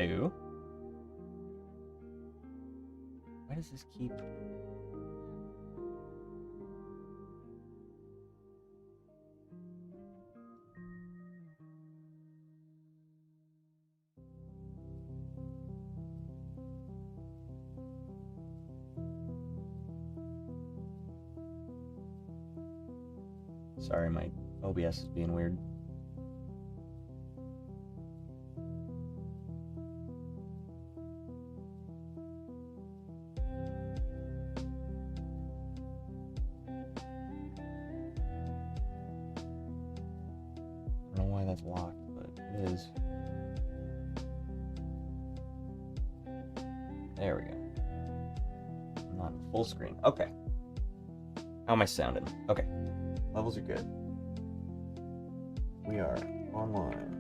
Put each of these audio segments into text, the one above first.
do. Why does this keep... Sorry, my OBS is being weird. I don't know why that's locked, but it is. There we go. I'm not in full screen. Okay. How am I sounding? Okay. Levels are good. We are online.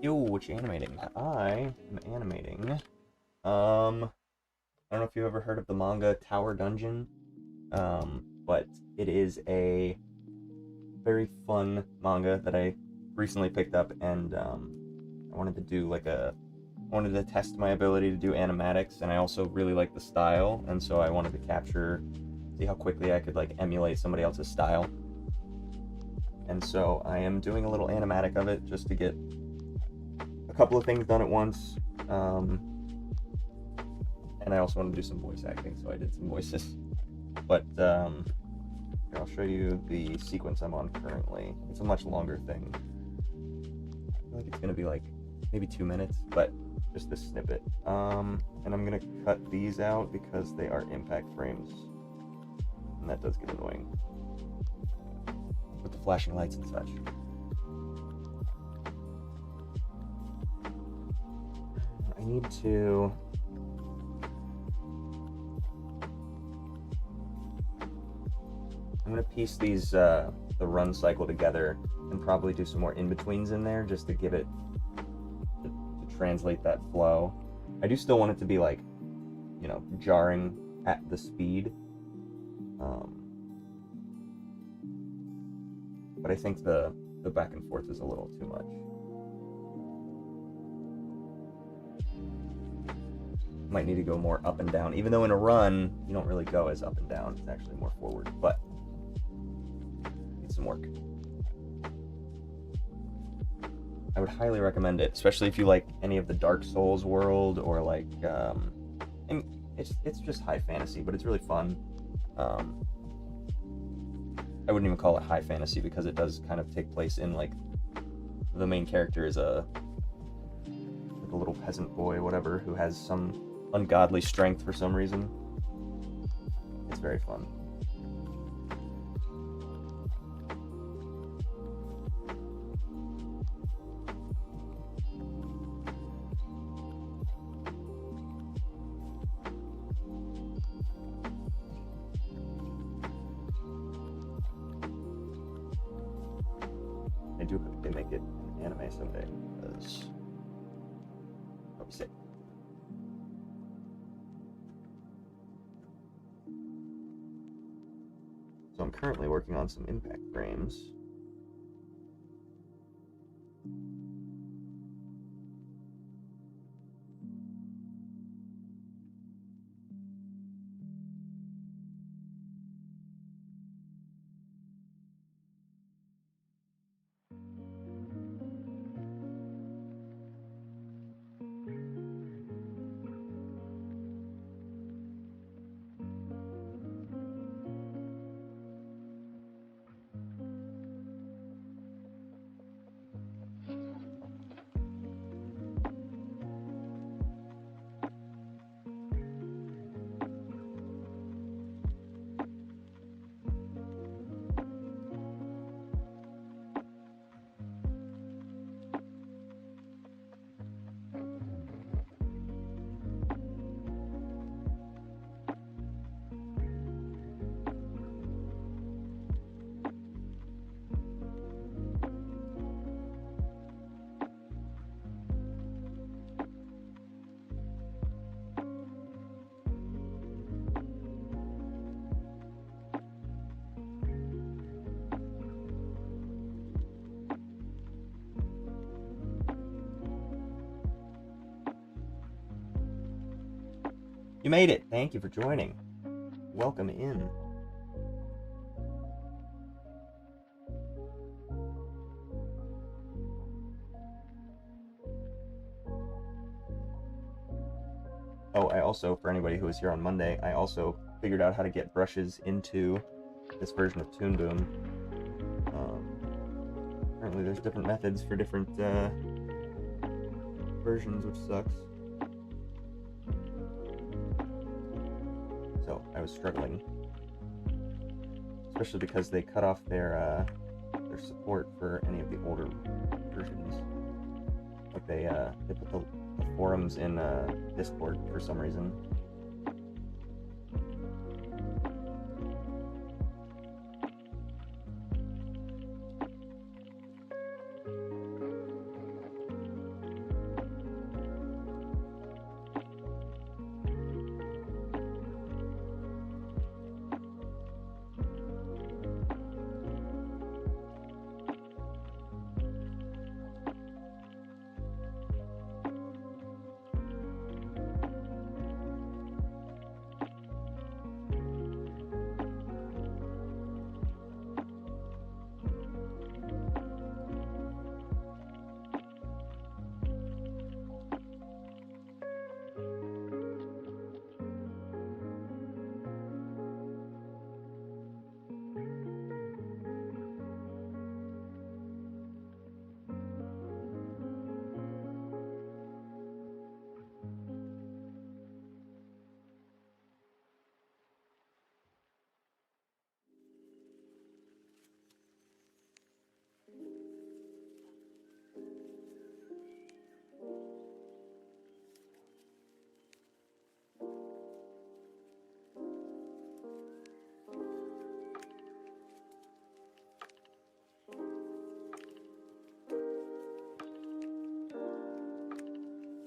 Yo, what you animating? I am animating. I don't know if you've ever heard of the manga Tower Dungeon, but it is a very fun manga that I recently picked up, and I wanted to do I wanted to test my ability to do animatics, and I also really like the style, and so I wanted to see how quickly I could like emulate somebody else's style. And so I am doing a little animatic of it just to get a couple of things done at once. And I also want to do some voice acting, so I did some voices. But here, I'll show you the sequence I'm on currently. It's a much longer thing. I feel like it's going to be like maybe 2 minutes, but just this snippet. And I'm going to cut these out because they are impact frames. And that does get annoying with the flashing lights and such. I need to... I'm going to piece these, the run cycle together and probably do some more in-betweens in there just to give it, to translate that flow. I do still want it to be like, you know, jarring at the speed. But I think the back and forth is a little too much. Might need to go more up and down, even though in a run, you don't really go as up and down. It's actually more forward, but need some work. I would highly recommend it, especially if you like any of the Dark Souls world, or like, and it's just high fantasy, but it's really fun. I wouldn't even call it high fantasy because it does kind of take place in like, the main character is like a little peasant boy, whatever, who has some ungodly strength for some reason. It's very fun. I do hope they make it an anime someday, because that would be sick. So I'm currently working on some impact frames. You made it! Thank you for joining. Welcome in. Oh, I also, for anybody who was here on Monday, I also figured out how to get brushes into this version of Toon Boom. Apparently there's different methods for different versions, which sucks. So I was struggling, especially because they cut off their support for any of the older versions. Like they put the forums in Discord for some reason.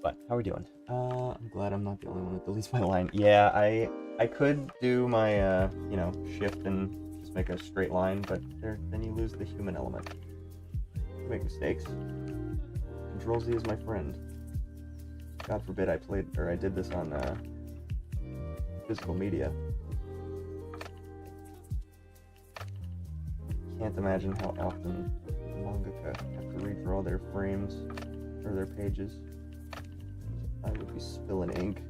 But how are we doing? I'm glad I'm not the only one that deletes my line. Yeah, I could do my shift and just make a straight line, but then you lose the human element. You make mistakes. Control Z is my friend. God forbid I did this on physical media. Can't imagine how often mangaka have to redraw their frames or their pages. I would be spilling ink.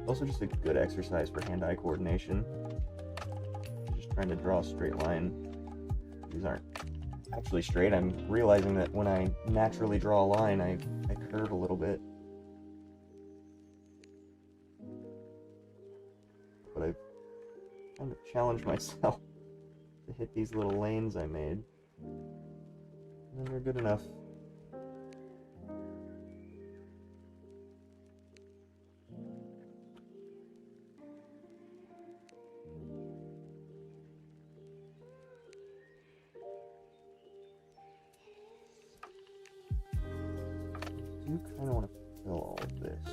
Also just a good exercise for hand-eye coordination. Just trying to draw a straight line. These aren't actually straight. I'm realizing that when I naturally draw a line, I curve a little bit. But I've kind of challenged myself to hit these little lanes I made. And they're good enough. I do kind of want to fill all of this.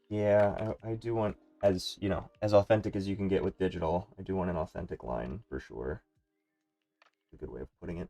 Yeah, I do want, as as authentic as you can get with digital, I do want an authentic line for sure. It's a good way of putting it.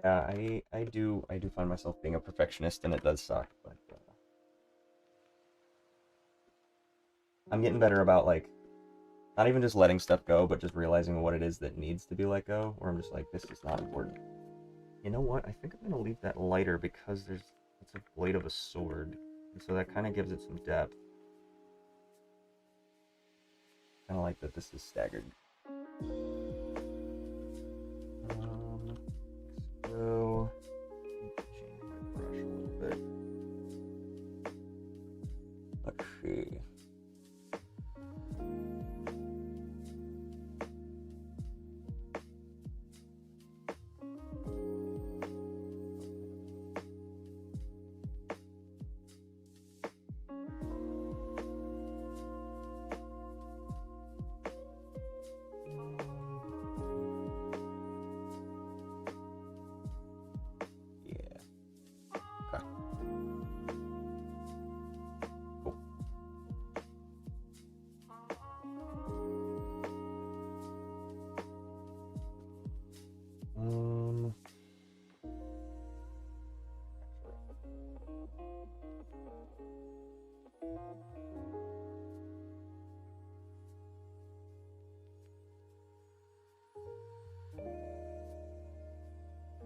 Yeah, I do find myself being a perfectionist, and it does suck. But I'm getting better about like not even just letting stuff go, but just realizing what it is that needs to be let go. Where I'm just like, this is not important. You know what? I think I'm gonna leave that lighter because it's a blade of a sword, and so that kind of gives it some depth. kind of like that this is staggered. Let's go change my brush a little bit. Let's see.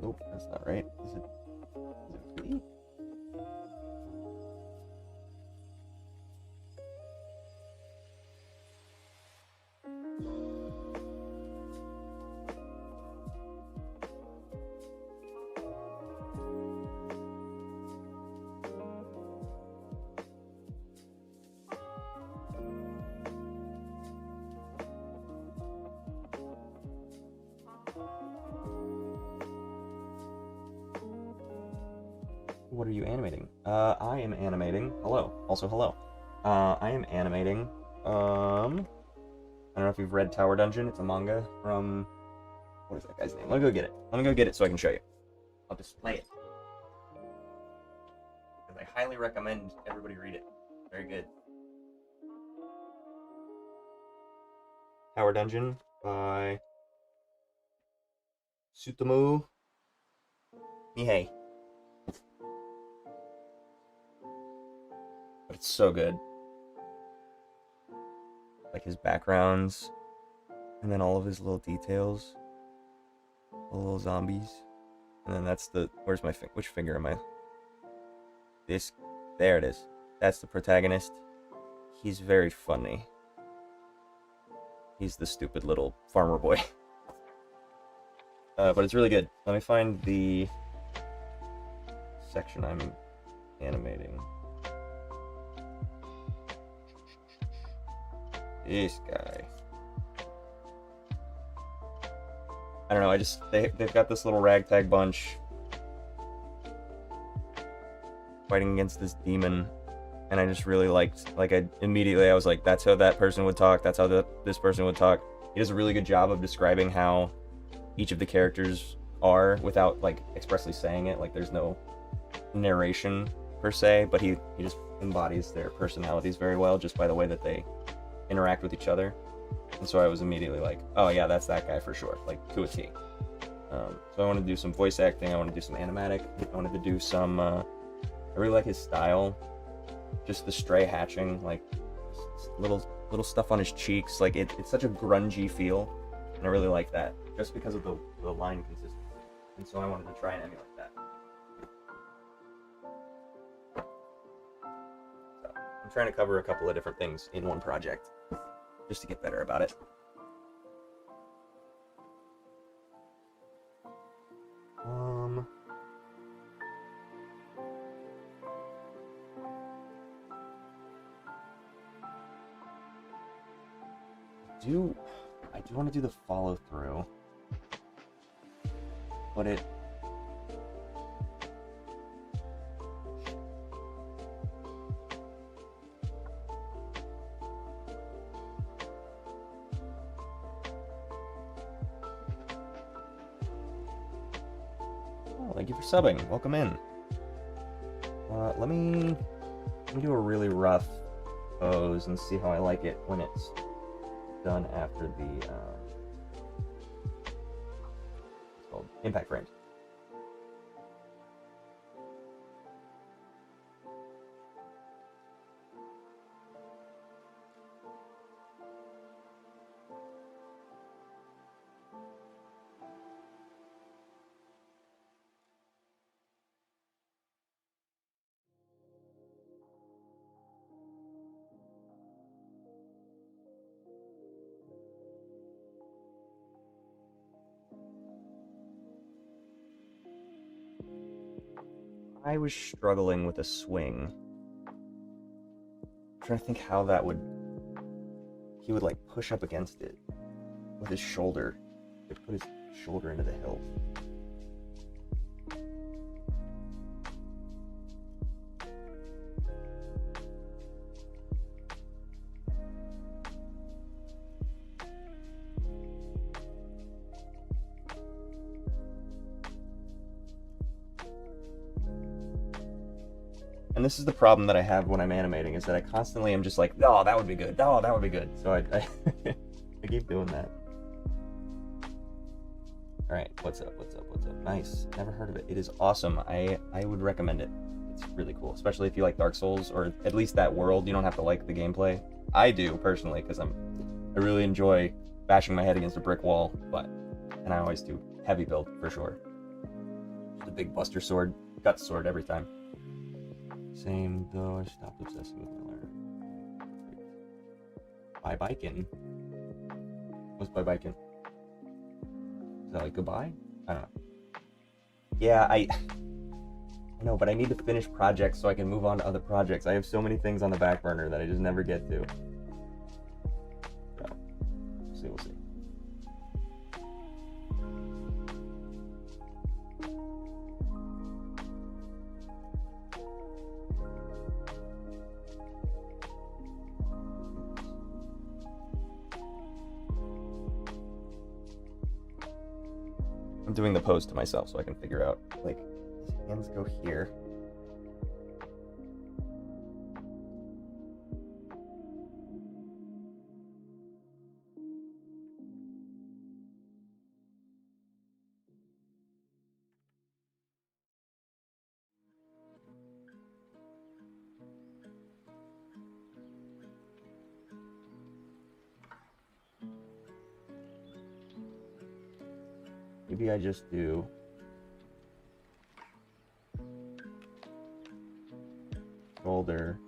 Nope, that's not right. Is it B? What are you animating? I am animating. Hello. Also, hello. I am animating. I don't know if you've read Tower Dungeon. It's a manga from. What is that guy's name? Let me go get it. Let me go get it so I can show you. I'll display it. Because I highly recommend everybody read it. Very good. Tower Dungeon by Tsutomu Mihei. But it's so good. Like his backgrounds, and then all of his little details, all little zombies, and then that's the. Where's my which finger am I? This, there it is. That's the protagonist. He's very funny. He's the stupid little farmer boy. But it's really good. Let me find the section I'm animating. This guy. I don't know, they've got this little ragtag bunch fighting against this demon, and I just really liked, I was like, that's how that person would talk, that's how this person would talk. He does a really good job of describing how each of the characters are without, like, expressly saying it. Like, there's no narration per se, but he just embodies their personalities very well just by the way that they interact with each other. And so I was immediately like, oh yeah, that's that guy for sure, like, to a T. So I wanted to do some voice acting, I wanted to do some animatic, I wanted to do some, I really like his style, just the stray hatching, like, little stuff on his cheeks, like, it's such a grungy feel, and I really like that, just because of the line consistency. And so I wanted to try and emulate that. So, I'm trying to cover a couple of different things in one project, just to get better about it. I do want to do the follow through, but it thank you for subbing. Welcome in. Let me do a really rough pose and see how I like it when it's done after the it's called impact frames. I was struggling with a swing. I'm trying to think how that would... He would like push up against it with his shoulder. He'd put his shoulder into the hilt. And this is the problem that I have when I'm animating, is that I constantly am just like, oh, that would be good. Oh, that would be good. So I I keep doing that. All right, what's up? Nice. Never heard of it. It is awesome. I would recommend it. It's really cool, especially if you like Dark Souls, or at least that world. You don't have to like the gameplay. I do personally, because I really enjoy bashing my head against a brick wall, and I always do heavy build for sure. Just a big buster sword, gut sword every time. Same though, I stopped obsessing with my learner. Bye biking. What's bye biking? Is that like goodbye? I don't know. Yeah, I know, but I need to finish projects so I can move on to other projects. I have so many things on the back burner that I just never get to. So, we'll see. I'm doing the pose to myself so I can figure out, like, his hands go here. Maybe I just do shoulder,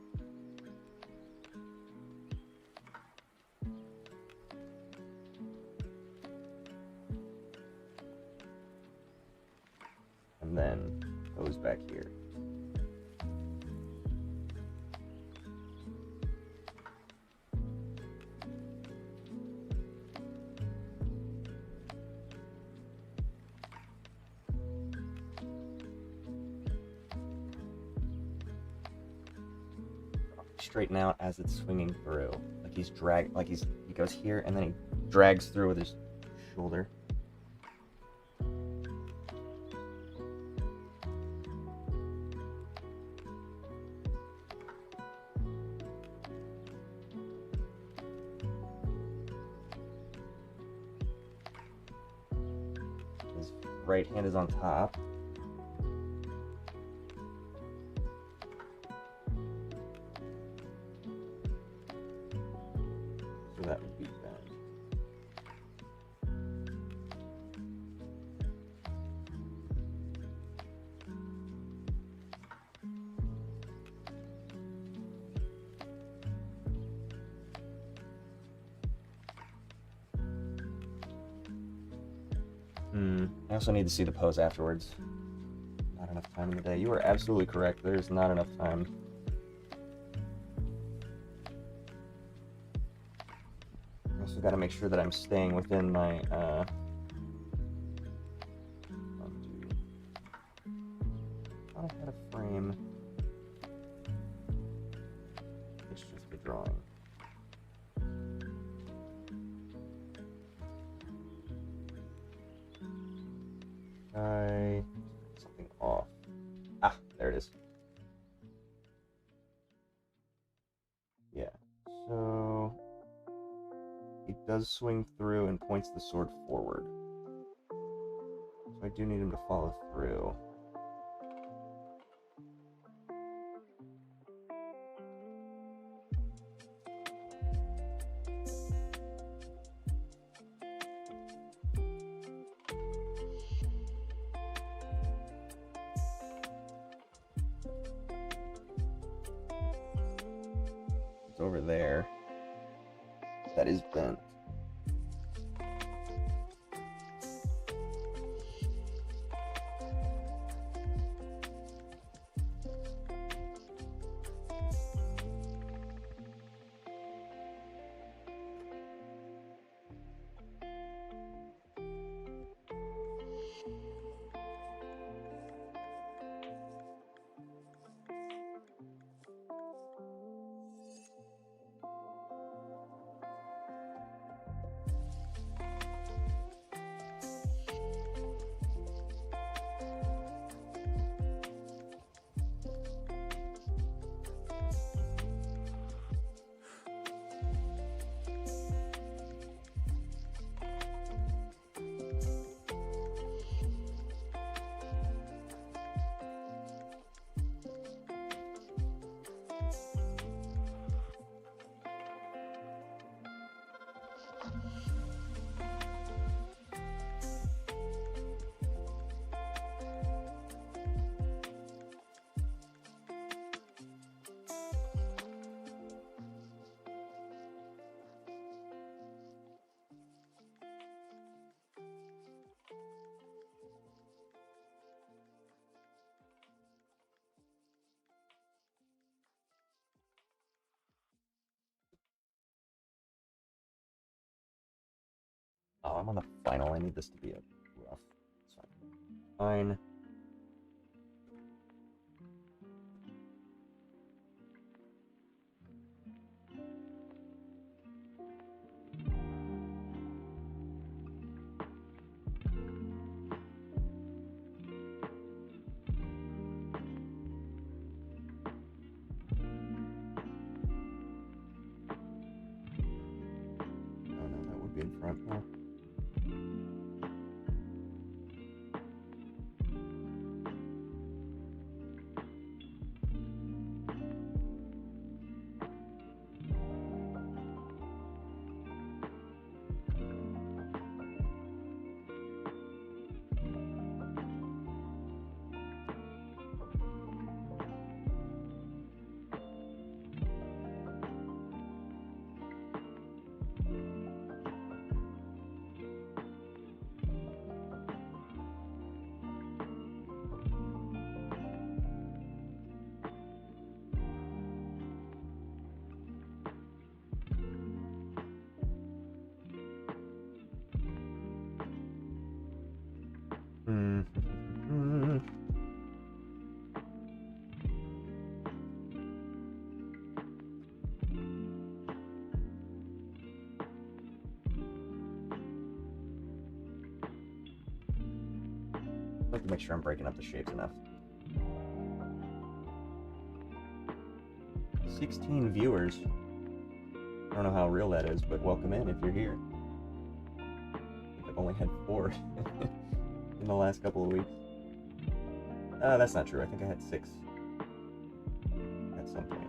and then goes back here. Straighten out as it's swinging through, like he goes here and then he drags through with his shoulder. His right hand is on top. That would be bad. I also need to see the pose afterwards. Not enough time in the day. You are absolutely correct. There's not enough time. Also got to make sure that I'm staying within my thought I had a frame. It's just the drawing. Something off. Ah, there it is. Yeah. So he does swing through and points the sword forward. So I do need him to follow through. It's over there. That is bent. Oh, I'm on the final. I need this to be a rough. So fine. Oh no, that would be in front. Huh? Mm. I have to make sure I'm breaking up the shapes enough. 16 viewers. I don't know how real that is, but welcome in if you're here. I think I've only had 4 in the last couple of weeks. That's not true. I think I had 6 at some point.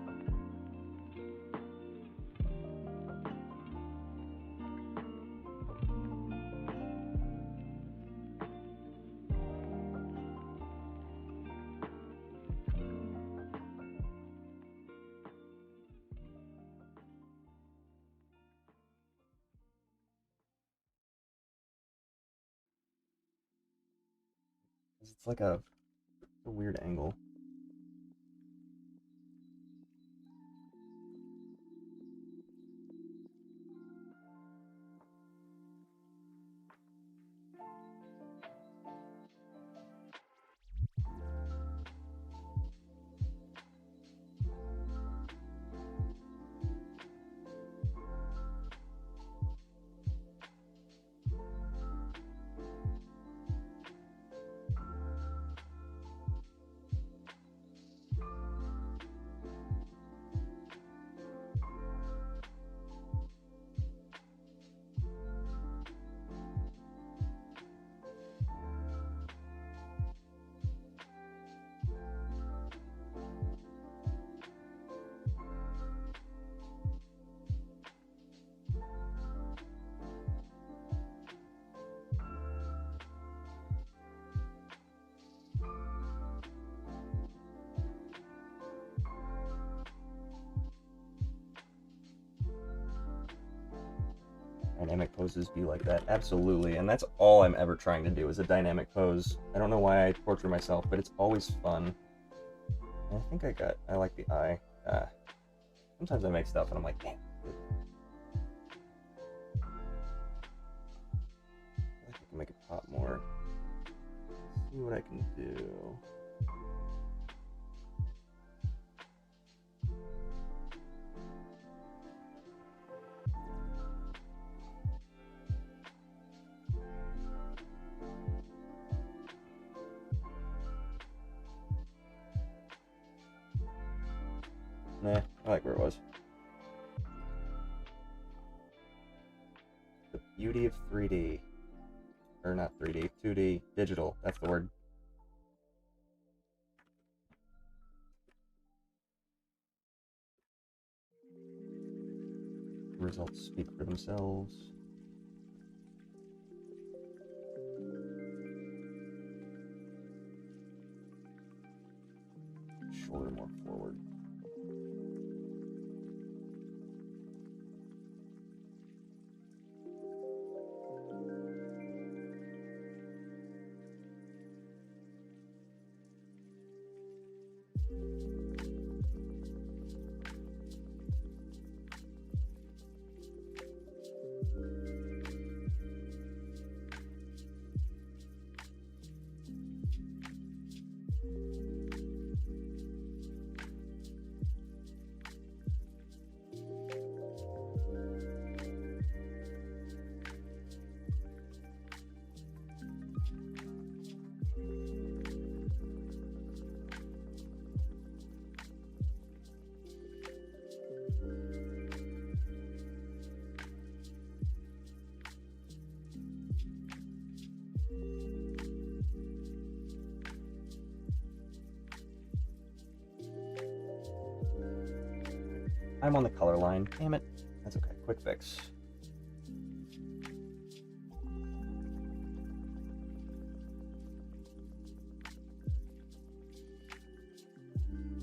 It's like a weird angle. Dynamic poses be like that? Absolutely, and that's all I'm ever trying to do is a dynamic pose. I don't know why I torture myself, but it's always fun. And I think I like the eye. Sometimes I make stuff and I'm like, damn. I think I can make it pop more. Let's see what I can do. Nah, I like where it was. The beauty of 3D. Or not 3D, 2D, digital, that's the word. The results speak for themselves. Shoulder more forward. I'm on the color line. Damn it. That's okay. Quick fix.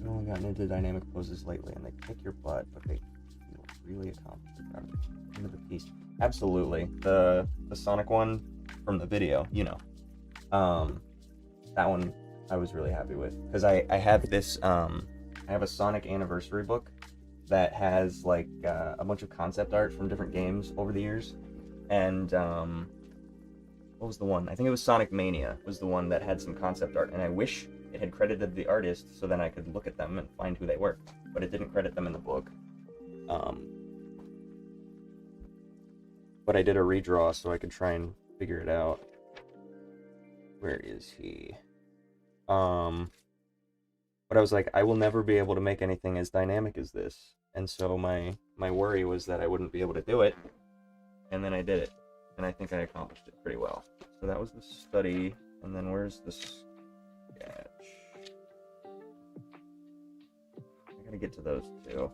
I've only gotten into dynamic poses lately, and they kick your butt, but they feel really accomplished. End of the piece. Absolutely. The Sonic one from the video, you know. That one I was really happy with, because I have this I have a Sonic anniversary book that has like a bunch of concept art from different games over the years, and what was the one? I think it was Sonic Mania was the one that had some concept art, and I wish it had credited the artist so then I could look at them and find who they were, but it didn't credit them in the book. But I did a redraw so I could try and figure it out. Where is he? But I was like, I will never be able to make anything as dynamic as this. And so my worry was that I wouldn't be able to do it. And then I did it. And I think I accomplished it pretty well. So that was the study. And then where's the sketch? I gotta get to those two.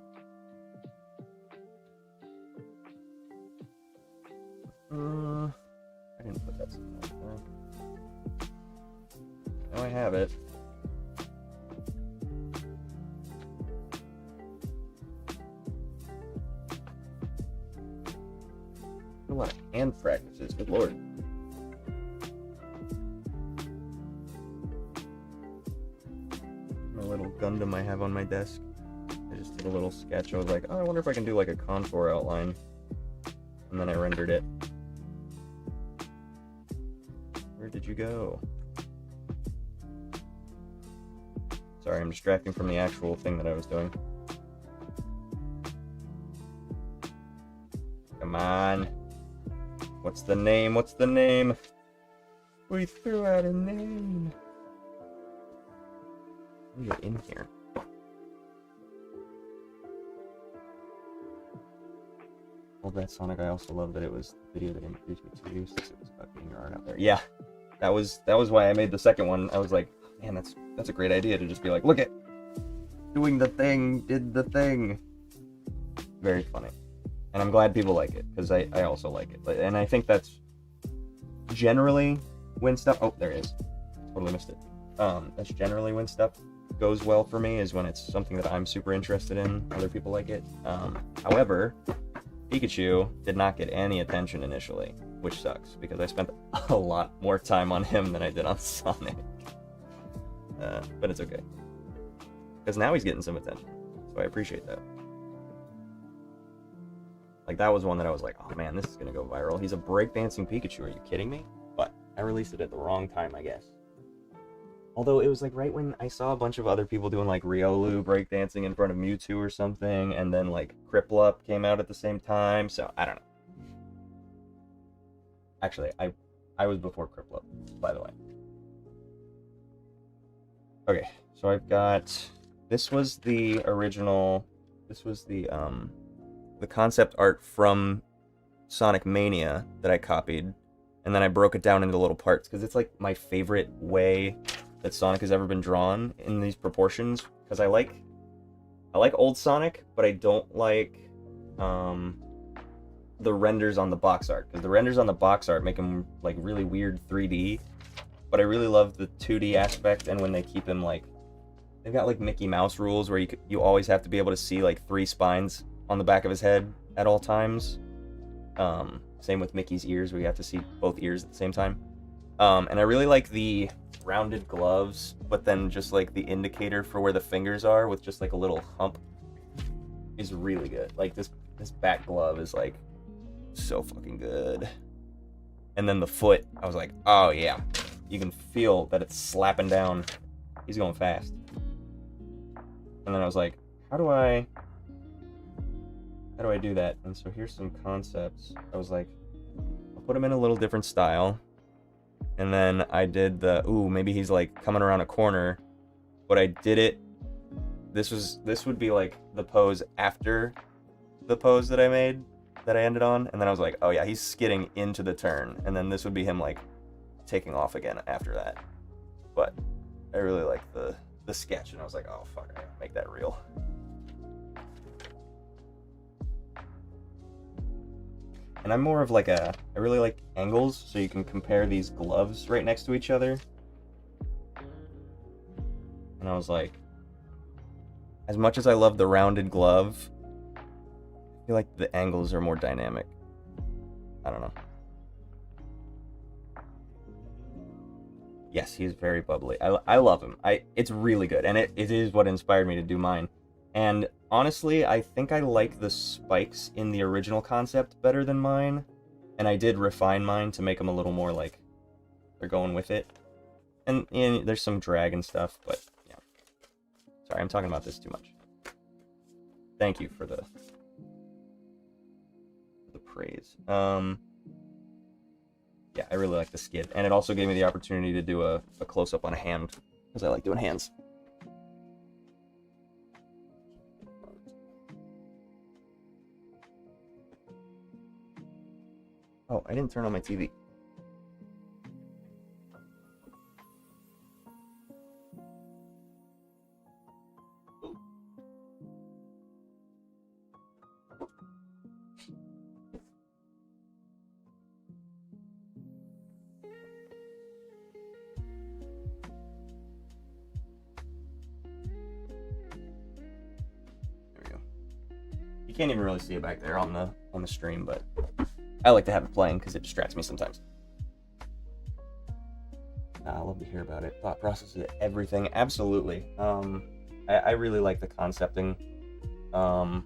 I didn't put that somewhere. Now I have it. A lot of hand practices, good lord. My little Gundam I have on my desk. I just did a little sketch. I was like, oh, I wonder if I can do like a contour outline. And then I rendered it. Where did you go? Sorry, I'm distracting from the actual thing that I was doing. Come on. What's the name? What's the name? We threw out a name. Let me get in here. Well, that Sonic, I also love that it was the video that introduced me to you, since it was about getting your art out there. Yeah, that was why I made the second one. I was like, man, that's a great idea to just be like, look at doing the thing, did the thing. Very funny. And I'm glad people like it, because I also like it. And I think that's generally when stuff... Oh, there it is. Totally missed it. That's generally when stuff goes well for me, is when it's something that I'm super interested in. Other people like it. However, Pikachu did not get any attention initially, which sucks, because I spent a lot more time on him than I did on Sonic. But it's okay. Because now he's getting some attention, so I appreciate that. Like, that was one that I was like, oh man, this is gonna go viral. He's a breakdancing Pikachu, are you kidding me? But I released it at the wrong time, I guess. Although it was like right when I saw a bunch of other people doing like Riolu breakdancing in front of Mewtwo or something, and then like Kriplup came out at the same time, so I don't know. Actually, I was before Kriplup, by the way. Okay, so I've got... This was the original... This was the concept art from Sonic Mania that I copied, and then I broke it down into little parts, because it's like my favorite way that Sonic has ever been drawn in these proportions, because I like old Sonic, but I don't like the renders on the box art, because the renders on the box art make him like really weird 3D, but I really love the 2D aspect, and when they keep him like... They've got like Mickey Mouse rules where you always have to be able to see like 3 spines on the back of his head at all times. Same with Mickey's ears, where you have to see both ears at the same time. And I really like the rounded gloves, but then just like the indicator for where the fingers are with just like a little hump is really good. Like this back glove is like so fucking good. And then the foot, I was like, oh yeah, you can feel that it's slapping down. He's going fast. And then I was like, how do I do that? And so here's some concepts. I was like, I'll put him in a little different style. And then I did the, ooh, maybe he's like coming around a corner. But I did it, this would be like the pose after the pose that I made. that I ended on, and then I was like, oh yeah, he's skidding into the turn, and then this would be him like taking off again after that. But I really like the sketch, and I was like, oh fuck, I gotta make that real. And I'm more of like I really like angles, so you can compare these gloves right next to each other. And I was like, as much as I love the rounded glove, I feel like the angles are more dynamic. I don't know. Yes, he's very bubbly. I love him. It's really good, and it is what inspired me to do mine. And honestly, I think I like the spikes in the original concept better than mine, and I did refine mine to make them a little more like they're going with it. And there's some drag and stuff, but yeah. Sorry, I'm talking about this too much. Thank you for the praise. Yeah, I really like the skid, and it also gave me the opportunity to do a close-up on a hand, because I like doing hands. Oh, I didn't turn on my TV. You can't even really see it back there on the stream, but I like to have it playing because it distracts me sometimes. I love to hear about it. Thought process is everything. Absolutely. I really like the concepting. I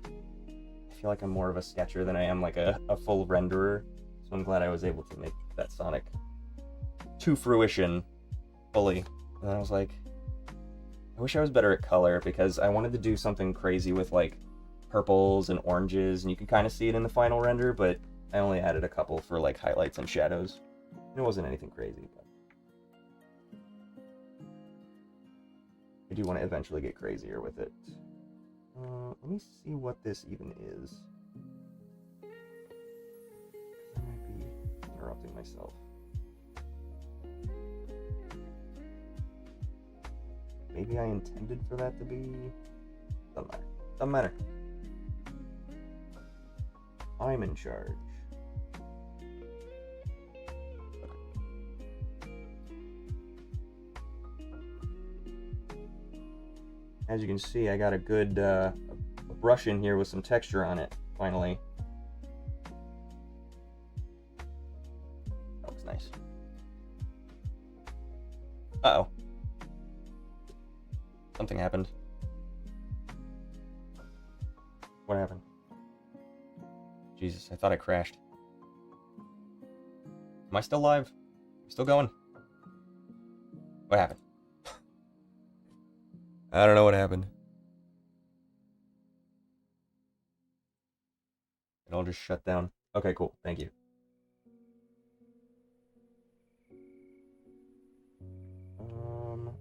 feel like I'm more of a sketcher than I am like a full renderer, so I'm glad I was able to make that Sonic to fruition fully. And I was like, I wish I was better at color, because I wanted to do something crazy with like purples and oranges, and you can kind of see it in the final render, but I only added a couple for like highlights and shadows. It wasn't anything crazy, but I do want to eventually get crazier with it. Let me see what this even is. I might be interrupting myself. Maybe I intended for that to be... Doesn't matter. Doesn't matter. I'm in charge. As you can see, I got a good a brush in here with some texture on it, finally. That looks nice. Uh-oh. Something happened. What happened? Jesus, I thought I crashed. Am I still live? Still going? What happened? I don't know what happened. It all just shut down. Okay, cool. Thank you.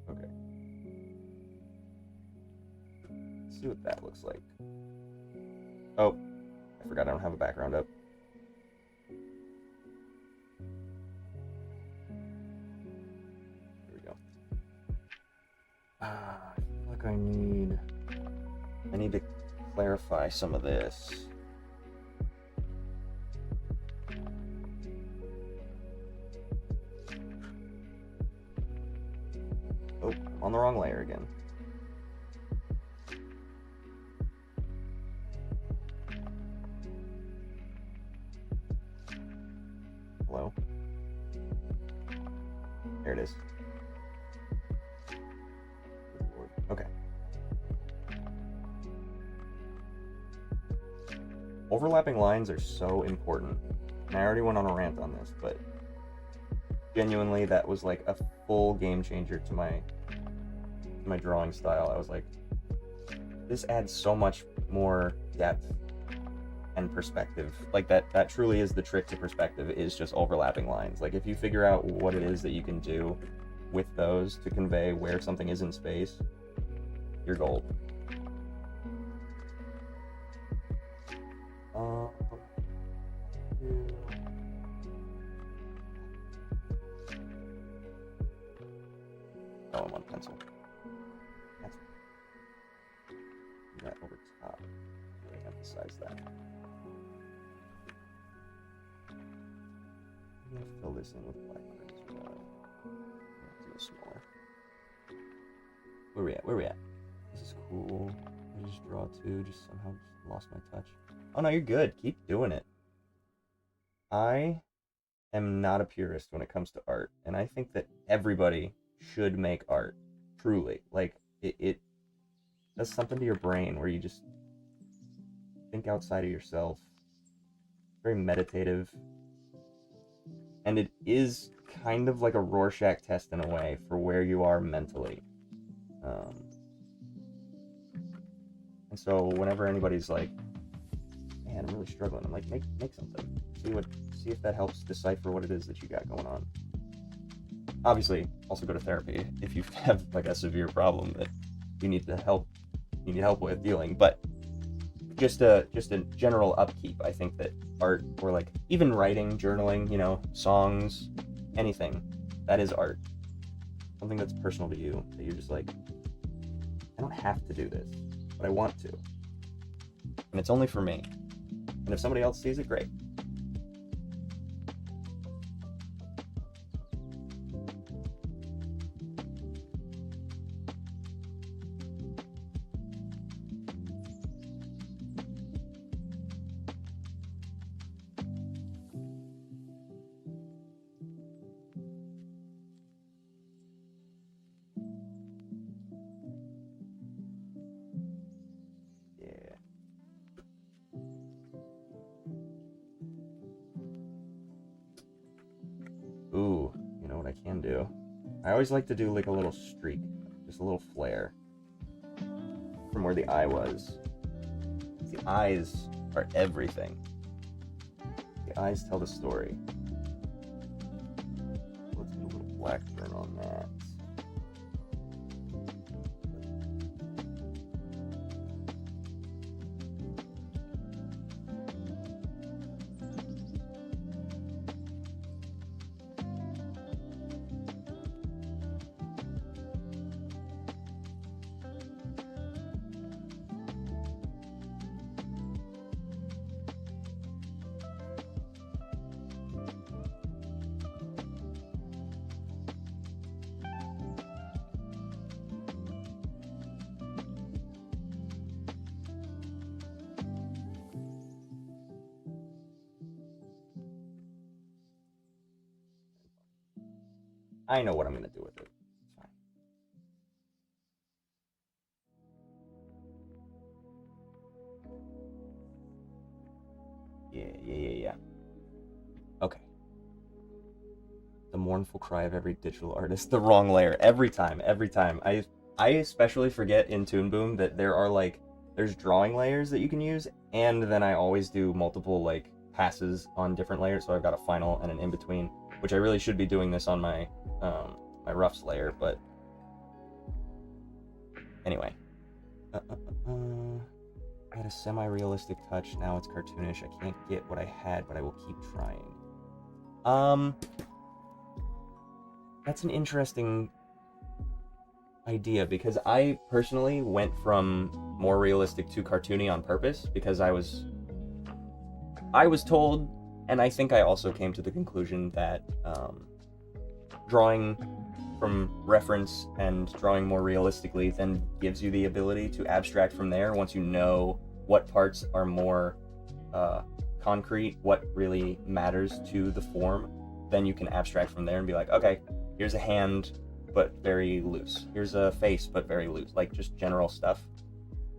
Okay. Let's see what that looks like. Oh, I forgot I don't have a background up. Here we go. I feel like I need to clarify some of this. Oh, I'm on the wrong layer again. Hello? There it is. Okay. Overlapping lines are so important. And I already went on a rant on this, but genuinely that was like a full game changer to my drawing style. I was like, this adds so much more depth and perspective. Like that truly is the trick to perspective, is just overlapping lines. Like if you figure out what it is that you can do with those to convey where something is in space, you're gold. Oh, I'm on pencil. That's that over top. Really emphasize that. I'm gonna fill this in with black gray as well. Do a smaller. Where we at? This is cool. I just draw two. Just somehow just lost my touch. Oh no, you're good. Keep doing it. I am not a purist when it comes to art, and I think that everybody should make art. Truly, like it does something to your brain where you just think outside of yourself. Very meditative, and it is kind of like a Rorschach test in a way for where you are mentally. And so whenever anybody's like, "Man, I'm really struggling," I'm like, make something. See if that helps decipher what it is that you got going on. Obviously, also go to therapy if you have like a severe problem that you need help with dealing. But just a general upkeep. I think that art, or like even writing, journaling, songs, anything, that is art. Something that's personal to you, that you're just like, I don't have to do this, but I want to. And it's only for me. And if somebody else sees it, great. Ooh, you know what I can do? I always like to do like a little streak, just a little flare from where the eye was. The eyes are everything. The eyes tell the story. Let's do a little black burn on that. I know what I'm gonna do with it. It's fine. Yeah. Okay. The mournful cry of every digital artist. The wrong layer. Every time. I especially forget in Toon Boom that there's drawing layers that you can use, and then I always do multiple like passes on different layers, so I've got a final and an in-between, which I really should be doing this on my my roughs layer, but anyway. I had a semi-realistic touch, now it's cartoonish. I can't get what I had, but I will keep trying. That's an interesting idea, because I personally went from more realistic to cartoony on purpose, because I was told, and I think I also came to the conclusion that drawing from reference and drawing more realistically then gives you the ability to abstract from there. Once you know what parts are more concrete, what really matters to the form, then you can abstract from there and be like, okay, here's a hand but very loose, here's a face but very loose, like just general stuff.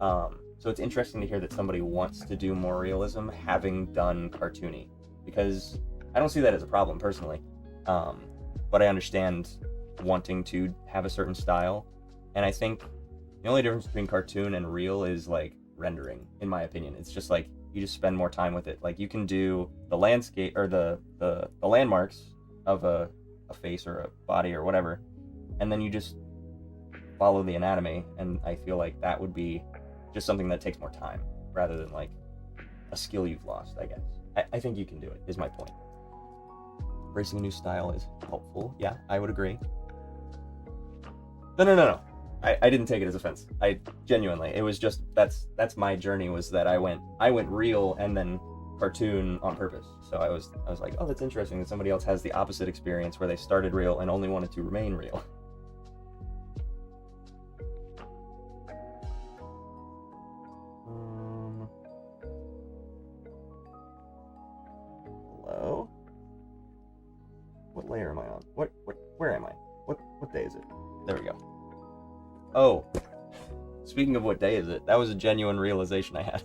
So it's interesting to hear that somebody wants to do more realism having done cartoony, because I don't see that as a problem personally, but I understand wanting to have a certain style. And I think the only difference between cartoon and real is like rendering, in my opinion. It's just like you just spend more time with it. Like you can do the landscape or the landmarks of a face or a body or whatever, and then you just follow the anatomy, and I feel like that would be just something that takes more time rather than like a skill you've lost, I guess. I think you can do it, is my point. Embracing a new style is helpful. Yeah, I would agree. No. I didn't take it as offense. I genuinely, it was just that's my journey, was that I went real and then cartoon on purpose. So I was like, oh, that's interesting that somebody else has the opposite experience where they started real and only wanted to remain real. Hello? What layer am I on? Where am I? What day is it? There we go. Oh, speaking of what day is it, that was a genuine realization I had.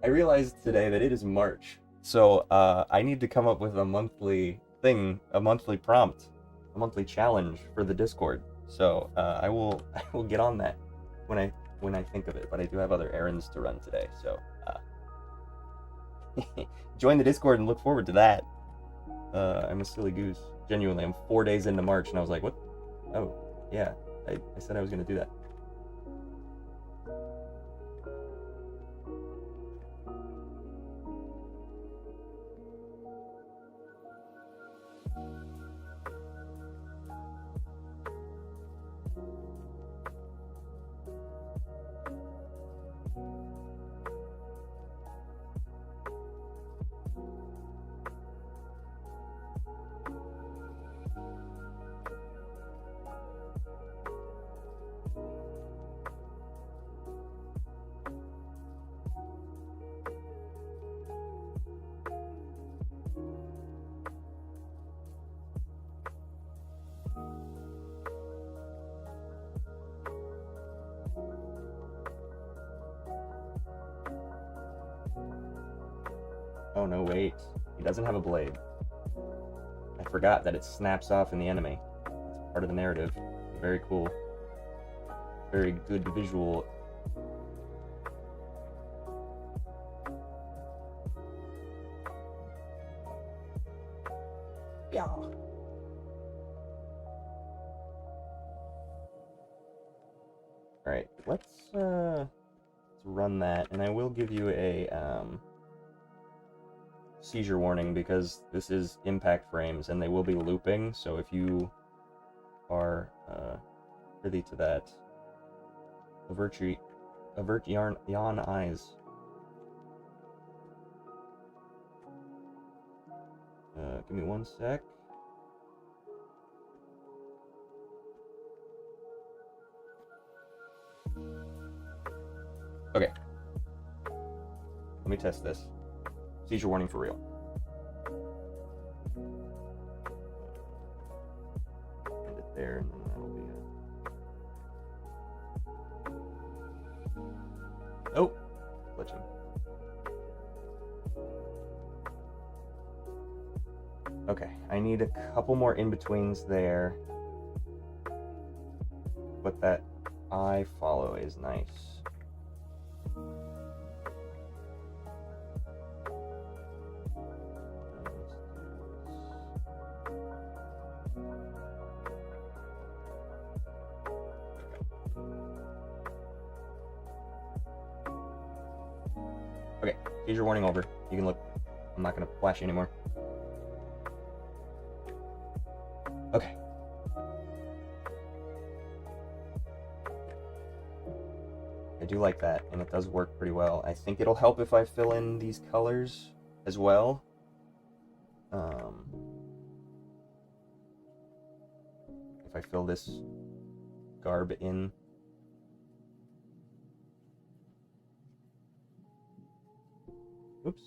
I realized today that it is March, so I need to come up with a monthly thing, a monthly prompt, a monthly challenge for the Discord. So I will I will get on that when I think of it. But I do have other errands to run today, so join the Discord and look forward to that. I'm a silly goose. Genuinely, I'm 4 days into March, and I was like, what? Oh, yeah, I said I was going to do that. Oh no, wait. He doesn't have a blade. I forgot that it snaps off in the enemy. It's part of the narrative. Very cool. Very good visual. Yeah. Alright, let's run that, and I will give you a seizure warning because this is impact frames and they will be looping, so if you are privy to that, avert yawn eyes. Give me 1 sec. Okay. Let me test this. Seizure warning for real. End it there, and then that'll be it. Oh! Glitching. Okay, I need a couple more in-betweens there. But that eye follow is nice. Okay, seizure warning over. You can look. I'm not gonna flash you anymore. Okay. I do like that, and it does work pretty well. I think it'll help if I fill in these colors as well. If I fill this garb in. Oops.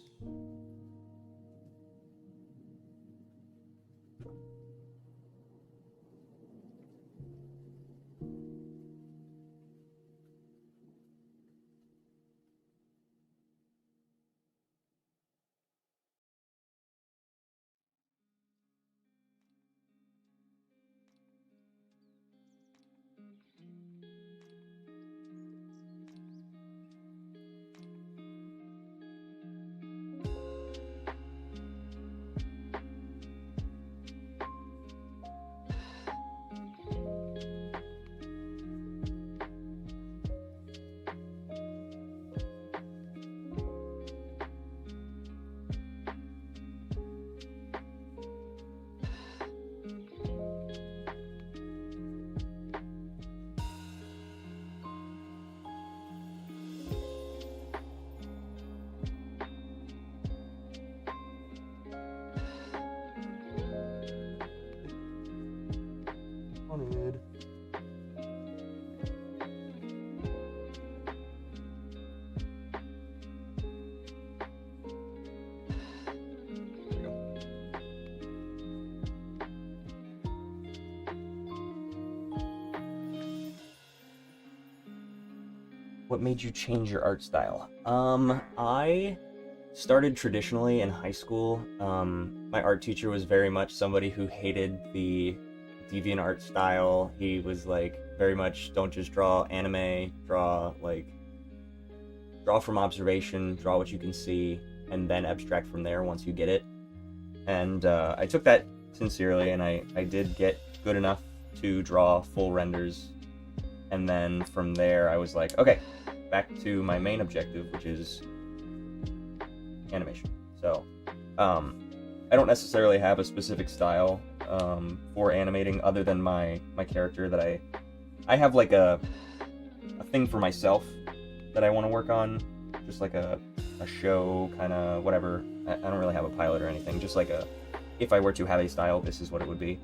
What made you change your art style? I started traditionally in high school. My art teacher was very much somebody who hated the deviant art style. He was like very much, don't just draw anime, draw from observation, draw what you can see, and then abstract from there once you get it. And I took that sincerely, and I did get good enough to draw full renders. And then from there, I was like, okay, back to my main objective, which is animation. So, I don't necessarily have a specific style for animating other than my character that I have like a thing for myself that I want to work on, just like a show kind of whatever. I don't really have a pilot or anything, just like if I were to have a style, this is what it would be.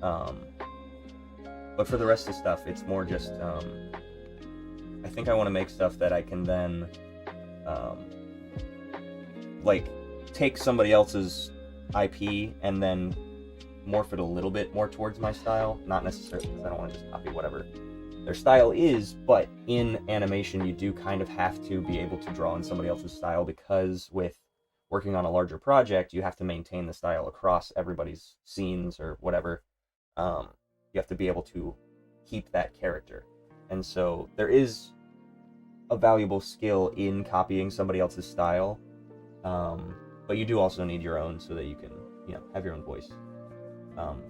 But for the rest of the stuff, it's more just, I think I want to make stuff that I can then, like, take somebody else's IP and then morph it a little bit more towards my style. Not necessarily because I don't want to just copy whatever their style is, but in animation, you do kind of have to be able to draw in somebody else's style, because with working on a larger project, you have to maintain the style across everybody's scenes or whatever. You have to be able to keep that character. And so there is a valuable skill in copying somebody else's style, but you do also need your own so that you can, have your own voice.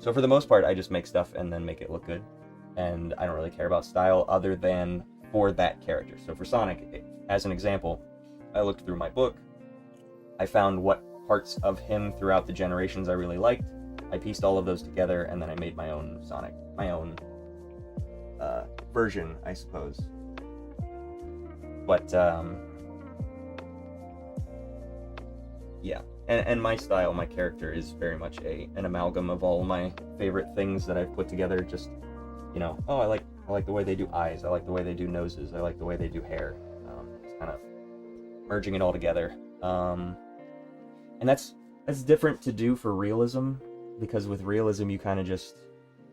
So for the most part, I just make stuff and then make it look good, and I don't really care about style other than for that character. So for Sonic, as an example, I looked through my book, I found what parts of him throughout the generations I really liked, I pieced all of those together, and then I made my own Sonic, my own version, I suppose. But, yeah. And my style, my character is very much an amalgam of all my favorite things that I've put together. Just, I like the way they do eyes, I like the way they do noses, I like the way they do hair. Just kind of merging it all together. And that's different to do for realism, because with realism you kind of just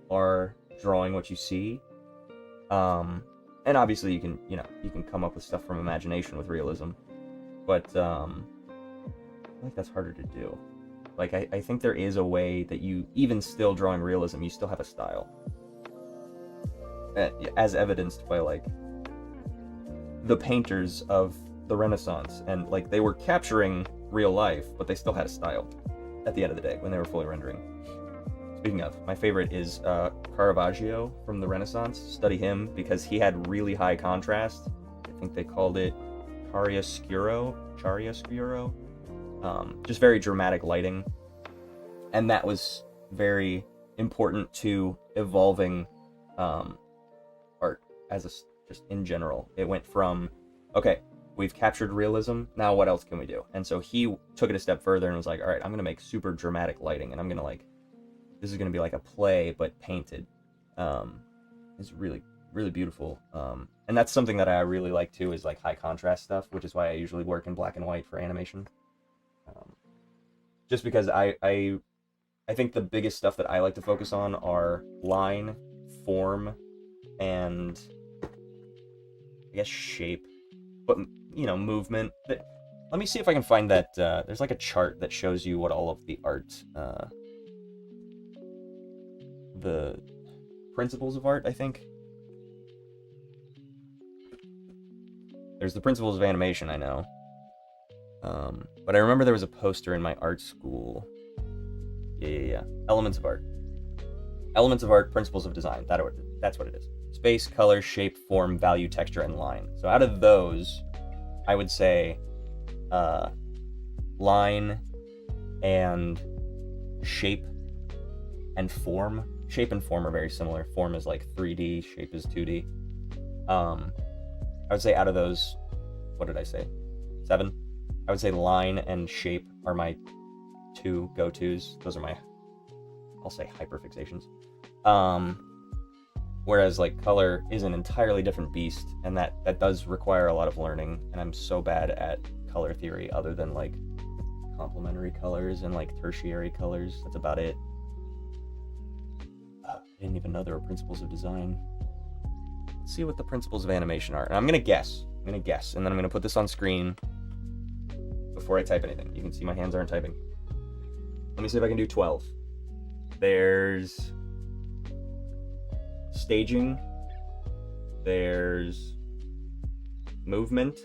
are drawing what you see. And obviously you can come up with stuff from imagination with realism, but I think that's harder to do. Like, I think there is a way that you, even still drawing realism, you still have a style. As evidenced by, like, the painters of the Renaissance, and, like, they were capturing real life, but they still had a style at the end of the day when they were fully rendering. Speaking of, my favorite is Caravaggio from the Renaissance. Study him because he had really high contrast. I think they called it chiaroscuro. Just very dramatic lighting. And that was very important to evolving art just in general. It went from, okay, we've captured realism, now what else can we do? And so he took it a step further and was like, all right, I'm going to make super dramatic lighting, and I'm going to this is going to be like a play, but painted. It's really, really beautiful. And that's something that I really like too, is like high contrast stuff, which is why I usually work in black and white for animation. Just because I think the biggest stuff that I like to focus on are line, form, and I guess shape, but movement. Let me see if I can find that. There's like a chart that shows you what all of the art, the principles of art, I think. There's the principles of animation, I know. But I remember there was a poster in my art school. Yeah. Elements of art. Elements of art, principles of design. That's what it is. Space, color, shape, form, value, texture, and line. So out of those, I would say line and shape and form. Shape and form are very similar. Form is like 3D, shape is 2D. I would say out of those, what did I say? 7? I would say line and shape are my 2 go-tos. Those are my, I'll say, hyperfixations. Whereas like color is an entirely different beast, and that does require a lot of learning, and I'm so bad at color theory other than like complementary colors and like tertiary colors. That's about it. I didn't even know there were principles of design. Let's see what the principles of animation are. And I'm gonna guess. I'm gonna guess, and then I'm gonna put this on screen before I type anything. You can see my hands aren't typing. Let me see if I can do 12. There's staging. There's movement.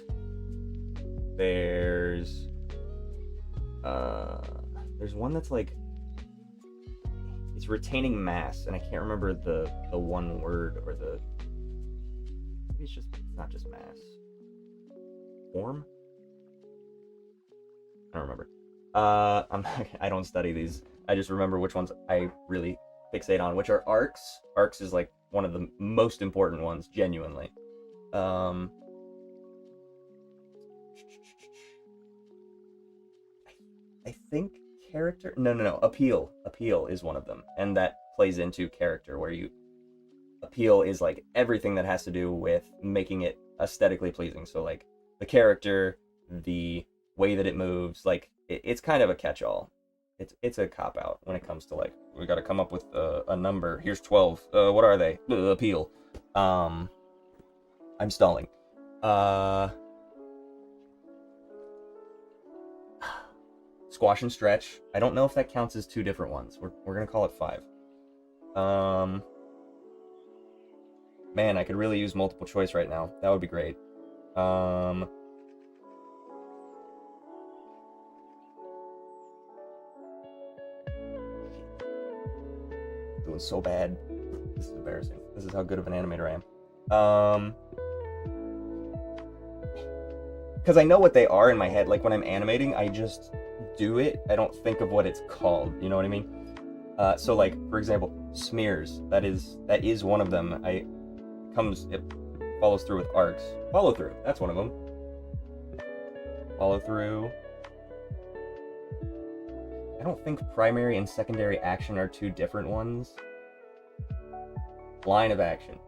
There's one that's like, it's retaining mass, and I can't remember the one word or the, maybe it's not just mass. Form? I don't remember. I don't study these. I just remember which ones I really fixate on, which are arcs. Arcs is like one of the most important ones, genuinely. I think character. No. Appeal. Appeal is one of them, and that plays into character, where you appeal is like everything that has to do with making it aesthetically pleasing. So like the character, the way that it moves, like it's kind of a catch-all. It's a cop-out when it comes to like, we got to come up with a number. Here's 12. What are they? Appeal. I'm stalling. Squash and stretch. I don't know if that counts as two different ones. We're gonna call it 5. Man, I could really use multiple choice right now. That would be great. Doing so bad. This is embarrassing. This is how good of an animator I am. Because I know what they are in my head. Like when I'm animating, I just do it. I don't think of what it's called. You know what I mean? So like, for example, smears. That is one of them. It follows through with arcs. Follow through. That's one of them. Follow through. I don't think primary and secondary action are two different ones. Line of action.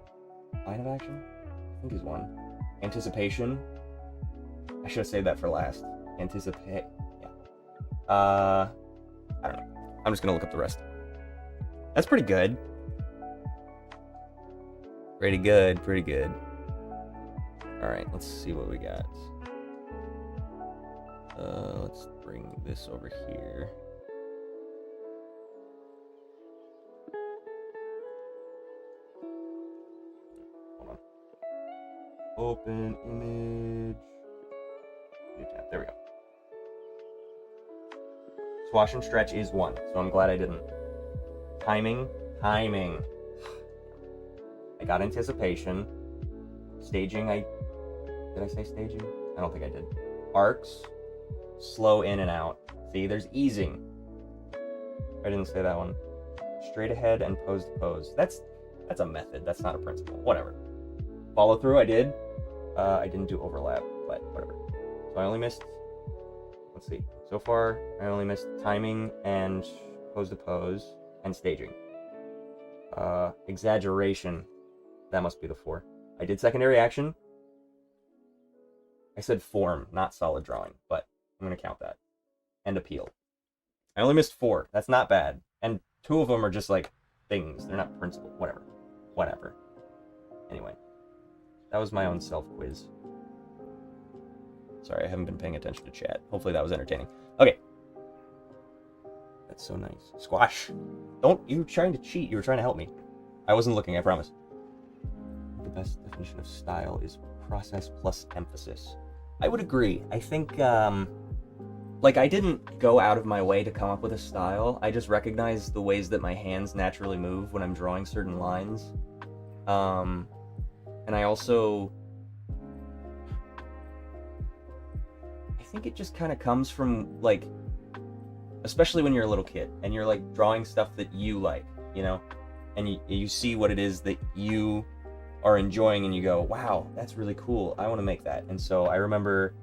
Line of action? I think is one. Anticipation. I should have saved that for last. Anticipate. Yeah. I don't know. I'm just gonna look up the rest. That's pretty good. Pretty good. Pretty good. Alright, let's see what we got. Let's bring this over here. Hold on. Open image. New tab. There we go. Squash and stretch is one, so I'm glad I didn't. Timing. I got anticipation. Staging, did I say staging? I don't think I did. Arcs. Slow in and out. See, there's easing. I didn't say that one. Straight ahead and pose to pose. That's a method. That's not a principle. Whatever. Follow through, I did. I didn't do overlap, but whatever. So I only missed, let's see. So far, I only missed timing and pose to pose and staging. Exaggeration. That must be the 4. I did secondary action. I said form, not solid drawing, but I'm going to count that. And appeal. I only missed 4. That's not bad. And 2 of them are just like things. They're not principle. Whatever. Anyway. That was my own self-quiz. Sorry, I haven't been paying attention to chat. Hopefully that was entertaining. Okay. That's so nice. Squash. You were trying to cheat. You were trying to help me. I wasn't looking, I promise. The best definition of style is process plus emphasis. I would agree. I think, like, I didn't go out of my way to come up with a style. I just recognized the ways that my hands naturally move when I'm drawing certain lines. And I also... I think it just kind of comes from, like, especially when you're a little kid and you're like drawing stuff that you like, you know, and you see what it is that you are enjoying and you go, wow, that's really cool. I want to make that. And so I remember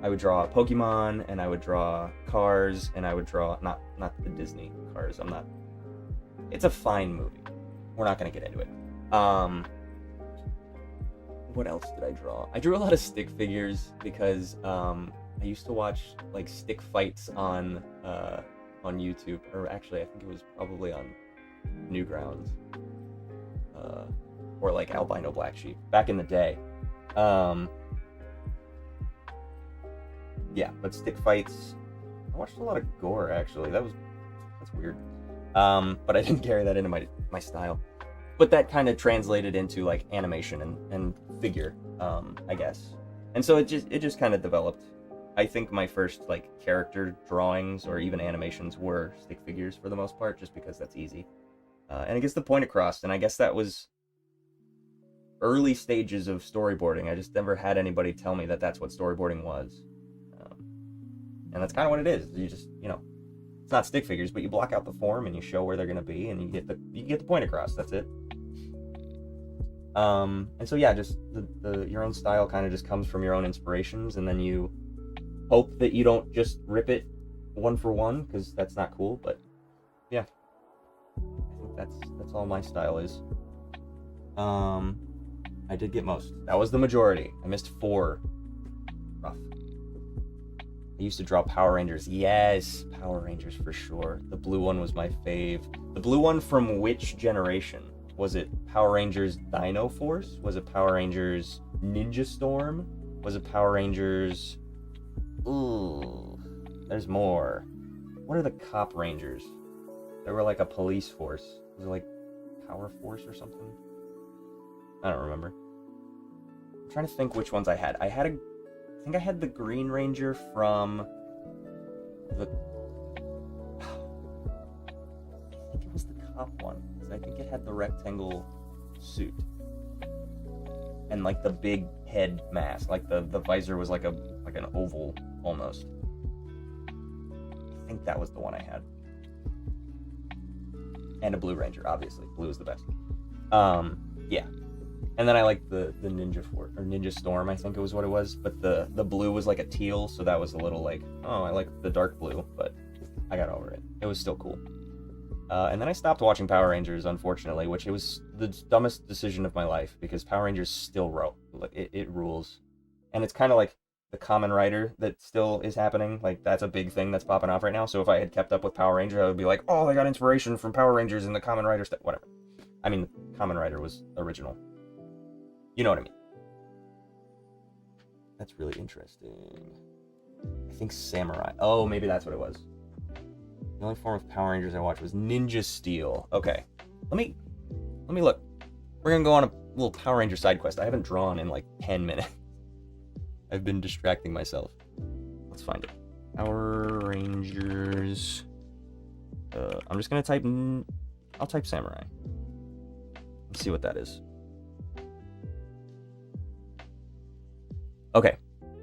I would draw Pokemon and I would draw Cars and I would draw, not the Disney Cars. It's a fine movie. We're not going to get into it. What else did I draw? I drew a lot of stick figures because, I used to watch like stick fights on YouTube, or actually I think it was probably on Newgrounds, or like Albino Black Sheep back in the day. Yeah, but stick fights. I watched a lot of gore actually. That's weird. But I didn't carry that into my style. But that kind of translated into like animation and figure, I guess. And so it just kind of developed. I think my first like character drawings or even animations were stick figures for the most part, just because that's easy. And it gets the point across. And I guess that was early stages of storyboarding. I just never had anybody tell me that that's what storyboarding was. And that's kind of what it is. You just, it's not stick figures, but you block out the form and you show where they're going to be, and you get the point across. That's it. And so yeah, just your own style kind of just comes from your own inspirations, and then you hope that you don't just rip it one for one, because that's not cool. But yeah, I think that's all my style is. I did get most. That was the majority. I missed 4. Rough. I used to draw Power Rangers. Yes, Power Rangers for sure. The blue one was my fave. The blue one from which generation? Was it Power Rangers Dino Force? Was it Power Rangers Ninja Storm? Was it Power Rangers... Ooh, there's more. What are the Cop Rangers? They were like a police force. Was it like Power Force or something? I don't remember. I'm trying to think which ones I had. I think I had the Green Ranger from the... I think it was the Cop one. I think it had the rectangle suit. And like the big head mask. Like the visor was like an oval almost. I think that was the one I had. And a Blue Ranger, obviously. Blue is the best. Yeah. And then I liked the Ninja Force, or Ninja Storm, I think it was what it was. But the blue was like a teal, so that was a little like, oh, I like the dark blue, but I got over it. It was still cool. And then I stopped watching Power Rangers, unfortunately, which it was the dumbest decision of my life, because Power Rangers still it rules. And it's kind of like the Kamen Rider that still is happening. Like, that's a big thing that's popping off right now. So if I had kept up with Power Rangers, I would be like, oh, I got inspiration from Power Rangers and the Kamen Rider stuff. Whatever. I mean, Kamen Rider was original. You know what I mean. That's really interesting. I think Samurai. Oh, maybe that's what it was. The only form of Power Rangers I watched was Ninja Steel. Okay. Let me look. We're gonna go on a little Power Ranger side quest. I haven't drawn in like 10 minutes. I've been distracting myself. Let's find it. Power Rangers. I'm just gonna type... I'll type Samurai. Let's see what that is. Okay.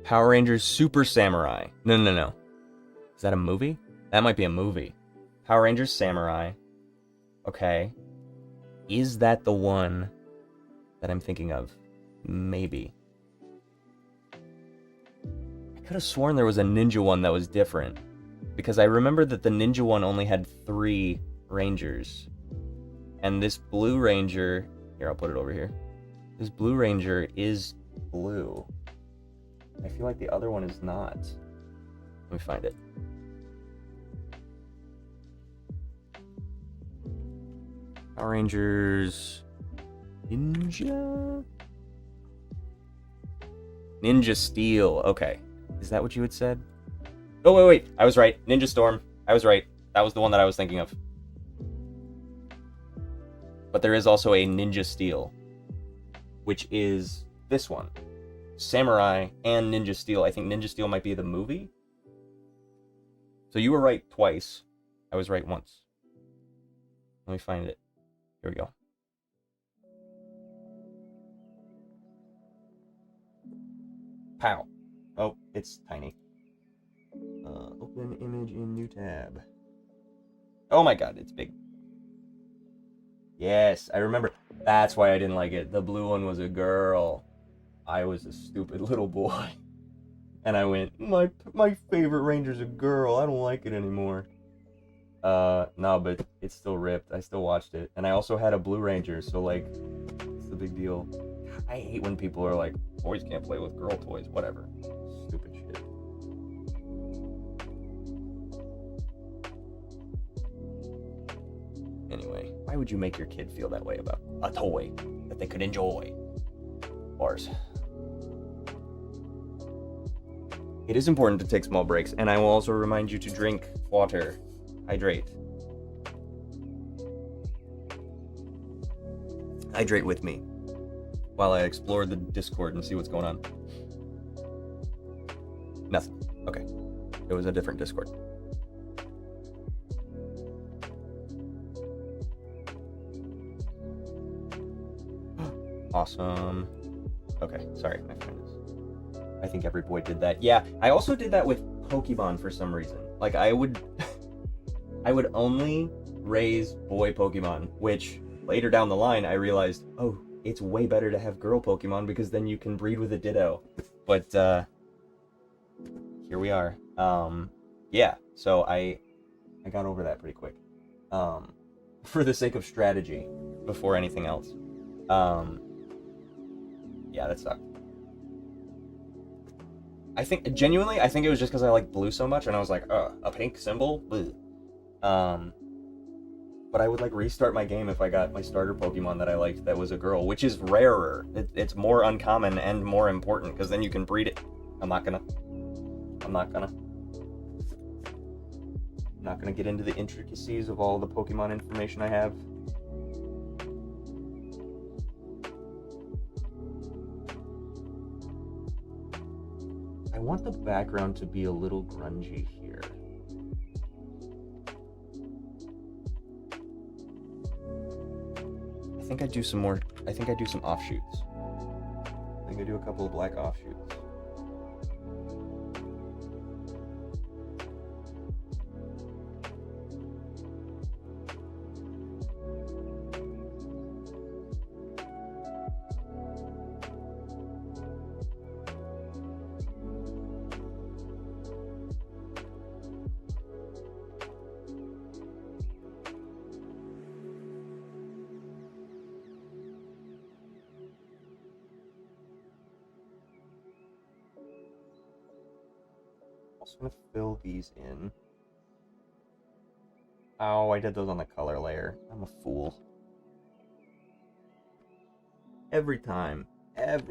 Power Rangers Super Samurai. No. Is that a movie? That might be a movie. Power Rangers Samurai. Okay. Is that the one that I'm thinking of? Maybe. I could have sworn there was a ninja one that was different, because I remember that the ninja one only had 3 Rangers. And this Blue Ranger... Here, I'll put it over here. This Blue Ranger is blue. I feel like the other one is not. Let me find it. Power Rangers... Ninja Steel. Okay. Is that what you had said? Oh, wait. I was right. Ninja Storm. I was right. That was the one that I was thinking of. But there is also a Ninja Steel, which is this one. Samurai and Ninja Steel. I think Ninja Steel might be the movie. So you were right twice. I was right once. Let me find it. Here we go. Pow. Oh, it's tiny. Open image in new tab. Oh my god, it's big. Yes, I remember. That's why I didn't like it. The blue one was a girl. I was a stupid little boy. And I went, my favorite Ranger's a girl. I don't like it anymore. No, but it's still ripped. I still watched it. And I also had a Blue Ranger, so like, it's the big deal. I hate when people are like, boys can't play with girl toys, whatever. Stupid shit. Anyway, why would you make your kid feel that way about a toy that they could enjoy? Bars. It is important to take small breaks, and I will also remind you to drink water. Hydrate. Hydrate with me while I explore the Discord and see what's going on. Nothing. Okay. It was a different Discord. Awesome. Okay, sorry, my friend is... I think every boy did that. Yeah, I also did that with Pokemon for some reason. Like, I would only raise boy Pokemon, which later down the line I realized, oh, it's way better to have girl Pokemon because then you can breed with a Ditto. But, here we are. Yeah, so I got over that pretty quick. For the sake of strategy, before anything else. Yeah, that sucked. I think it was just because I like blue so much, and I was like, a pink symbol? Bleh. But I would like restart my game if I got my starter Pokemon that I liked that was a girl, which is rarer. It's more uncommon and more important, because then you can breed it. I'm not gonna get into the intricacies of all the Pokemon information I have. I want the background to be a little grungy here. I think I do some offshoots. I think I do a couple of black offshoots. I'm gonna fill these in. Oh, I did those on the color layer. I'm a fool. Every time. Just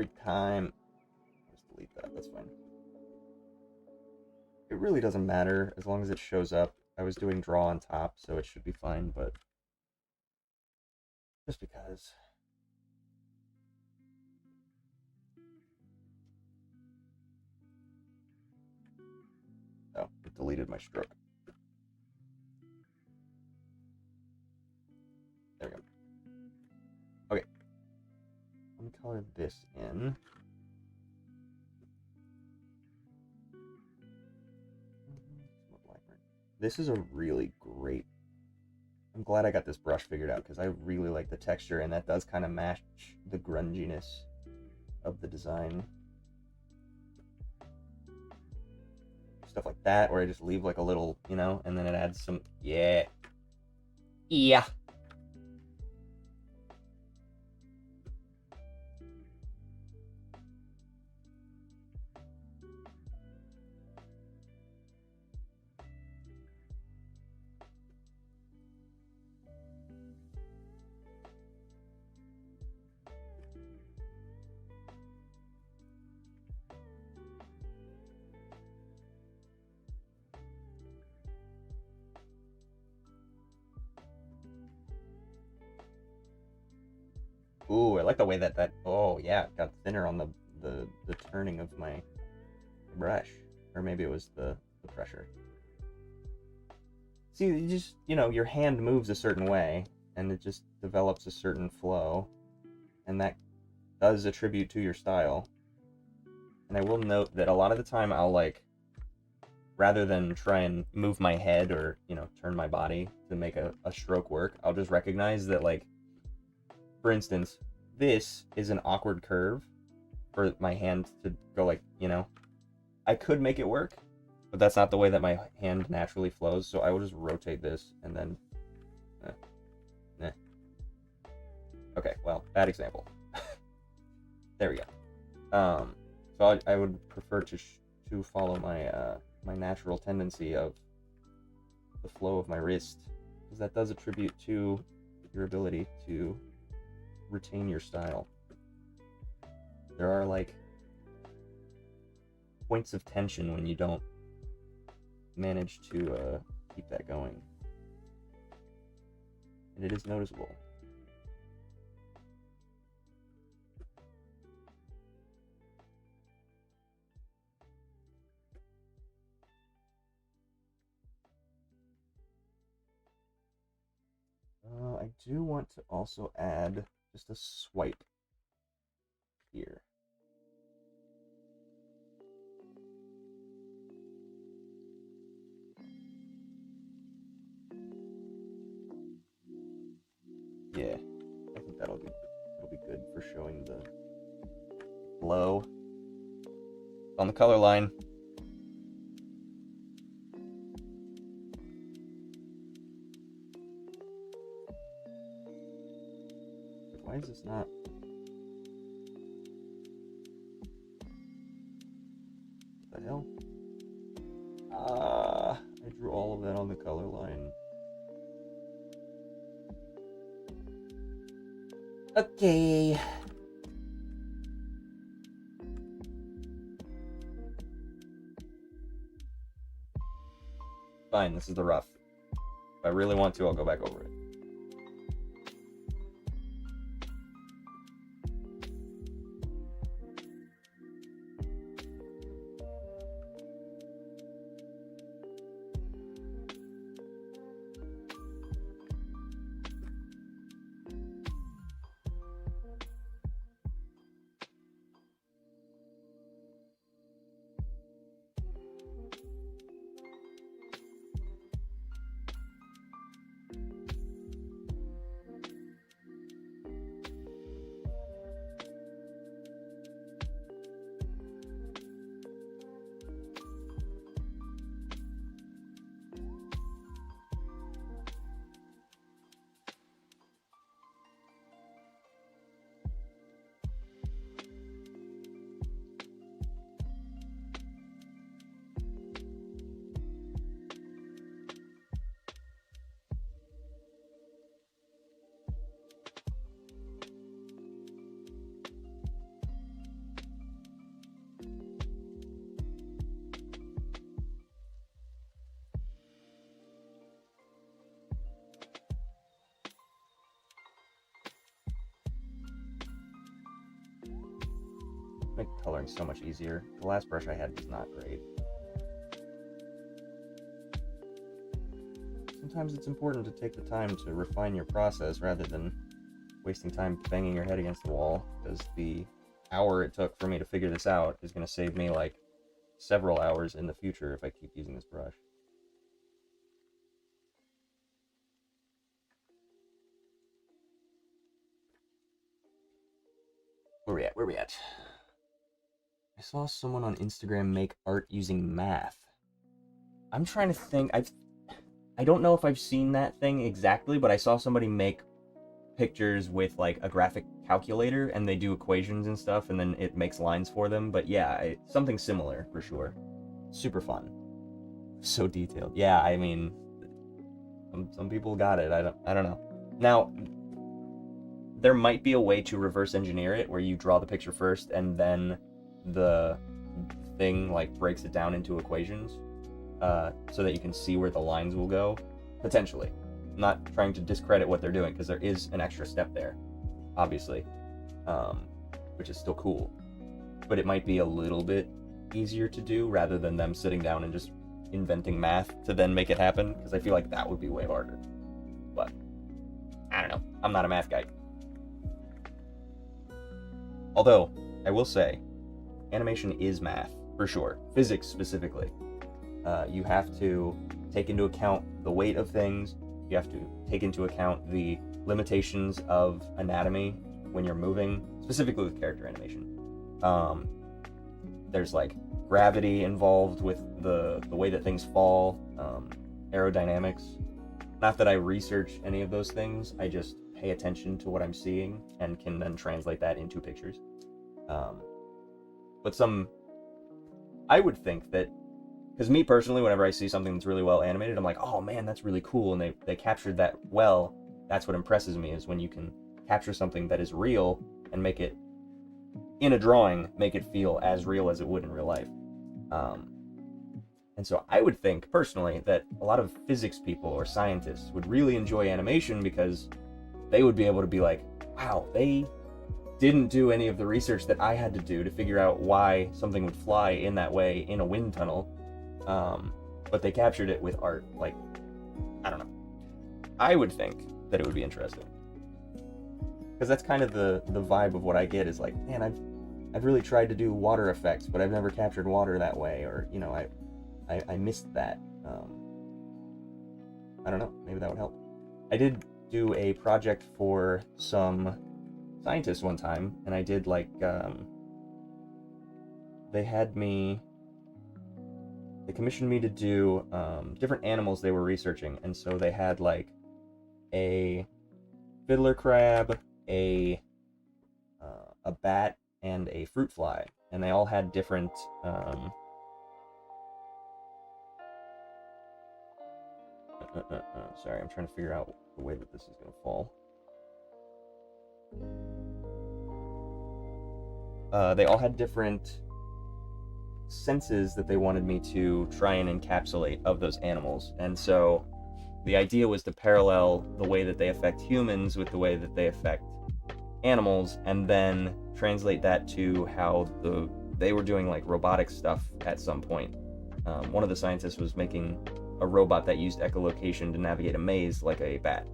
delete that, that's fine. It really doesn't matter as long as it shows up. I was doing draw on top, so it should be fine, but just because. Oh, it deleted my stroke. There we go. Okay. Let me color this in. This is a really great... I'm glad I got this brush figured out, because I really like the texture, and that does kind of match the grunginess of the design. Stuff like that, where I just leave like a little, you know, and then it adds some... Yeah. Yeah. Ooh, I like the way that oh yeah, it got thinner on the turning of my brush. Or maybe it was the pressure. See, you just, you know, your hand moves a certain way, and it just develops a certain flow, and that does attribute to your style. And I will note that a lot of the time I'll like, rather than try and move my head or, you know, turn my body to make a stroke work, I'll just recognize that, like, for instance, this is an awkward curve for my hand to go like, you know, I could make it work, but that's not the way that my hand naturally flows, so I will just rotate this and then... Okay, well, bad example. There we go. So I would prefer to follow my my natural tendency of the flow of my wrist, because that does attribute to your ability to retain your style. There are like points of tension when you don't manage to keep that going. And it is noticeable. I do want to also add just a swipe here. Yeah, I think that'll be good for showing the flow on the color line. Why is this not? What the hell? I drew all of that on the color line. Okay. Fine, this is the rough. If I really want to, I'll go back over it. Make coloring so much easier. The last brush I had was not great. Sometimes it's important to take the time to refine your process rather than wasting time banging your head against the wall, because the hour it took for me to figure this out is going to save me like several hours in the future if I keep using this brush. Where we at? I saw someone on Instagram make art using math. I'm trying to think. I don't know if I've seen that thing exactly, but I saw somebody make pictures with like a graphic calculator, and they do equations and stuff, and then it makes lines for them. But yeah, something similar for sure. Super fun. So detailed. Yeah, I mean, some people got it. I don't know. Now, there might be a way to reverse engineer it where you draw the picture first and then the thing like breaks it down into equations, so that you can see where the lines will go, potentially. I'm not trying to discredit what they're doing, because there is an extra step there, obviously, which is still cool, but it might be a little bit easier to do rather than them sitting down and just inventing math to then make it happen, because I feel like that would be way harder. But I don't know, I'm not a math guy. Although I will say, animation is math, for sure. Physics, specifically. You have to take into account the weight of things. You have to take into account the limitations of anatomy when you're moving, specifically with character animation. There's like gravity involved with the way that things fall, aerodynamics. Not that I research any of those things, I just pay attention to what I'm seeing and can then translate that into pictures. But I would think that, because me personally, whenever I see something that's really well animated, I'm like, oh man, that's really cool, and they captured that well. That's what impresses me, is when you can capture something that is real and make it, in a drawing, make it feel as real as it would in real life. Um, and so I would think personally that a lot of physics people or scientists would really enjoy animation because they would be able to be like, wow, they didn't do any of the research that I had to do to figure out why something would fly in that way in a wind tunnel. But they captured it with art. Like, I don't know. I would think that it would be interesting. Because that's kind of the vibe of what I get is like, man, I've really tried to do water effects, but I've never captured water that way, or, you know, I missed that. I don't know, maybe that would help. I did do a project for some scientists one time, and I did like, they commissioned me to do different animals they were researching, and so they had like a fiddler crab, a bat, and a fruit fly, and they all had different sorry, I'm trying to figure out the way that this is going to fall. They all had different senses that they wanted me to try and encapsulate of those animals, and so the idea was to parallel the way that they affect humans with the way that they affect animals, and then translate that to how they were doing like robotic stuff at some point. One of the scientists was making a robot that used echolocation to navigate a maze like a bat.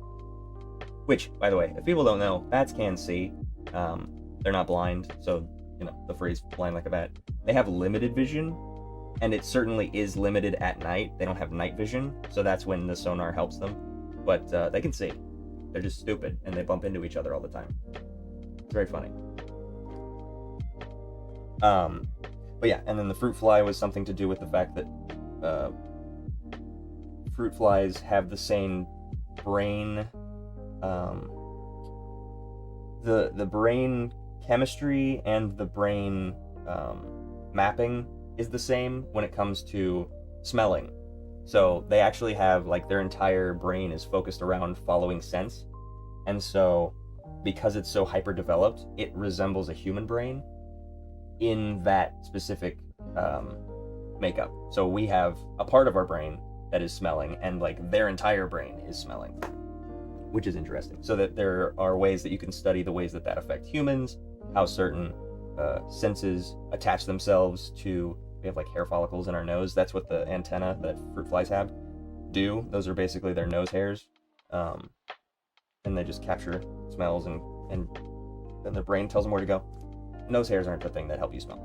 Which, by the way, if people don't know, bats can see. They're not blind, so, you know, the phrase blind like a bat. They have limited vision, and it certainly is limited at night. They don't have night vision, so that's when the sonar helps them. But they can see. They're just stupid, and they bump into each other all the time. It's very funny. But yeah, and then the fruit fly was something to do with the fact that fruit flies have the same brain, the brain chemistry and the brain mapping is the same when it comes to smelling. So they actually have, like, their entire brain is focused around following scents, and so because it's so hyper developed, it resembles a human brain in that specific makeup. So we have a part of our brain that is smelling, and like their entire brain is smelling, which is interesting. So that there are ways that you can study the ways that affect humans, how certain senses attach themselves to. We have like hair follicles in our nose. That's what the antenna that fruit flies have do. Those are basically their nose hairs, and they just capture smells, and then their brain tells them where to go. Nose hairs aren't the thing that help you smell.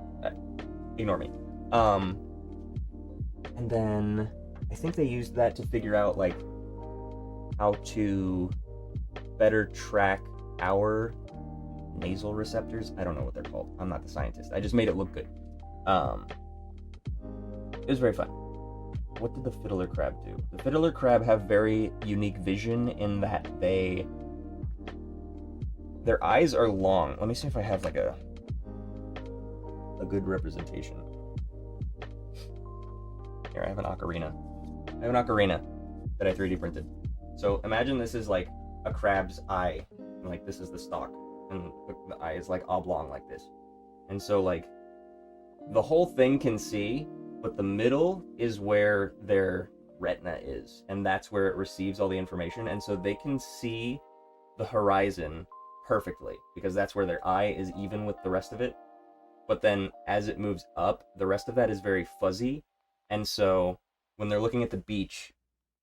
Ignore me. And then I think they used that to figure out like how to better track our nasal receptors. I don't know what they're called. I'm not the scientist. I just made it look good. It was very fun. What did the fiddler crab do? The fiddler crab have very unique vision in that their eyes are long. Let me see if I have like a good representation. Here, I have an ocarina. I have an ocarina that I 3D printed. So imagine this is like a crab's eye, and like this is the stalk, and the eye is like oblong like this. And so like the whole thing can see, but the middle is where their retina is, and that's where it receives all the information, and so they can see the horizon perfectly because that's where their eye is even with the rest of it. But then as it moves up, the rest of that is very fuzzy, and so when they're looking at the beach,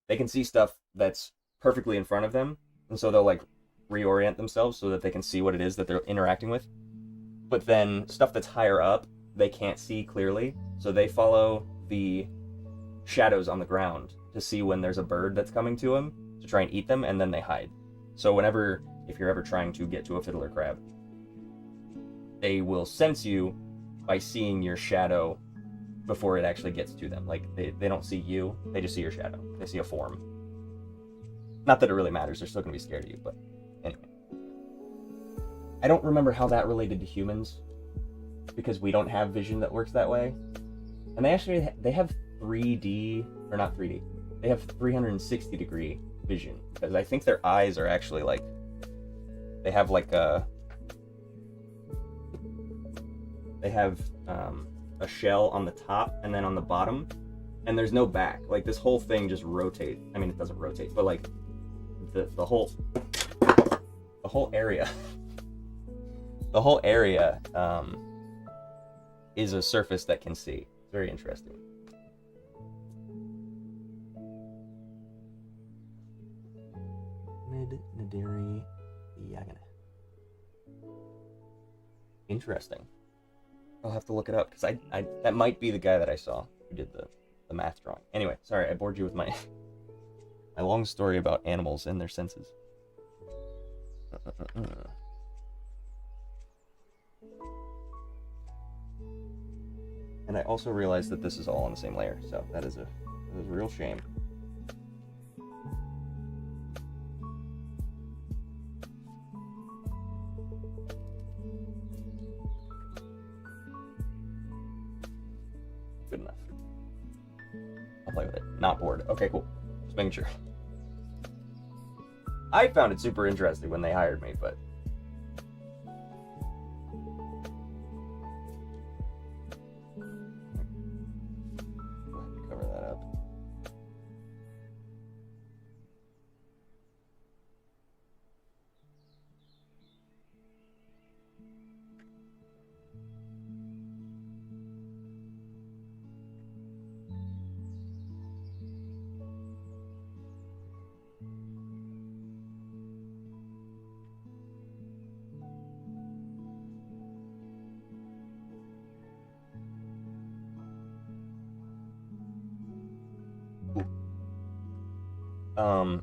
they can see stuff that's perfectly in front of them, and so they'll like reorient themselves so that they can see what it is that they're interacting with. But then stuff that's higher up, they can't see clearly, so they follow the shadows on the ground to see when there's a bird that's coming to them to try and eat them, and then they hide. So if you're ever trying to get to a fiddler crab, they will sense you by seeing your shadow before it actually gets to them. Like, they don't see you, they just see your shadow. They see a form. Not that it really matters, they're still gonna be scared of you, but anyway. I don't remember how that related to humans, because we don't have vision that works that way. And they have 3D, or not 3D, they have 360 degree vision, because I think their eyes are actually like, they have like a, they have a shell on the top and then on the bottom, and there's no back. Like, this whole thing just rotates. I mean, it doesn't rotate, but like the whole area the whole area is a surface that can see. It's very interesting. Mid-Nadiri Yagana. Interesting. I'll have to look it up, because I that might be the guy that I saw who did the math drawing. Anyway, sorry, I bored you with my my long story about animals and their senses. And I also realized that this is all on the same layer, so that is a real shame. Good enough. I'll play with it. Not bored. Okay, cool. Just making sure. I found it super interesting when they hired me, but go ahead and cover that up.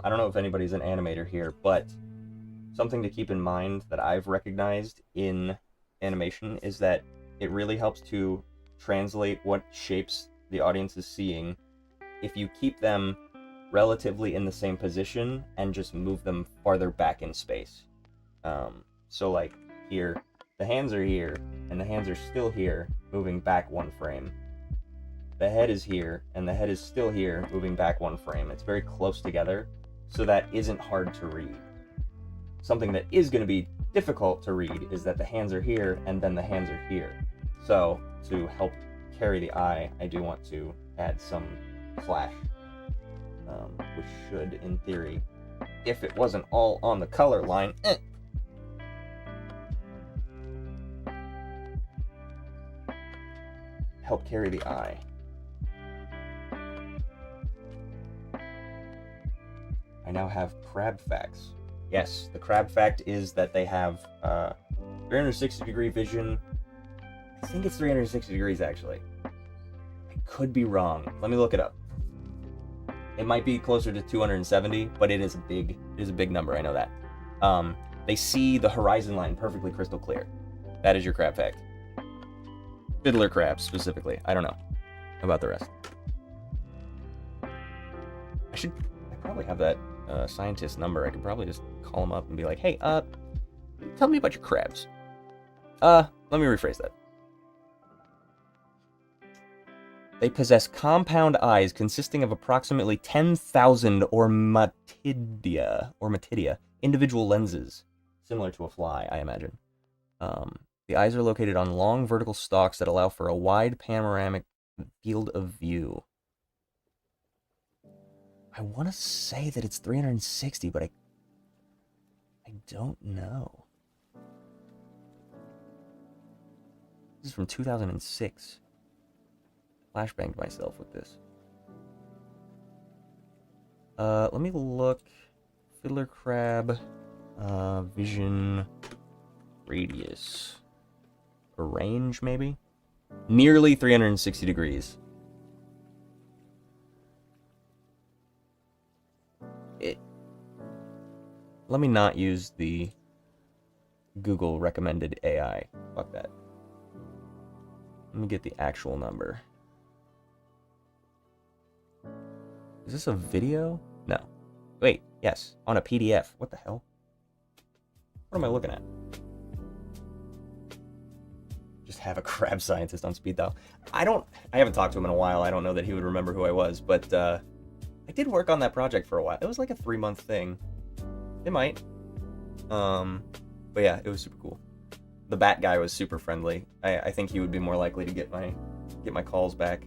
I don't know if anybody's an animator here, but something to keep in mind that I've recognized in animation is that it really helps to translate what shapes the audience is seeing if you keep them relatively in the same position and just move them farther back in space. So like here, the hands are here, and the hands are still here, moving back one frame. The head is here, and the head is still here, moving back one frame. It's very close together, so that isn't hard to read. Something that is going to be difficult to read is that the hands are here, and then the hands are here. So, to help carry the eye, I do want to add some flash, which should, in theory, if it wasn't all on the color line, help carry the eye. I now have crab facts. Yes, the crab fact is that they have 360 degree vision. I think it's 360 degrees actually. I could be wrong. Let me look it up. It might be closer to 270, but it is a big number, I know that. They see the horizon line perfectly crystal clear. That is your crab fact. Fiddler crabs specifically. I don't know about the rest. I probably have that scientist number. I could probably just call him up and be like, hey, tell me about your crabs. Let me rephrase that. They possess compound eyes consisting of approximately 10,000 ormatidia individual lenses, similar to a fly, I imagine. The eyes are located on long vertical stalks that allow for a wide panoramic field of view. I want to say that it's 360, but I don't know. This is from 2006. Flashbanged myself with this. Let me look. Fiddler crab, vision, radius, a range maybe? Nearly 360 degrees. Let me not use the Google recommended AI. Fuck that. Let me get the actual number. Is this a video? No. Wait, yes, on a PDF. What the hell? What am I looking at? Just have a crab scientist on speed dial. I haven't talked to him in a while. I don't know that he would remember who I was, but I did work on that project for a while. It was like a 3-month thing. It might. But yeah, it was super cool. The bat guy was super friendly. I think he would be more likely to get my get my calls back.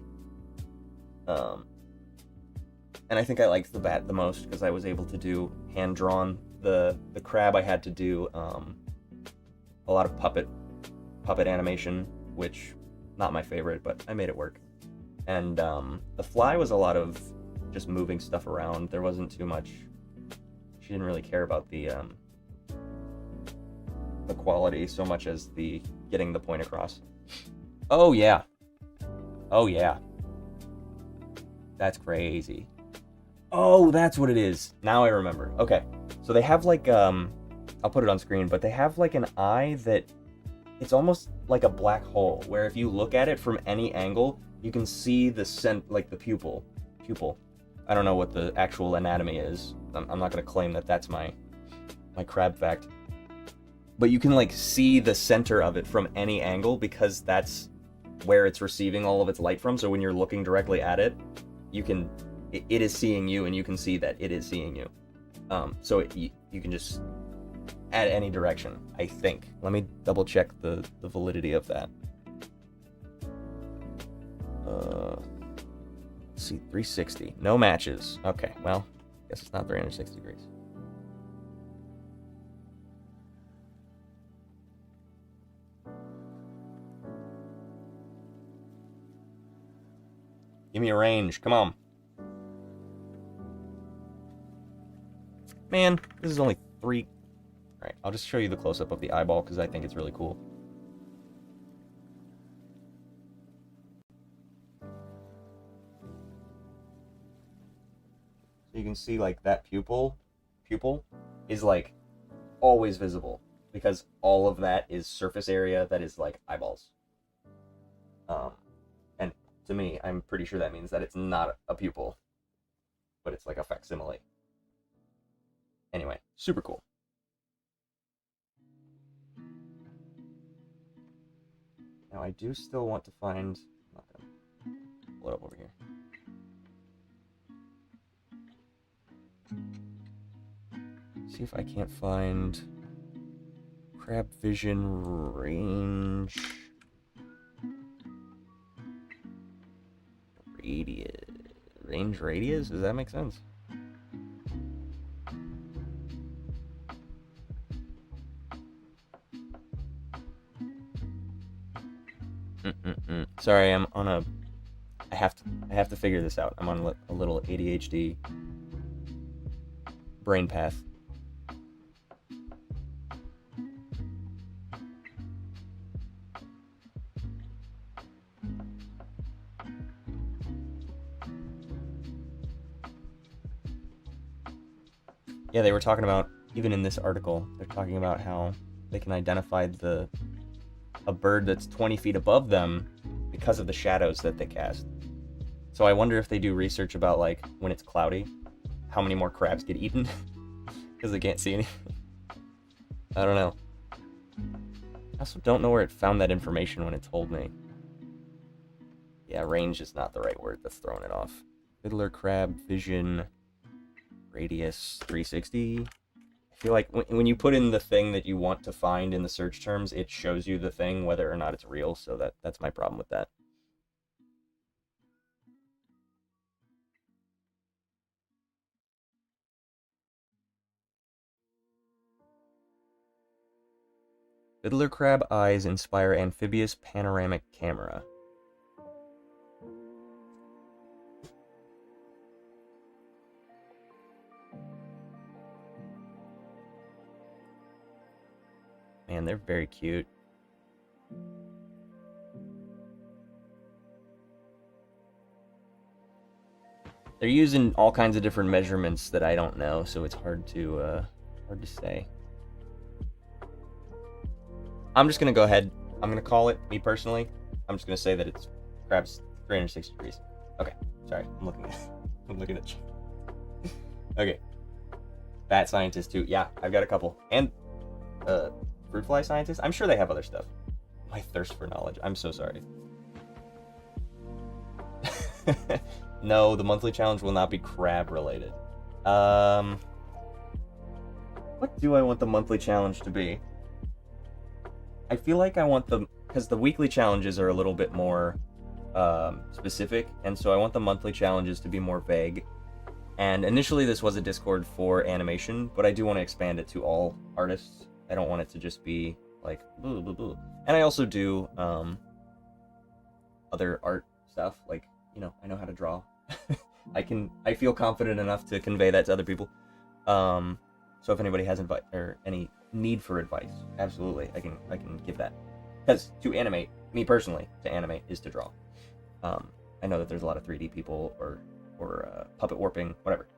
And I think I liked the bat the most because I was able to do hand drawn. The crab I had to do a lot of puppet animation, which not my favorite, but I made it work. And the fly was a lot of just moving stuff around. There wasn't too much. She didn't really care about the quality so much as the getting the point across. Oh yeah. Oh yeah. That's crazy. Oh, that's what it is. Now I remember. Okay. So they have like I'll put it on screen, but they have like an eye that it's almost like a black hole where if you look at it from any angle, you can see the like the pupil. I don't know what the actual anatomy is. I'm not going to claim that that's my crab fact. But you can like see the center of it from any angle because that's where it's receiving all of its light from. So when you're looking directly at it, it is seeing you and you can see that it is seeing you. So you can just at any direction, I think. Let me double check the validity of that. Let's see, 360. No matches. Okay, well, guess it's not 360 degrees. Give me a range. Come on. Man, this is only 3. Alright, I'll just show you the close-up of the eyeball because I think it's really cool. So you can see like that pupil is like always visible because all of that is surface area that is like eyeballs. And to me, I'm pretty sure that means that it's not a pupil, but it's like a facsimile. Anyway, super cool. Now I do still want to find. I'm not gonna pull it up over here. See if I can't find crab vision range radius. Does that make sense? Sorry, I'm on a. I have to figure this out. I'm on a little ADHD brain path. Yeah, they were talking about, even in this article, they're talking about how they can identify a bird that's 20 feet above them because of the shadows that they cast. So I wonder if they do research about, like, when it's cloudy, how many more crabs get eaten because they can't see anything. I don't know. I also don't know where it found that information when it told me. Yeah, range is not the right word. That's throwing it off. Fiddler crab vision radius 360. I feel like when you put in the thing that you want to find in the search terms, it shows you the thing whether or not it's real, so that's my problem with that. Fiddler crab eyes inspire amphibious panoramic camera. Man, they're very cute. They're using all kinds of different measurements that I don't know, so it's hard to say. I'm just gonna go ahead. I'm gonna call it, me personally. I'm just gonna say that it's crab's 360 degrees. Okay, sorry, I'm looking at you. Okay. Bat scientist too. Yeah, I've got a couple. And fruit fly scientist. I'm sure they have other stuff. My thirst for knowledge. I'm so sorry. No, the monthly challenge will not be crab related. What do I want the monthly challenge to be? I feel like I want because the weekly challenges are a little bit more specific, and so I want the monthly challenges to be more vague. And initially this was a Discord for animation, but I do want to expand it to all artists. I don't want it to just be like blah, blah, blah. And I also do other art stuff, like, you know, I know how to draw. I feel confident enough to convey that to other people. So if anybody has or any need for advice, absolutely, I can give that. Because to animate, me personally, to animate is to draw. I know that there's a lot of 3D people or puppet warping, whatever.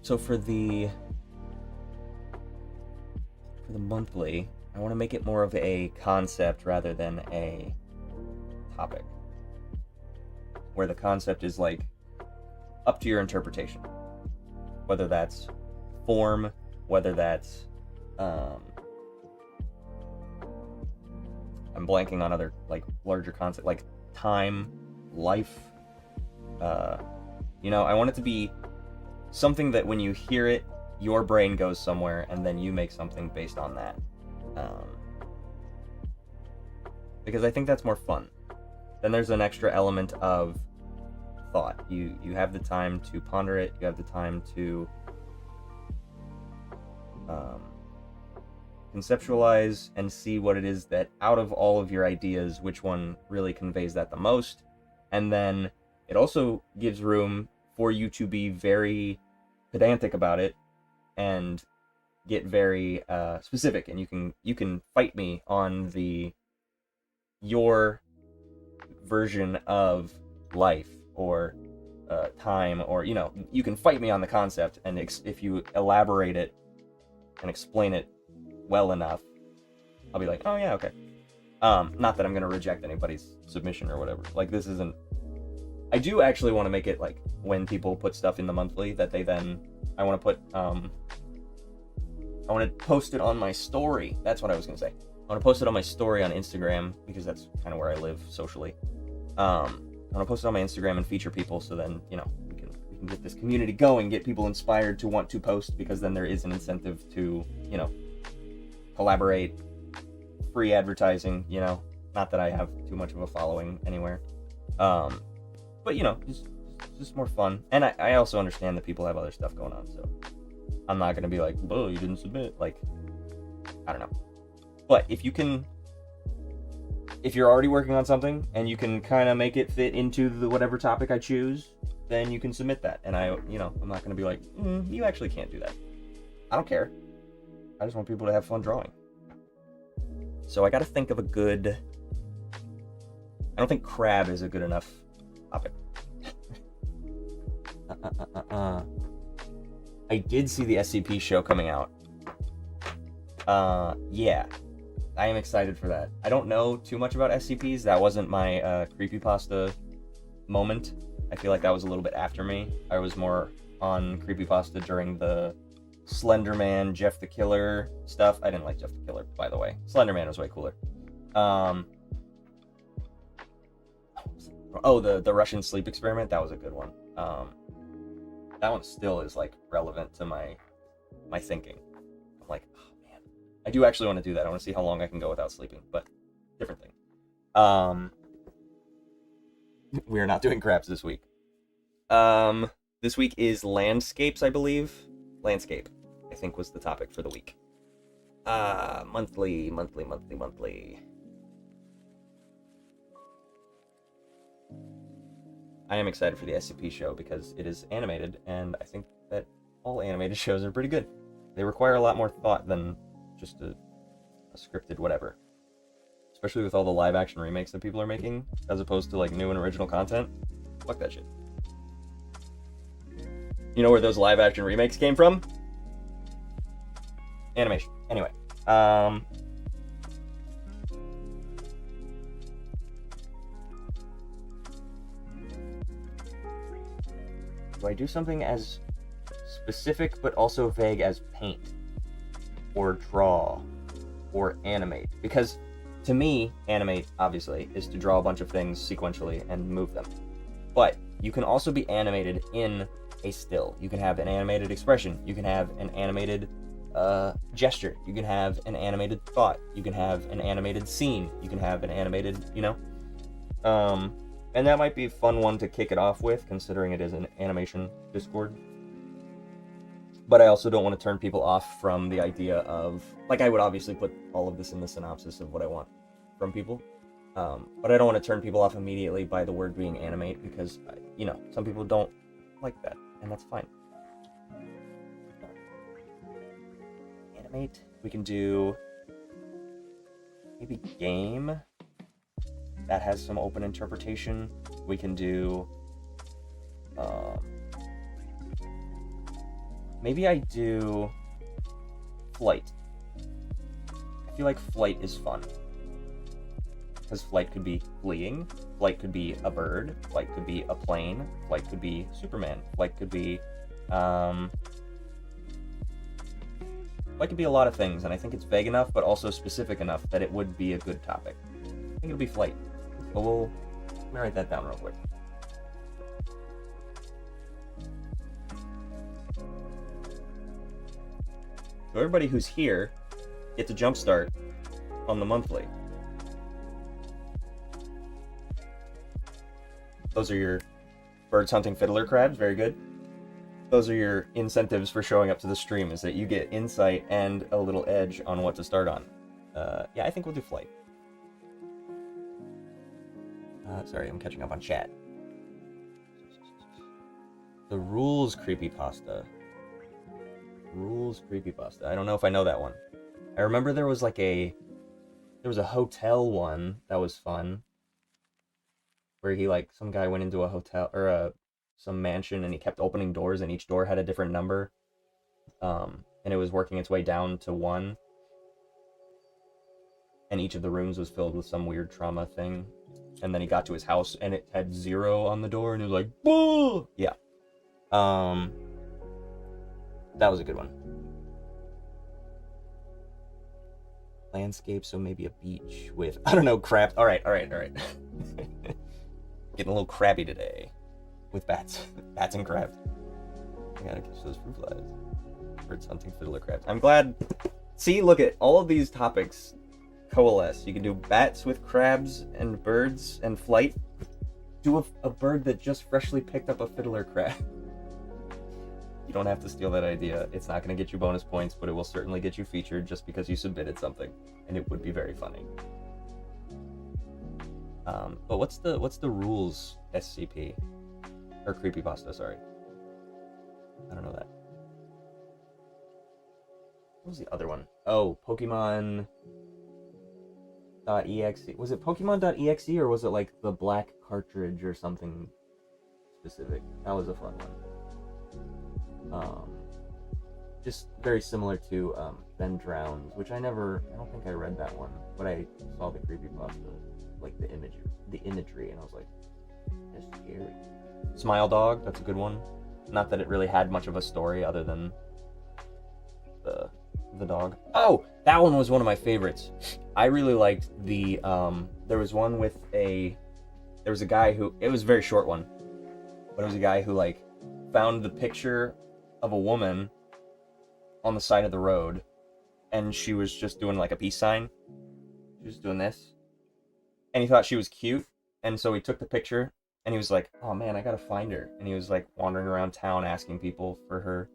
So for the monthly, I want to make it more of a concept rather than a topic, where the concept is like up to your interpretation, whether that's form, whether that's I'm blanking on other like larger concept like time, life. You know, I want it to be something that when you hear it, your brain goes somewhere, and then you make something based on that. Because I think that's more fun. Then there's an extra element of thought. You have the time to ponder it. You have the time to conceptualize and see what it is that out of all of your ideas, which one really conveys that the most. And then it also gives room for you to be very pedantic about it and get very specific, and you can fight me on your version of life or time, or, you know, you can fight me on the concept, and if you elaborate it and explain it well enough, I'll be like, oh yeah, okay. Not that I'm gonna reject anybody's submission or whatever. Like, this isn't. I do actually want to make it like when people put stuff in the monthly that they then I want to put I want to post it on my story. That's what I was gonna say. I want to post it on my story on Instagram, because that's kind of where I live socially. I want to post it on my Instagram and feature people, so then, you know, we can get this community going, get people inspired to want to post, because then there is an incentive to, you know, collaborate, free advertising, you know. Not that I have too much of a following anywhere. But, you know, just more fun. And I also understand that people have other stuff going on, so I'm not going to be like, oh, you didn't submit. Like, I don't know. But if you're already working on something and you can kind of make it fit into the whatever topic I choose, then you can submit that. And I'm not going to be like, you actually can't do that. I don't care. I just want people to have fun drawing. So I got to think of a good. I don't think crab is a good enough topic. I did see the SCP show coming out. Yeah. I am excited for that. I don't know too much about SCPs. That wasn't my creepypasta moment. I feel like that was a little bit after me. I was more on creepypasta during the Slenderman, Jeff the Killer stuff. I didn't like Jeff the Killer, by the way. Slenderman was way cooler. The Russian sleep experiment, that was a good one. That one still is like relevant to my thinking. I'm like, oh man, I do actually want to do that. I want to see how long I can go without sleeping, but different thing. We are not doing crabs this week. This week is landscapes, I believe. Landscape, I think, was the topic for the week. Monthly. I am excited for the SCP show because it is animated, and I think that all animated shows are pretty good. They require a lot more thought than just a scripted whatever. Especially with all the live-action remakes that people are making, as opposed to, like, new and original content. Fuck that shit. You know where those live-action remakes came from? Animation. Anyway. Do I do something as specific but also vague as paint? Or draw? Or animate? Because, to me, animate, obviously, is to draw a bunch of things sequentially and move them. But you can also be animated in a still. You can have an animated expression. You can have an animated gesture. You can have an animated thought. You can have an animated scene. You can have an animated, and that might be a fun one to kick it off with, considering it is an animation Discord. But I also don't want to turn people off from the idea of, like, I would obviously put all of this in the synopsis of what I want from people. But I don't want to turn people off immediately by the word being animate, because, some people don't like that, and that's fine. Animate. We can do maybe game. That has some open interpretation. We can do, maybe I do flight. I feel like flight is fun. Because flight could be fleeing, flight could be a bird, flight could be a plane, flight could be Superman, flight could be a lot of things, and I think it's vague enough, but also specific enough that it would be a good topic. I think it'll be flight. But let me write that down real quick. So everybody who's here gets a jump start on the monthly. Those are your birds hunting fiddler crabs, very good. Those are your incentives for showing up to the stream, is that you get insight and a little edge on what to start on. Yeah, I think we'll do flight. Sorry, I'm catching up on chat. The rules creepypasta. Rules creepypasta. I don't know if I know that one. I remember there was a hotel one that was fun, where he, some guy went into a hotel, or some mansion, and he kept opening doors, and each door had a different number, and it was working its way down to 1, and each of the rooms was filled with some weird trauma thing, and then he got to his house, and it had 0 on the door, and he was like, "Boo!" Yeah. That was a good one. Landscape, so maybe a beach with, I don't know, crab. All right. Getting a little crabby today with bats and crabs. I gotta catch those fruit flies. Birds hunting fiddler crabs. I'm glad. See, look at all of these topics coalesce. You can do bats with crabs and birds and flight. Do a bird that just freshly picked up a fiddler crab. You don't have to steal that idea. It's not going to get you bonus points, but it will certainly get you featured just because you submitted something, and it would be very funny. But what's the rules SCP or creepypasta? Sorry, I don't know that. What was the other one? Oh, Pokemon.exe. Was it Pokemon.exe, or was it like the black cartridge or something specific? That was a fun one. Just very similar to Ben Drowns, which I don't think I read that one, but I saw the creepypasta, like the imagery, and I was like, that's scary. Smile Dog, that's a good one. Not that it really had much of a story other than the dog. Oh, that one was one of my favorites. I really liked the there was one with there was a guy who, it was a very short one, but it was a guy who found the picture of a woman on the side of the road, and she was just doing a peace sign. She was doing this, and he thought she was cute, and so he took the picture, and he was like, oh man, I gotta find her. And he was wandering around town asking people for her,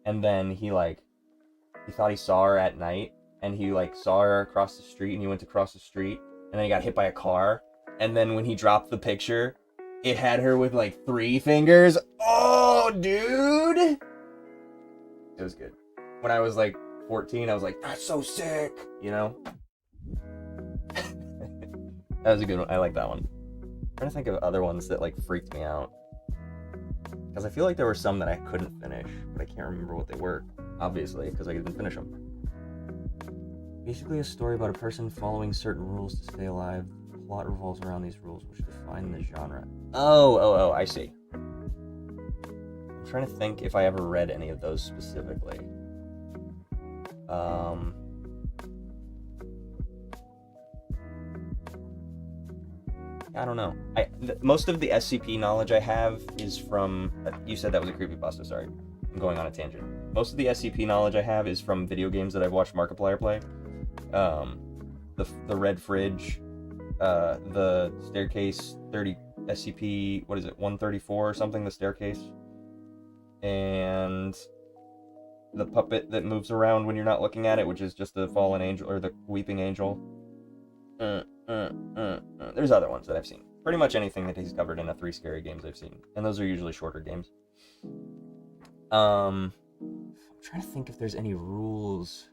and then he thought he saw her at night, and he saw her across the street, and he went to cross the street, and then he got hit by a car, and then when he dropped the picture, it had her with 3 fingers. Oh, dude! It was good. When I was 14, I was like, that's so sick, That was a good one. I like that one. I'm trying to think of other ones that freaked me out, because I feel like there were some that I couldn't finish, but I can't remember what they were, obviously, because I didn't finish them. Basically a story about a person following certain rules to stay alive. The plot revolves around these rules, which define the genre. Oh, I see. I'm trying to think if I ever read any of those specifically. I don't know. Most of the SCP knowledge I have is from, you said that was a creepypasta, sorry. I'm going on a tangent. Most of the SCP knowledge I have is from video games that I've watched Markiplier play. The Red Fridge, the Staircase 30 SCP, what is it, 134 or something, the staircase, and the puppet that moves around when you're not looking at it, which is just the fallen angel, or the weeping angel. There's other ones that I've seen. Pretty much anything that he's covered in the 3 scary games I've seen, and those are usually shorter games. I'm trying to think if there's any rules.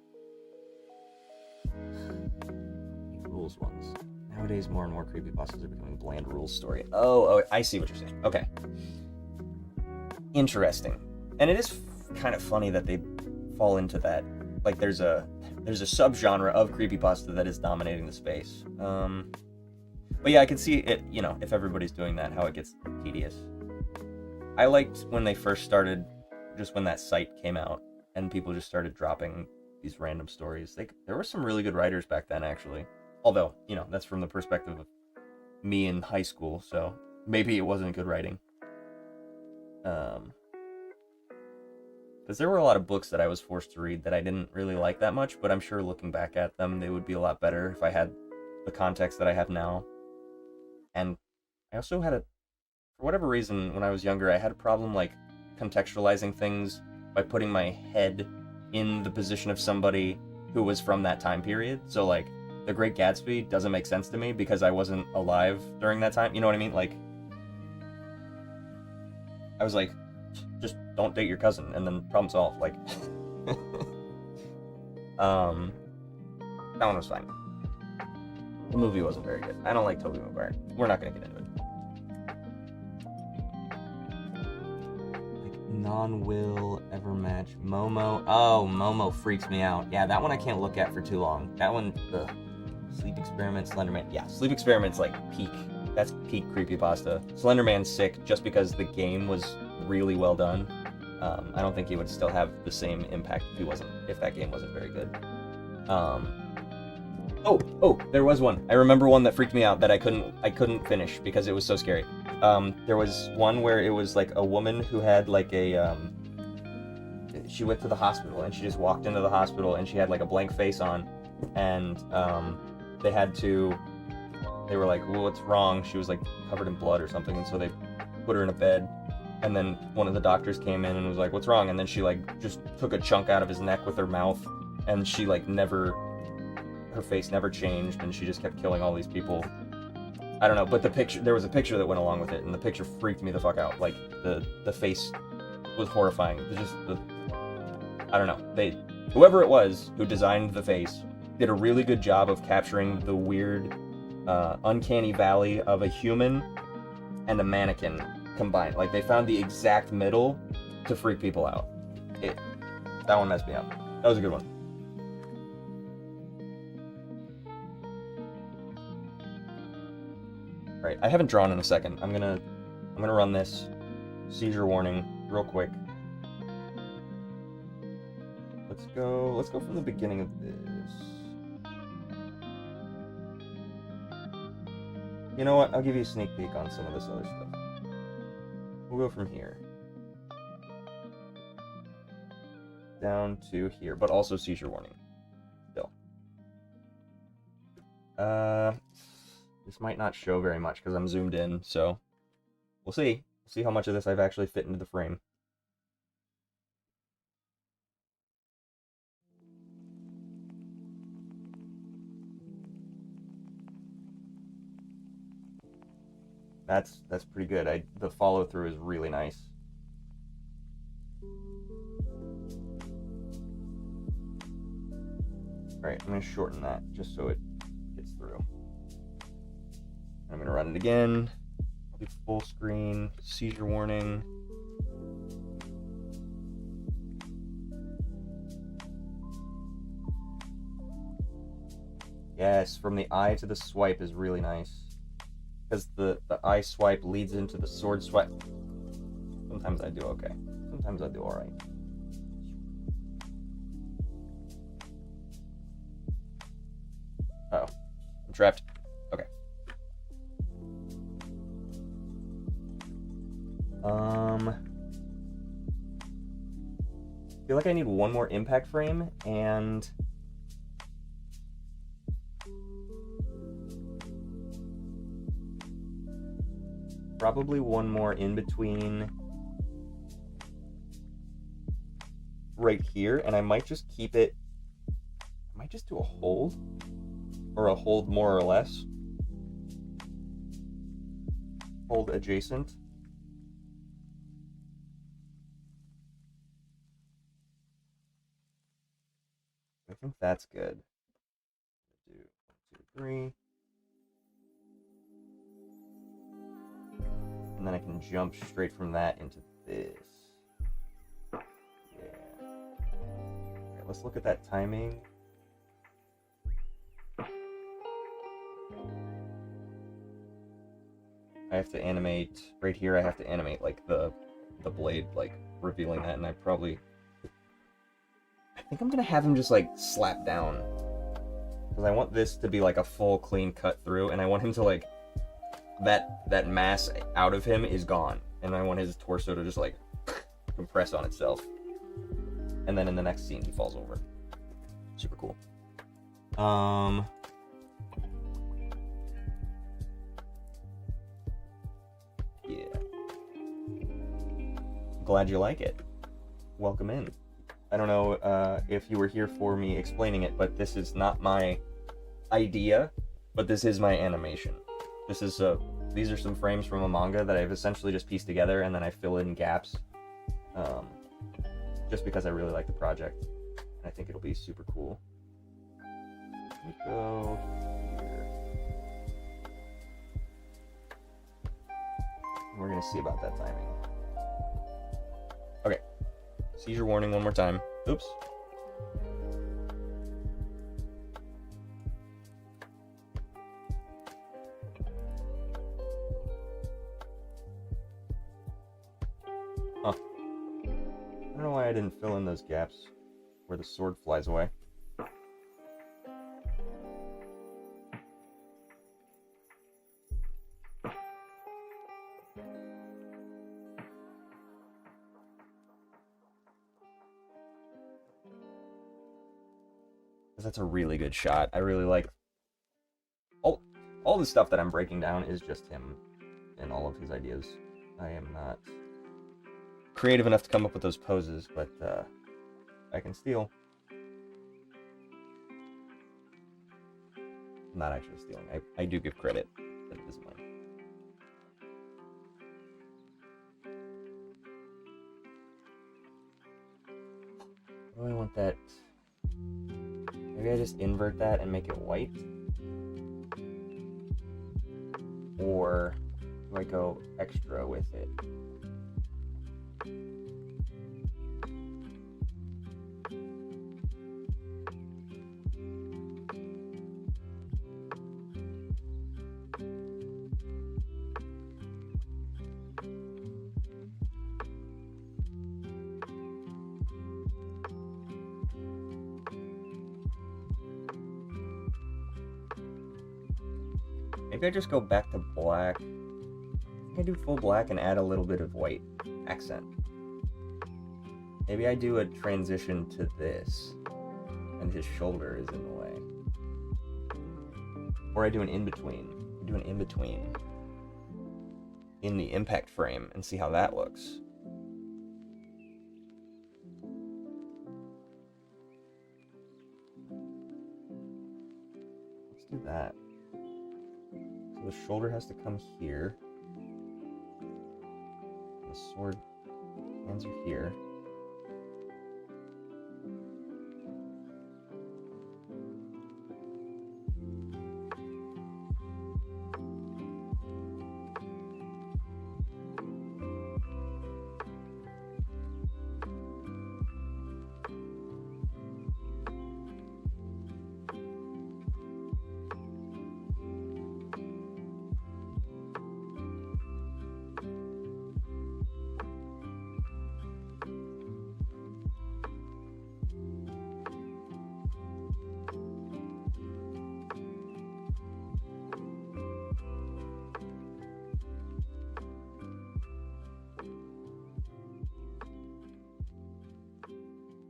Rules ones. Nowadays, more and more creepypastas are becoming bland rules story. Oh, I see what you're saying. Okay. Interesting. And it is kind of funny that they fall into that. Like, there's a subgenre of creepypasta that is dominating the space. But yeah, I can see it, you know, if everybody's doing that, how it gets tedious. I liked when they first started, just when that site came out, and people just started dropping these random stories. There were some really good writers back then, actually. Although, you know, that's from the perspective of me in high school, so maybe it wasn't good writing. Because there were a lot of books that I was forced to read that I didn't really like that much, but I'm sure looking back at them, they would be a lot better if I had the context that I have now. And I also had for whatever reason, when I was younger, I had a problem, like, contextualizing things by putting my head in the position of somebody who was from that time period. So, like, The Great Gatsby doesn't make sense to me because I wasn't alive during that time. You know what I mean? Like, I was like, just don't date your cousin, and then problem solved. Like, that one was fine. The movie wasn't very good. I don't like Tobey Maguire. We're not gonna get into it. Like, non-will ever match Momo. Oh, Momo freaks me out. Yeah, that one I can't look at for too long. That one, ugh. Sleep Experiment, Slenderman. Yeah, Sleep Experiment's like peak. That's peak creepypasta. Slenderman's sick just because the game was really well done. I don't think he would still have the same impact if that game wasn't very good. Oh, there was one. I remember one that freaked me out that I couldn't finish because it was so scary. There was one where it was like a woman who had like she went to the hospital and she just walked into the hospital and she had like a blank face on, and they were like, well, what's wrong? She was like covered in blood or something, and so they put her in a bed, and then one of the doctors came in and was like, what's wrong? And then she like just took a chunk out of his neck with her mouth, and she like her face never changed, and she just kept killing all these people. I don't know, but there was a picture that went along with it, and the picture freaked me the fuck out. Like, the face was horrifying. It was just I don't know. Whoever it was who designed the face did a really good job of capturing the weird, uncanny valley of a human and a mannequin combined. Like, they found the exact middle to freak people out. That one messed me up. That was a good one. Right, I haven't drawn in a second. I'm gonna run this seizure warning real quick. Let's go from the beginning of this. You know what? I'll give you a sneak peek on some of this other stuff. We'll go from here down to here, but also seizure warning. Still. This might not show very much because I'm zoomed in, so we'll see. We'll see how much of this I've actually fit into the frame. That's pretty good. The follow through is really nice. Alright, I'm gonna shorten that just so it gets through. I'm gonna run it again. I'll do full screen, seizure warning. Yes, from the eye to the swipe is really nice. Because the eye swipe leads into the sword swipe. Sometimes I do okay. Sometimes I do alright. Uh-oh. I'm trapped. Okay. feel like I need one more impact frame and probably one more in between right here, and I might just keep it, I might just do a hold, or a hold more or less. Hold adjacent. I think that's good. Do 1, 2, 3. And then I can jump straight from that into this. Yeah. Okay, let's look at that timing. I have to animate right here. I have to animate like the blade like revealing that, and I think I'm gonna have him just like slap down, because I want this to be like a full clean cut through, and I want him to like that mass out of him is gone, and I want his torso to just like compress on itself, and then in the next scene he falls over. Super cool. Yeah. Glad you like it. Welcome in. I don't know if you were here for me explaining it, but this is not my idea, but this is my animation. This is these are some frames from a manga that I've essentially just pieced together, and then I fill in gaps, just because I really like the project, and I think it'll be super cool. Let me go here. We're gonna see about that timing. Okay. Seizure warning one more time. Oops. Huh. I don't know why I didn't fill in those gaps where the sword flies away. That's a really good shot. I really like all the stuff that I'm breaking down is just him and all of his ideas. I am not creative enough to come up with those poses, but I can steal. I'm not actually stealing. I do give credit, but it isn't mine. Oh, I want that. Maybe I just invert that and make it white? Or do I go extra with it? Maybe I just go back to black. I do full black and add a little bit of white accent. Maybe I do a transition to this, and his shoulder is in the way. Or I do an in-between. I do an in-between in the impact frame and see how that looks. Let's do that. So the shoulder has to come here. The sword hands are here.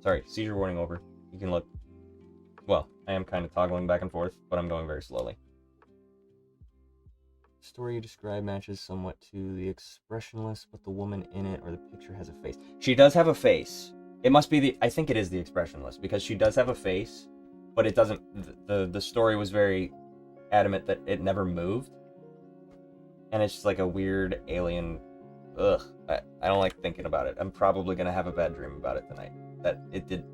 Sorry, seizure warning over. You can look. Well, I am kind of toggling back and forth, but I'm going very slowly. The story you describe matches somewhat to the expressionless, but the woman in it or the picture has a face. She does have a face. It must be the... I think it is the expressionless, because she does have a face, but it doesn't... The story was very adamant that it never moved. And it's just like a weird alien... Ugh. I don't like thinking about it. I'm probably going to have a bad dream about it tonight. That it did...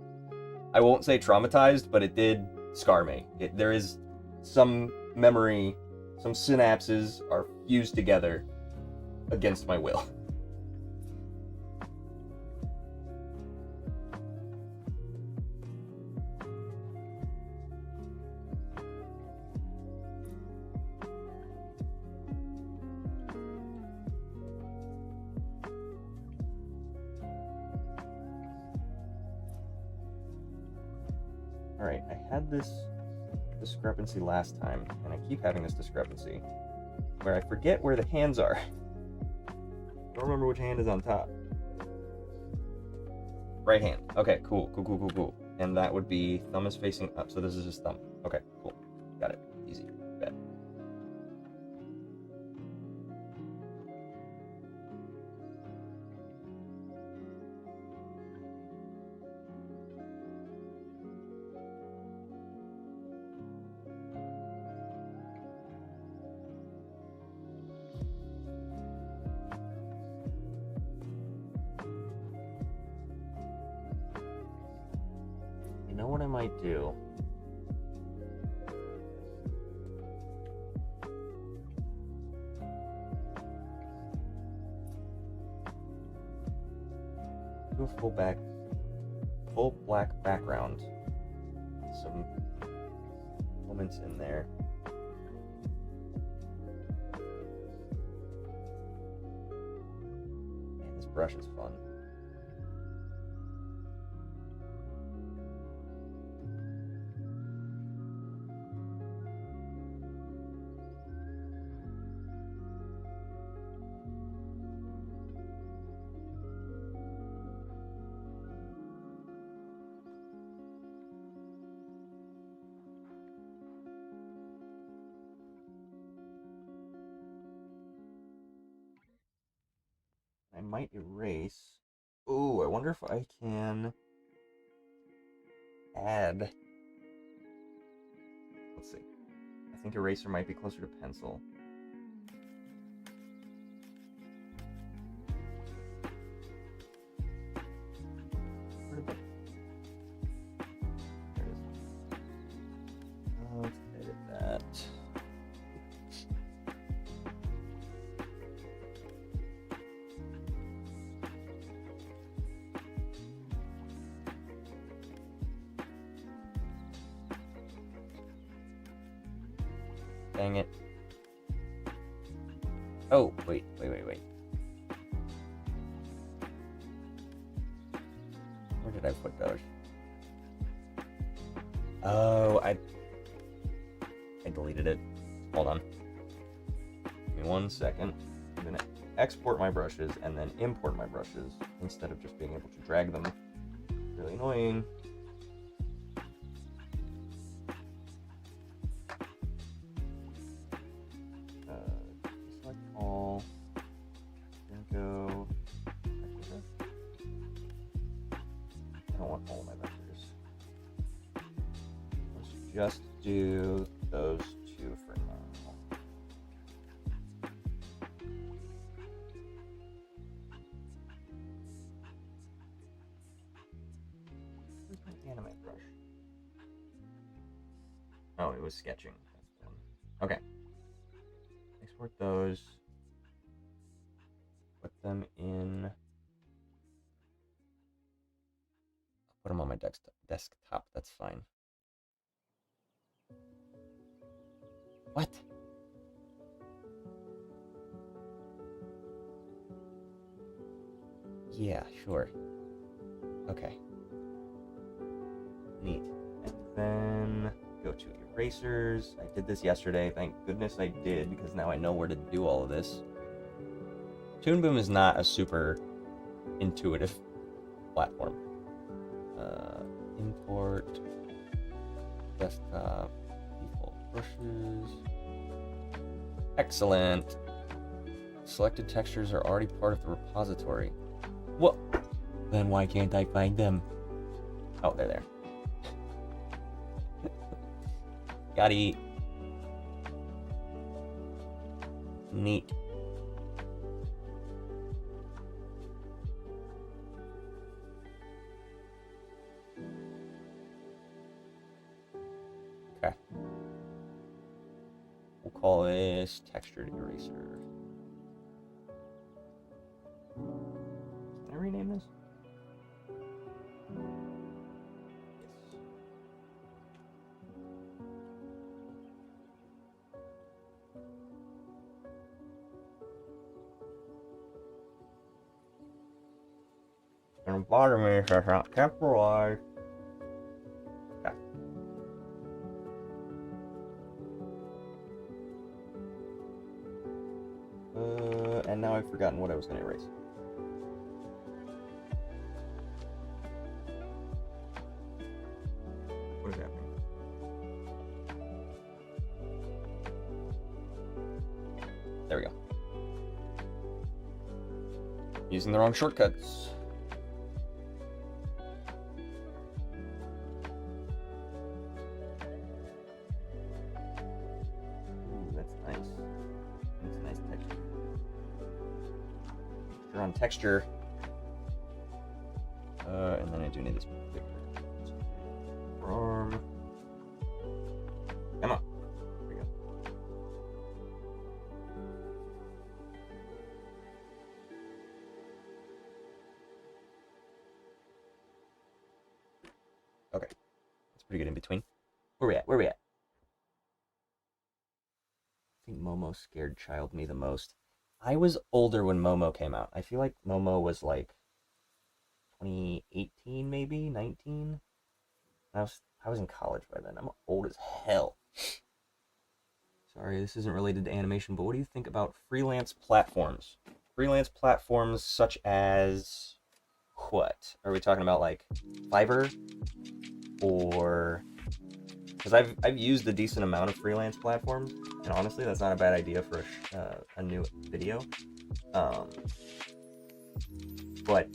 I won't say traumatized, but it did scar me. There is some memory, some synapses are fused together against my will. Alright, I had this discrepancy last time, and I keep having this discrepancy, where I forget where the hands are. I don't remember which hand is on top. Right hand. Okay, cool. And that would be, thumb is facing up, so this is just thumb. Okay, cool. Got it. Easy. Bet. You know what I might do? Do a full black background. Some moments in there. Man, this brush is fun. I might erase. Ooh, I wonder if I can add. Let's see. I think eraser might be closer to pencil. Where did that... There it is. Let's edit that. Dang it. Oh, wait. Where did I put those? Oh, I deleted it. Hold on. Give me 1 second. I'm gonna export my brushes and then import my brushes instead of just being able to drag them. Really annoying. Just do those two for now. Where's my animate brush? Oh, it was sketching. That's the one. Okay. Export those. Put them in. Put them on my desktop. That's fine. What? Yeah, sure. Okay. Neat. And then go to erasers. I did this yesterday. Thank goodness I did, because now I know where to do all of this. Toon Boom is not a super intuitive platform. Import desktop default brushes. Excellent. Selected textures are already part of the repository. What? Then why can't I find them? Oh, they're there. Got it. Neat. Okay. We'll call this textured eraser. Can I rename this? And bottom is not capitalized. Okay. And now I've forgotten what I was going to erase. What is happening? There we go. Using the wrong shortcuts. Texture, and then I do need this bigger arm. Come on, there we go. Okay, that's pretty good in between. Where we at? Where we at? I think Momo scared child me the most. I was older when Momo came out. I feel like Momo was like 2018, maybe 19. I was in college by then. I'm old as hell. Sorry, this isn't related to animation, but what do you think about freelance platforms? Freelance platforms such as what? Are we talking about like Fiverr, or because I've used a decent amount of freelance platforms, and honestly, that's not a bad idea for a new video. But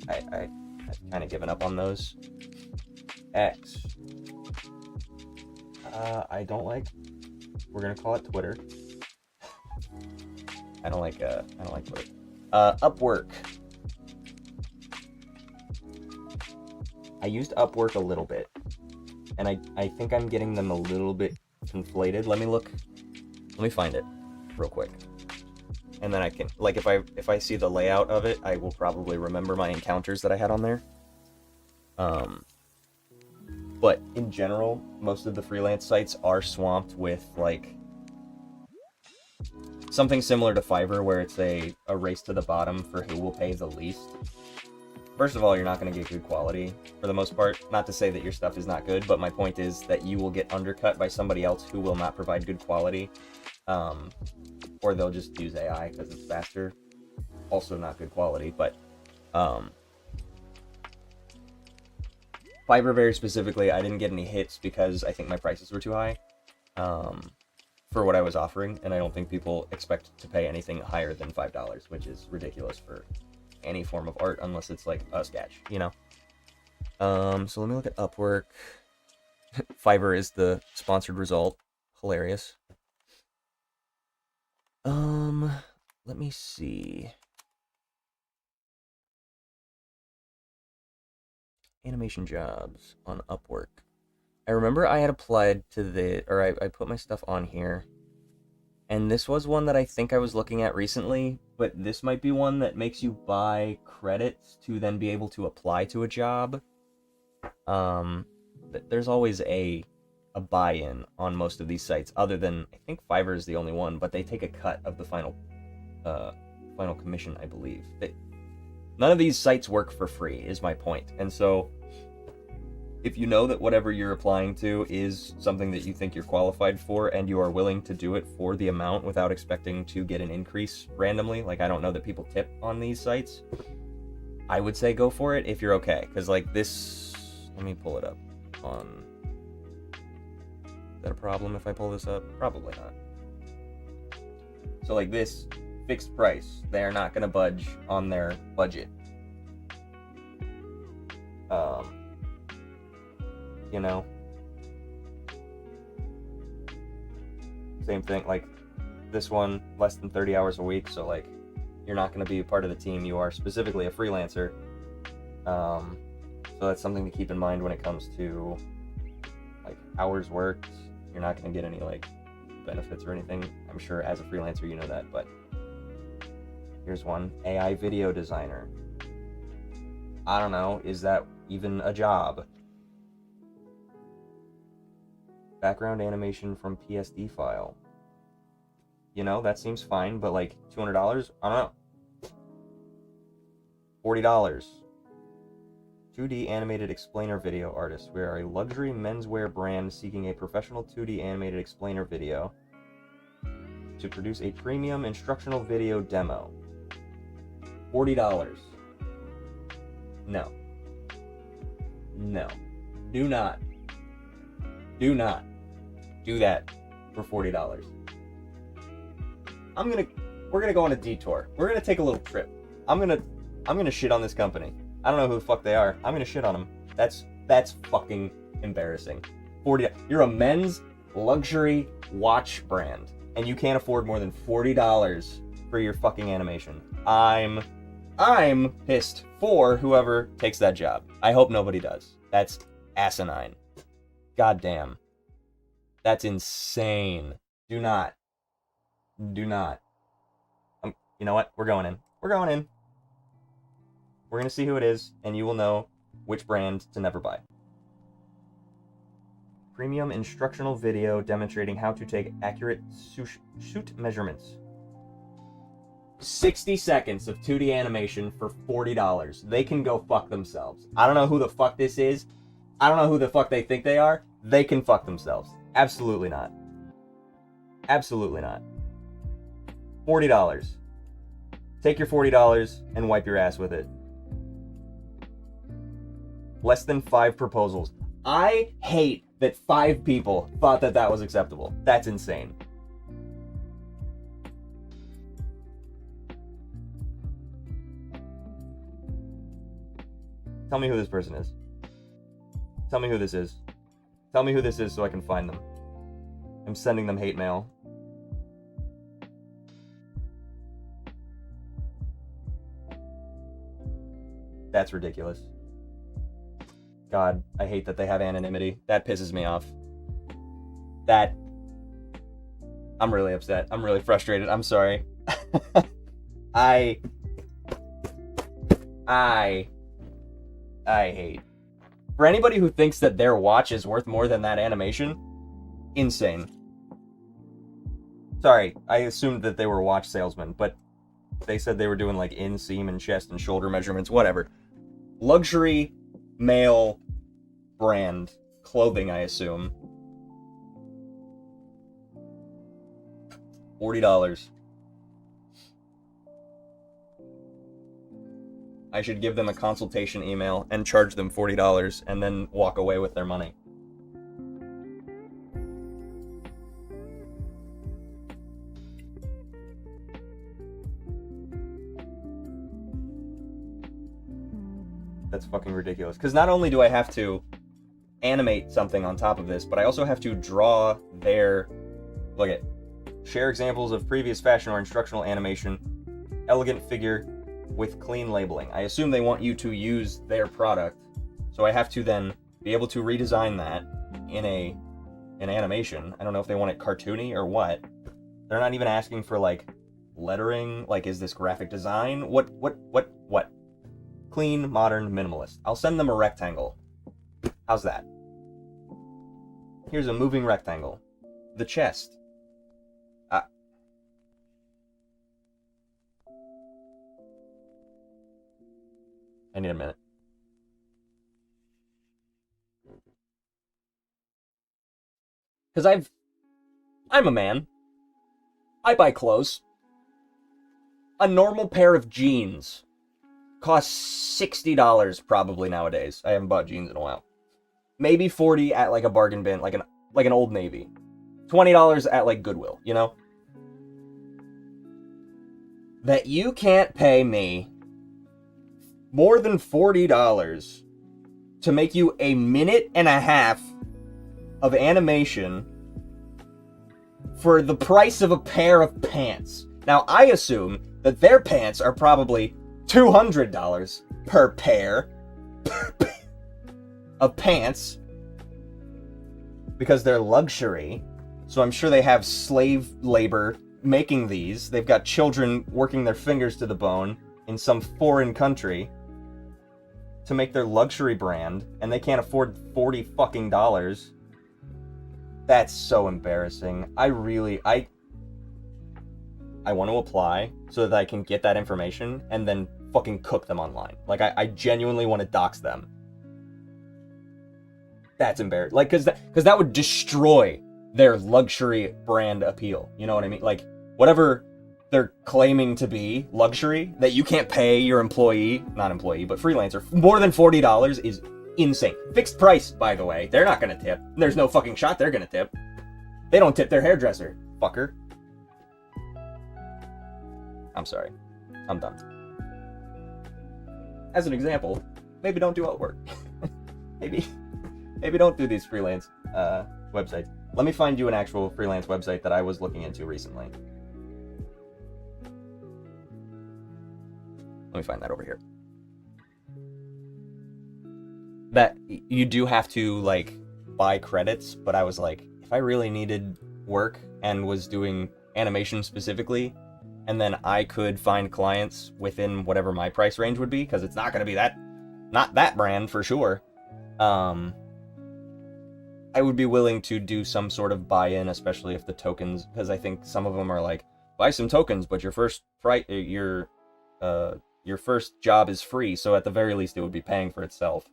I've kind of given up on those. X. I don't like. We're gonna call it Twitter. I don't like Twitter. Upwork. I used Upwork a little bit, and I think I'm getting them a little bit conflated. Let me find it real quick, and then I can, like, if I see the layout of it, I will probably remember my encounters that I had on there. But in general, most of the freelance sites are swamped with like something similar to Fiverr, where it's a race to the bottom for who will pay the least. First of all, you're not going to get good quality for the most part. Not to say that your stuff is not good, but my point is that you will get undercut by somebody else who will not provide good quality. Or they'll just use AI because it's faster. Also not good quality, but Fiverr very specifically, I didn't get any hits because I think my prices were too high for what I was offering, and I don't think people expect to pay anything higher than $5, which is ridiculous for any form of art unless it's like a sketch, you know? So let me look at Upwork. Fiverr is the sponsored result. Hilarious. Let me see. Animation jobs on Upwork. I remember I had applied to I put my stuff on here. And this was one that I think I was looking at recently, but this might be one that makes you buy credits to then be able to apply to a job. There's always a buy-in on most of these sites, other than, I think Fiverr is the only one, but they take a cut of the final commission, I believe. None of these sites work for free, is my point. And so, if you know that whatever you're applying to is something that you think you're qualified for, and you are willing to do it for the amount without expecting to get an increase randomly, like I don't know that people tip on these sites, I would say go for it if you're okay. Because, like, this... Let me pull it up on... Is that a problem if I pull this up? Probably not. So, like, this fixed price, they're not going to budge on their budget. You know? Same thing, like, this one, less than 30 hours a week, so, like, you're not going to be a part of the team. You are specifically a freelancer. So that's something to keep in mind when it comes to, like, hours worked. You're not going to get any, like, benefits or anything. I'm sure as a freelancer you know that, but here's one. AI video designer. I don't know, is that even a job? Background animation from PSD file. You know, that seems fine, but like $200? I don't know. $40. 2D animated explainer video artist. We are a luxury menswear brand seeking a professional 2D animated explainer video to produce a premium instructional video demo. $40. No. No. Do not do that for $40. We're gonna go on a detour. We're gonna take a little trip. I'm gonna shit on this company. I don't know who the fuck they are. I'm gonna shit on them. That's fucking embarrassing. You're a men's luxury watch brand, and you can't afford more than $40 for your fucking animation. I'm pissed for whoever takes that job. I hope nobody does. That's asinine. Goddamn. That's insane. Do not. You know what? We're going in. We're going to see who it is, and you will know which brand to never buy. Premium instructional video demonstrating how to take accurate shoot measurements. 60 seconds of 2D animation for $40. They can go fuck themselves. I don't know who the fuck this is. I don't know who the fuck they think they are. They can fuck themselves. Absolutely not. Absolutely not. $40. Take your $40 and wipe your ass with it. Less than 5 proposals. I hate that 5 people thought that that was acceptable. That's insane. Tell me who this person is. Tell me who this is. Tell me who this is so I can find them. I'm sending them hate mail. That's ridiculous. God, I hate that they have anonymity. That pisses me off. I'm really upset. I'm really frustrated. I'm sorry. I hate. For anybody who thinks that their watch is worth more than that animation, insane. Sorry, I assumed that they were watch salesmen, but they said they were doing like inseam and chest and shoulder measurements, whatever. Luxury male brand clothing, I assume. $40. I should give them a consultation email and charge them $40 and then walk away with their money. That's fucking ridiculous. Because not only do I have to animate something on top of this, but I also have to draw their... Look at... Share examples of previous fashion or instructional animation. Elegant figure with clean labeling. I assume they want you to use their product. So I have to then be able to redesign that in an animation. I don't know if they want it cartoony or what. They're not even asking for, like, lettering. Like, is this graphic design? What? Clean, modern, minimalist. I'll send them a rectangle. How's that? Here's a moving rectangle. The chest. I need a minute. Because I'm a man. I buy clothes. A normal pair of jeans costs $60 probably nowadays. I haven't bought jeans in a while. Maybe $40 at like a bargain bin, like an Old Navy. $20 at like Goodwill, you know? That you can't pay me more than $40 to make you a minute and a half of animation for the price of a pair of pants. Now, I assume that their pants are probably $200 per pair of pants because they're luxury. So I'm sure they have slave labor making these. They've got children working their fingers to the bone in some foreign country to make their luxury brand, and they can't afford $40 fucking dollars. That's so embarrassing. I want to apply so that I can get that information and then fucking cook them online. Like, I genuinely want to dox them. That's embarrassing. Like, because that would destroy their luxury brand appeal. You know what I mean? Like, whatever they're claiming to be luxury, that you can't pay your not employee, but freelancer, more than $40 is insane. Fixed price, by the way. They're not going to tip. There's no fucking shot they're going to tip. They don't tip their hairdresser, fucker. I'm sorry. I'm done. As an example, maybe don't do artwork. maybe don't do these freelance websites. Let me find you an actual freelance website that I was looking into recently. Let me find that over here. That you do have to like buy credits, but I was like, if I really needed work and was doing animation specifically, and then I could find clients within whatever my price range would be, because it's not going to be not that brand for sure. I would be willing to do some sort of buy-in, especially if the tokens, because I think some of them are like, buy some tokens, but your first job is free, so at the very least it would be paying for itself.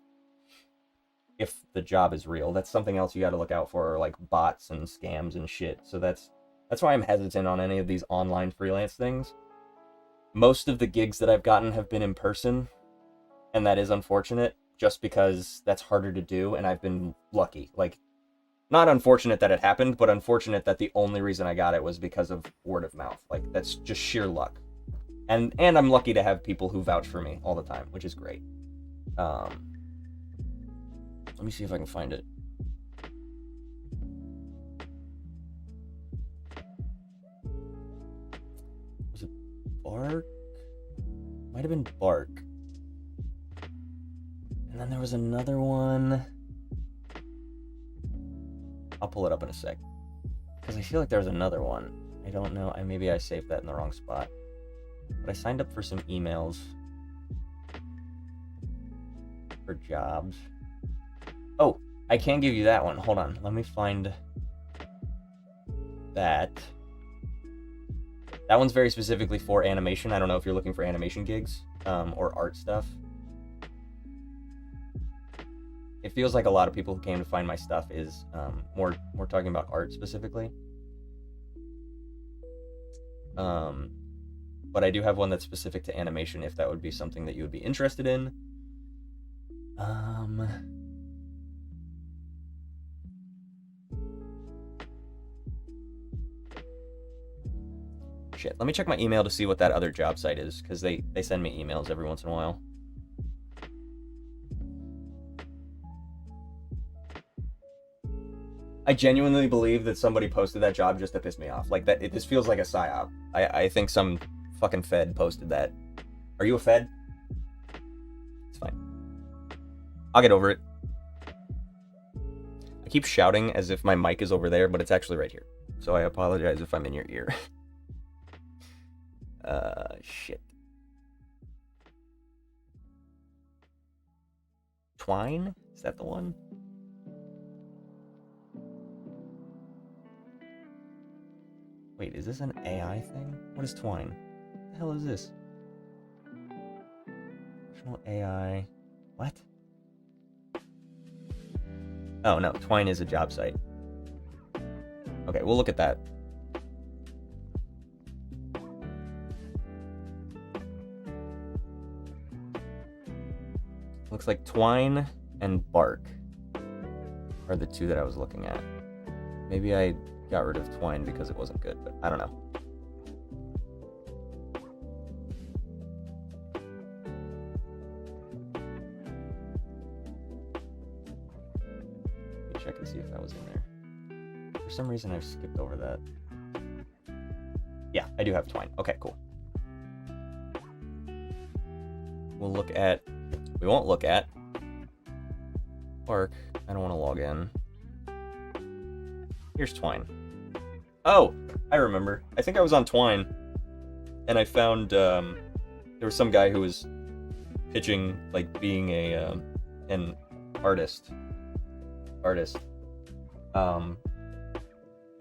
If the job is real. That's something else you got to look out for, like bots and scams and shit. So that's why I'm hesitant on any of these online freelance things. Most of the gigs that I've gotten have been in person, and that is unfortunate, just because that's harder to do, and I've been lucky. Like, not unfortunate that it happened, but unfortunate that the only reason I got it was because of word of mouth. Like, that's just sheer luck. And I'm lucky to have people who vouch for me all the time, which is great. Let me see if I can find it. Was it Bark? Might have been Bark. And then there was another one. I'll pull it up in a sec. Because I feel like there was another one. I don't know. Maybe I saved that in the wrong spot. But I signed up for some emails for jobs. Oh, I can give you that one. Hold on. Let me find that. That one's very specifically for animation. I don't know if you're looking for animation gigs or art stuff. It feels like a lot of people who came to find my stuff is more talking about art specifically. But I do have one that's specific to animation if that would be something that you would be interested in. Shit, let me check my email to see what that other job site is, because they send me emails every once in a while. I genuinely believe that somebody posted that job just to piss me off. Like, this feels like a psyop. I think some fucking Fed posted that. Are you a Fed? It's fine. I'll get over it. I keep shouting as if my mic is over there, but it's actually right here. So I apologize if I'm in your ear. Shit. Twine? Is that the one? Wait, is this an AI thing? What is Twine? What the hell is this? Professional AI. What? Oh, no. Twine is a job site. Okay, we'll look at that. looks like Twine and Bark are the two that I was looking at. Maybe I got rid of Twine because it wasn't good, but I don't know. Let me check and see if that was in there. For some reason, I've skipped over that. Yeah, I do have Twine. Okay, cool. We won't look at Bark. I don't want to log in. Here's Twine. Oh, I remember. I think I was on Twine, and I found there was some guy who was pitching like being an artist, and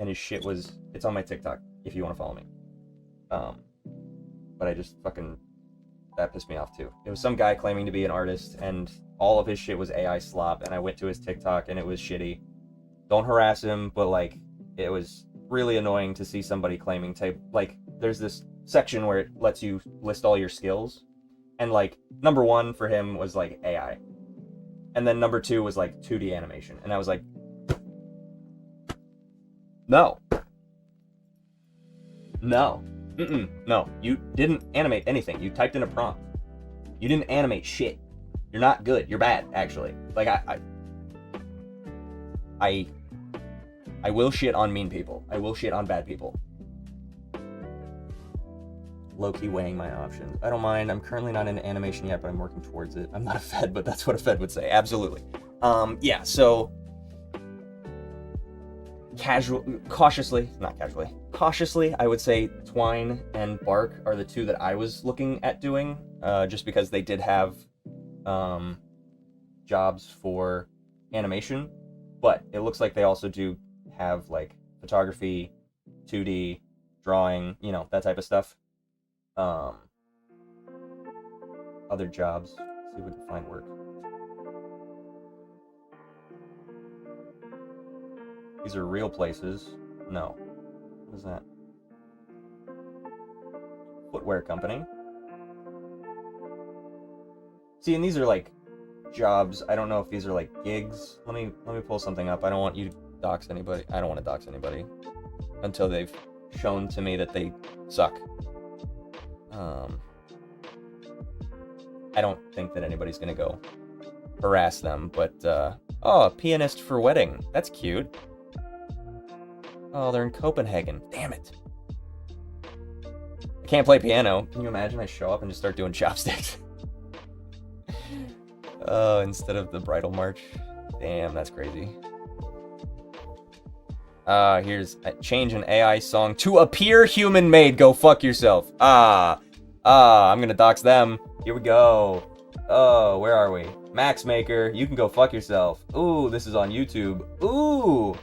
his shit was. It's on my TikTok if you want to follow me. But I just fucking. That pissed me off too. It was some guy claiming to be an artist, and all of his shit was AI slop, and I went to his TikTok, and it was shitty. Don't harass him, but, like, it was really annoying to see somebody claiming to, like, there's this section where it lets you list all your skills, and, like, number 1 for him was, like, AI. And then number 2 was, like, 2D animation, and I was like, no. No, you didn't animate anything. You typed in a prompt. You didn't animate shit. You're not good. You're bad, actually. Like, I will shit on mean people. I will shit on bad people. Low-key weighing my options. I don't mind. I'm currently not into animation yet, but I'm working towards it. I'm not a Fed, but that's what a Fed would say. Absolutely. Yeah, so... cautiously, I would say Twine and Bark are the two that I was looking at doing, just because they did have jobs for animation, but it looks like they also do have, like, photography, 2D, drawing, you know, that type of stuff. Other jobs. Let's see if we can find work. These are real places. No. What is that? Footwear company. See, and these are like jobs. I don't know if these are like gigs. Let me pull something up. I don't want you to dox anybody. I don't want to dox anybody until they've shown to me that they suck. I don't think that anybody's gonna go harass them, but oh, a pianist for wedding. That's cute. Oh, they're in Copenhagen. Damn it. I can't play piano. Can you imagine I show up and just start doing chopsticks? Oh, instead of the bridal march. Damn, that's crazy. Here's change an AI song to appear human-made. Go fuck yourself. I'm gonna dox them. Here we go. Oh, where are we? Max Maker, you can go fuck yourself. Ooh, this is on YouTube. Ooh.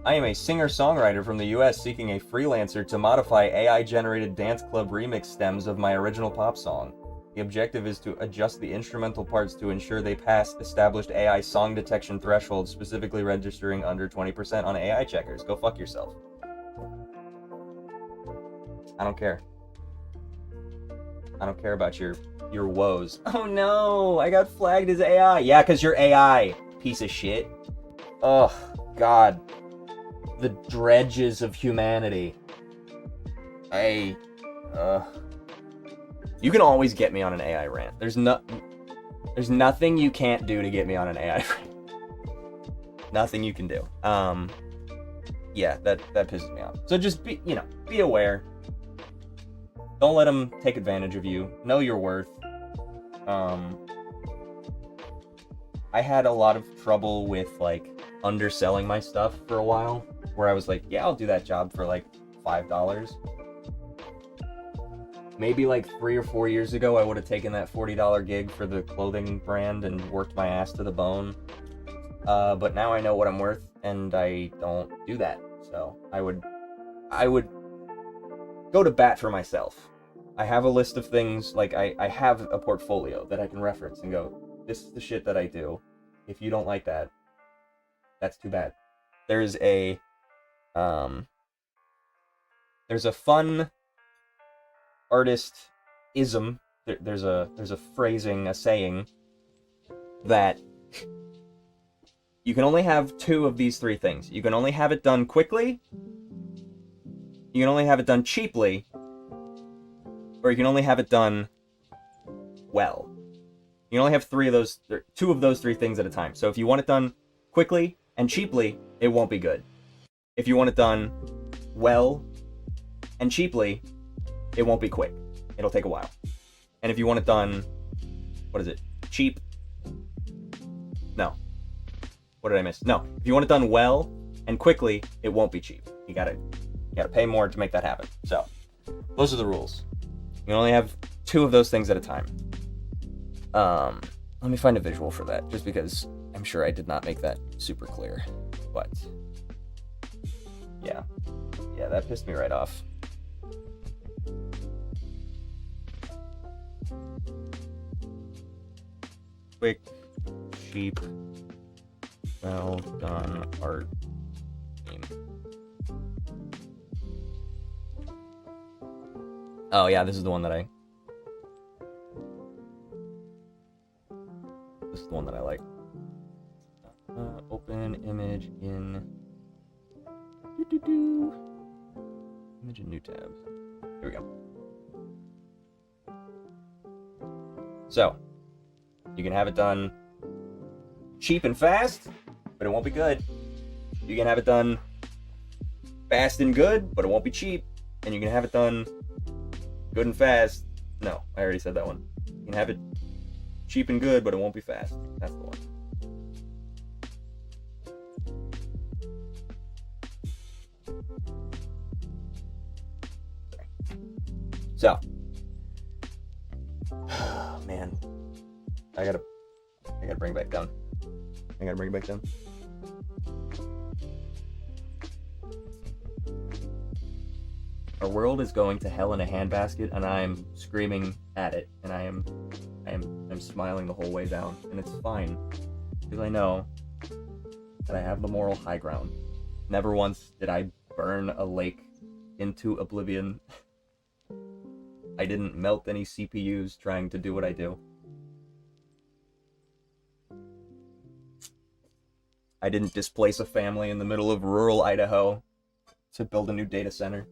I am a singer-songwriter from the US seeking a freelancer to modify AI-generated dance club remix stems of my original pop song. The objective is to adjust the instrumental parts to ensure they pass established AI song detection thresholds, specifically registering under 20% on AI checkers. Go fuck yourself. I don't care. I don't care about your woes. Oh no, I got flagged as AI. Yeah, because you're AI, piece of shit. Oh, God. The dredges of humanity. You can always get me on an AI rant. There's nothing you can't do to get me on an AI rant. Nothing you can do. Yeah, that pisses me off. So just be aware. Don't let them take advantage of you. Know your worth. I had a lot of trouble with, like, underselling my stuff for a while, where I was like, yeah, I'll do that job for like $5. Maybe like 3 or 4 years ago, I would have taken that $40 gig for the clothing brand and worked my ass to the bone. But now I know what I'm worth, and I don't do that. So I would go to bat for myself. I have a list of things, like I have a portfolio that I can reference and go, this is the shit that I do. If you don't like that, that's too bad. There's a fun artist-ism there's a phrasing, a saying that you can only have two of these three things. You can only have it done quickly, you can only have it done cheaply, or you can only have it done well. You can only have two of those three things at a time. So if you want it done quickly and cheaply, it won't be good. If you want it done well and cheaply, it won't be quick. It'll take a while. And if you want it done, cheap? No. What did I miss? No. If you want it done well and quickly, it won't be cheap. You gotta pay more to make that happen. So, those are the rules. You can only have two of those things at a time. Let me find a visual for that, just because I'm sure I did not make that super clear. But, yeah, that pissed me right off. Quick, cheap, well done art game. Oh yeah, this is the one that I like. Open image in image in new tab. Here we go. So, you can have it done cheap and fast, but it won't be good. You can have it done fast and good, but it won't be cheap. And you can have it done good and fast. No, I already said that one. You can have it cheap and good, but it won't be fast. That's the one. So, man, I gotta bring it back down. Our world is going to hell in a handbasket, and I'm screaming at it, and I'm smiling the whole way down, and it's fine, because I know that I have the moral high ground. Never once did I burn a lake into oblivion. I didn't melt any CPUs trying to do what I do. I didn't displace a family in the middle of rural Idaho to build a new data center.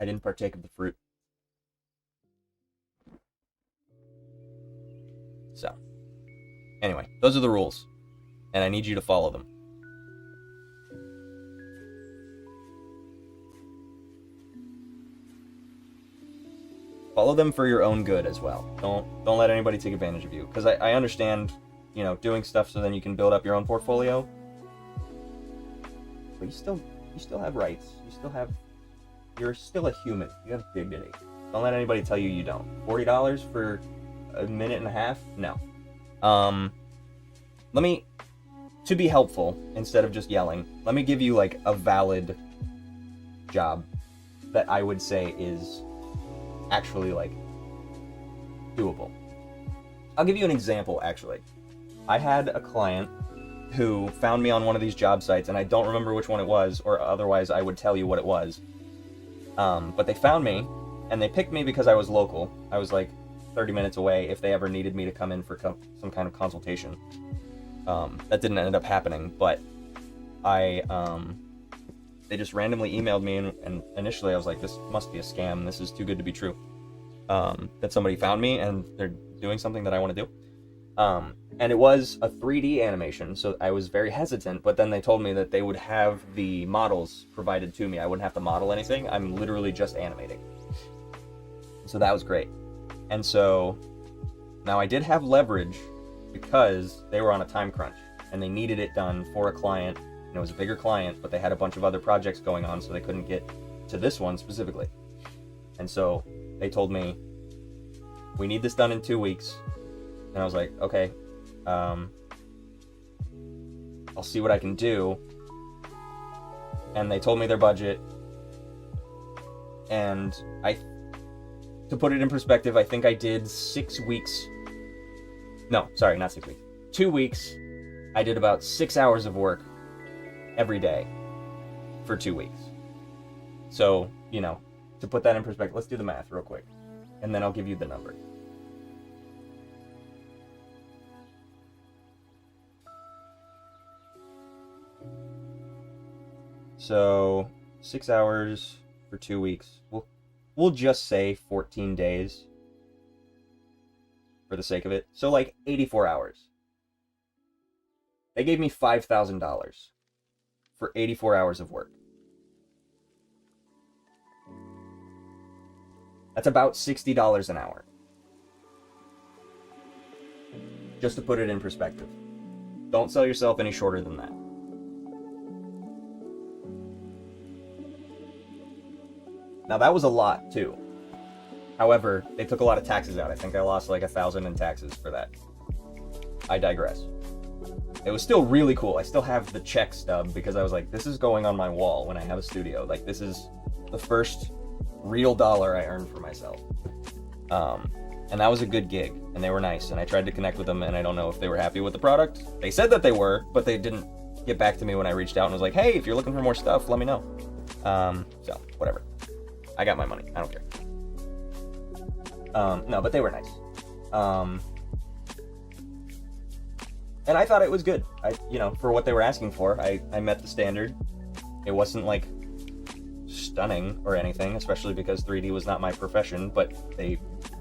I didn't partake of the fruit. So, anyway, those are the rules, and I need you to follow them. Follow them for your own good as well. Don't let anybody take advantage of you, because I understand, doing stuff so then you can build up your own portfolio. But you still have rights. You're still a human. You have dignity. Don't let anybody tell you you don't. $40 for a minute and a half? No. To be helpful, instead of just yelling, let me give you like a valid job that I would say is actually like doable. I'll give you an example, actually. I had a client who found me on one of these job sites, and I don't remember which one it was, or otherwise I would tell you what it was. But they found me, and they picked me because I was local. I was like 30 minutes away if they ever needed me to come in for some kind of consultation. That didn't end up happening, but they just randomly emailed me, and initially I was like, this must be a scam. This is too good to be true. That somebody found me and they're doing something that I want to do. And it was a 3D animation, so I was very hesitant, but then they told me that they would have the models provided to me. I wouldn't have to model anything. I'm literally just animating. So that was great. And so now I did have leverage because they were on a time crunch and they needed it done for a client. And it was a bigger client, but they had a bunch of other projects going on, so they couldn't get to this one specifically. And so they told me, we need this done in 2 weeks. And I was like, okay, I'll see what I can do. And they told me their budget. And to put it in perspective, I think I did 6 weeks. No, sorry, not 6 weeks. 2 weeks. I did about 6 hours of work every day for 2 weeks. So, to to put that in perspective, let's do the math real quick, and then I'll give you the number. So 6 hours for 2 weeks. We'll just say 14 days for the sake of it. So like 84 hours. They gave me $5,000 for 84 hours of work. That's about $60 an hour. Just to put it in perspective. Don't sell yourself any shorter than that. Now that was a lot too. However, they took a lot of taxes out. I think I lost like $1,000 in taxes for that. I digress. It was still really cool. I still have the check stub because I was like, this is going on my wall when I have a studio. Like, this is the first real dollar I earned for myself. And that was a good gig, and they were nice, and I tried to connect with them, and I don't know if they were happy with the product. They said that they were, but they didn't get back to me when I reached out and was like, hey, if you're looking for more stuff, let me know. So, whatever. I got my money. I don't care. No, but they were nice. And I thought it was good. For what they were asking for, I met the standard. It wasn't like stunning or anything, especially because 3D was not my profession, but they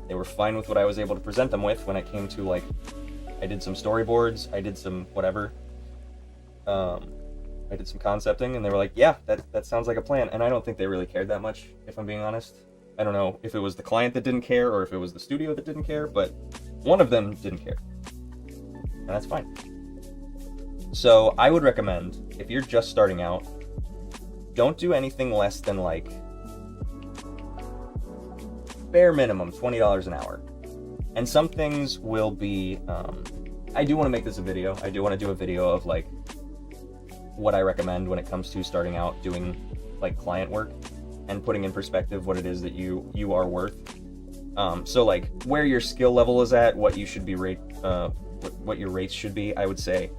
were fine with what I was able to present them with when it came to, like, I did some storyboards, I did some whatever. I did some concepting, and they were like, yeah, that sounds like a plan. And I don't think they really cared that much, if I'm being honest. I don't know if it was the client that didn't care or if it was the studio that didn't care, but one of them didn't care. And that's fine. So I would recommend, if you're just starting out, don't do anything less than, like, bare minimum $20 an hour. And some things will be, I do want to make this a video. I do want to do a video of, like, what I recommend when it comes to starting out doing, like, client work and putting in perspective what it is that you are worth. So, like, where your skill level is at, what you should be what your rates should be. I would say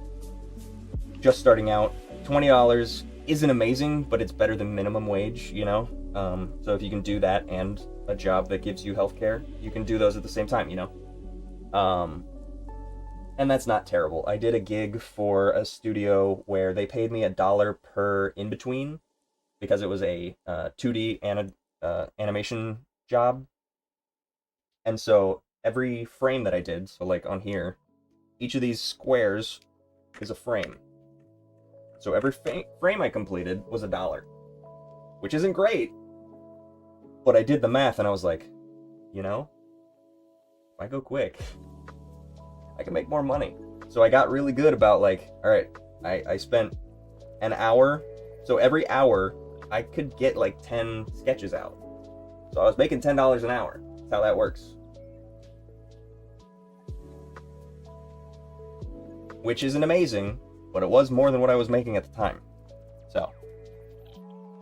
just starting out, $20 isn't amazing, but it's better than minimum wage, you know? So if you can do that and a job that gives you healthcare, you can do those at the same time, you know? And that's not terrible. I did a gig for a studio where they paid me $1 per in-between because it was a 2D animation job. And so every frame that I did, so like on here, each of these squares is a frame. So every frame I completed was $1, which isn't great, but I did the math and I was like, you know, if I go quick, I can make more money. So I got really good about, like, all right, I spent an hour, so every hour I could get like 10 sketches out. So I was making $10 an hour. That's how that works. Which isn't amazing, but it was more than what I was making at the time. So,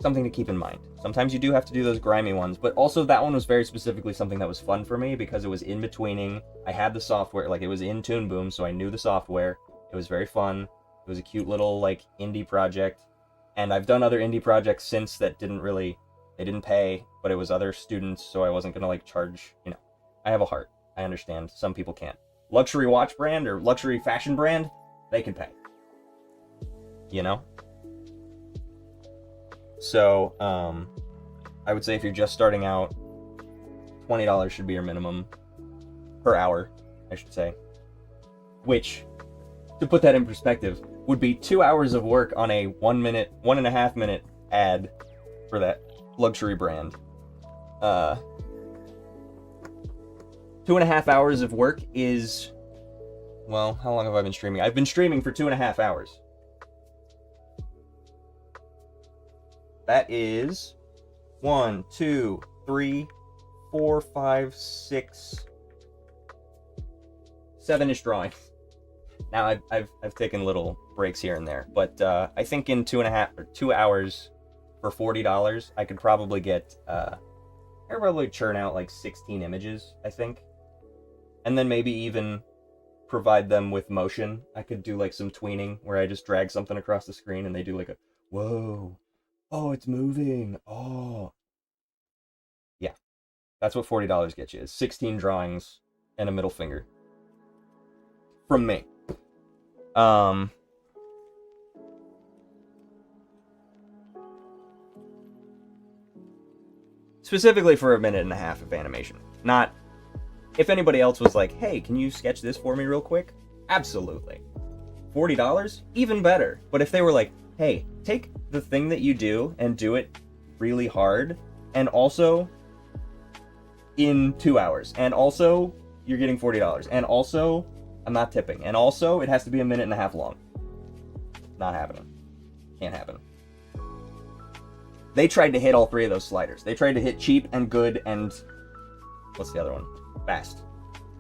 something to keep in mind. Sometimes you do have to do those grimy ones, but also that one was very specifically something that was fun for me because it was in-betweening. I had the software, like, it was in Toon Boom, so I knew the software. It was very fun. It was a cute little, like, indie project. And I've done other indie projects since that they didn't pay, but it was other students, so I wasn't gonna, like, charge, you know. I have a heart. I understand. Some people can't. Luxury watch brand or luxury fashion brand, they can pay. You know? So, I would say if you're just starting out, $20 should be your minimum per hour, I should say. Which, to put that in perspective, would be 2 hours of work on a 1.5 minute ad for that luxury brand. 2.5 hours of work is, well, how long have I been streaming? I've been streaming for 2.5 hours. That is 1, 2, 3, 4, 5, 6, 7-ish drawings. Now I've taken little breaks here and there, but I think in 2 hours for $40, I could probably get I could probably churn out like 16 images, I think, and then maybe even provide them with motion. I could do like some tweening where I just drag something across the screen and they do like a whoa. Oh, it's moving. Oh. That's what $40 gets you, is 16 drawings and a middle finger. From me. Specifically for a minute and a half of animation. Not, if anybody else was like, hey, can you sketch this for me real quick? Absolutely. $40? Even better. But if they were like, hey, take the thing that you do and do it really hard, and also in 2 hours, and also you're getting $40, and also I'm not tipping, and also it has to be a minute and a half long. Not happening. Can't happen. They tried to hit all three of those sliders. They tried to hit cheap and good and... what's the other one? Fast.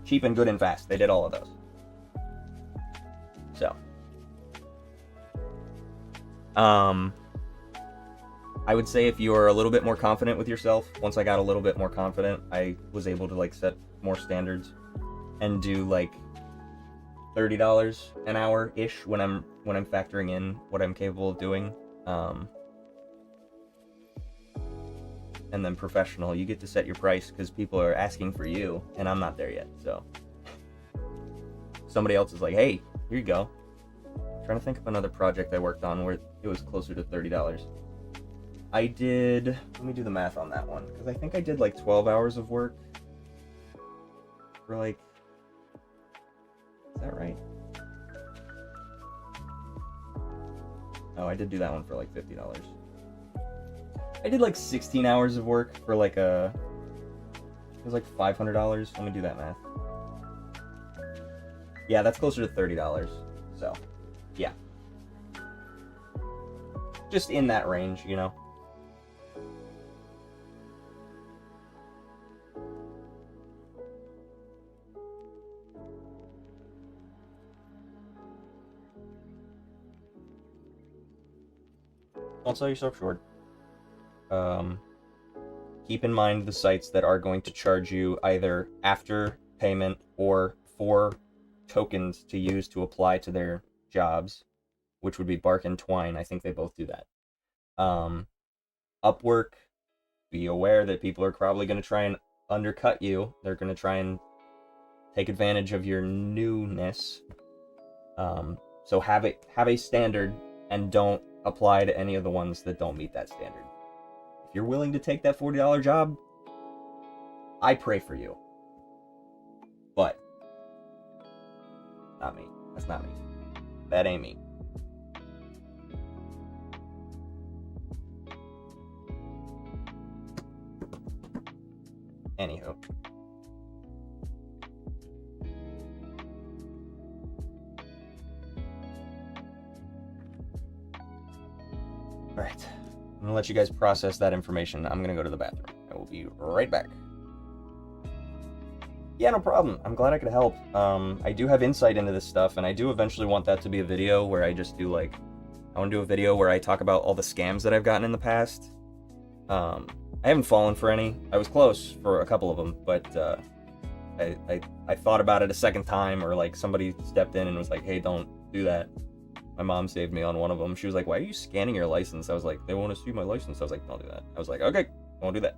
Cheap and good and fast. They did all of those. So. I would say if you are a little bit more confident with yourself, once I got a little bit more confident, I was able to like set more standards and do like $30 an hour-ish when I'm factoring in what I'm capable of doing. And then professional, you get to set your price because people are asking for you, and I'm not there yet, so. Somebody else is like, hey, here you go. I'm trying to think of another project I worked on where it was closer to $30. I did, let me do the math on that one, because I think I did like 12 hours of work for like, is that right? Oh, I did do that one for like $50. I did like 16 hours of work for like it was like $500. Let me do that math. Yeah, that's closer to $30. So, yeah. Just in that range, you know? Don't sell yourself short. Keep in mind the sites that are going to charge you either after payment or for tokens to use to apply to their jobs, which would be Bark and Twine. I think they both do that. Upwork, be aware that people are probably going to try and undercut you. They're going to try and take advantage of your newness. So have a standard and don't apply to any of the ones that don't meet that standard. If you're willing to take that $40 job, I pray for you. But not me. That's not me. That ain't me. Anywho. Alright. I'm gonna let you guys process that information. I'm gonna go to the bathroom. I will be right back. Yeah, no problem. I'm glad I could help. I do have insight into this stuff, and I do eventually want that to be a video where I just do like... I want to do a video where I talk about all the scams that I've gotten in the past. I haven't fallen for any. I was close for a couple of them, but I thought about it a second time, or like somebody stepped in and was like, hey, don't do that. My mom saved me on one of them. She was like, why are you scanning your license? I was like, they want to see my license. I was like, don't do that. I was like, okay, I won't do that.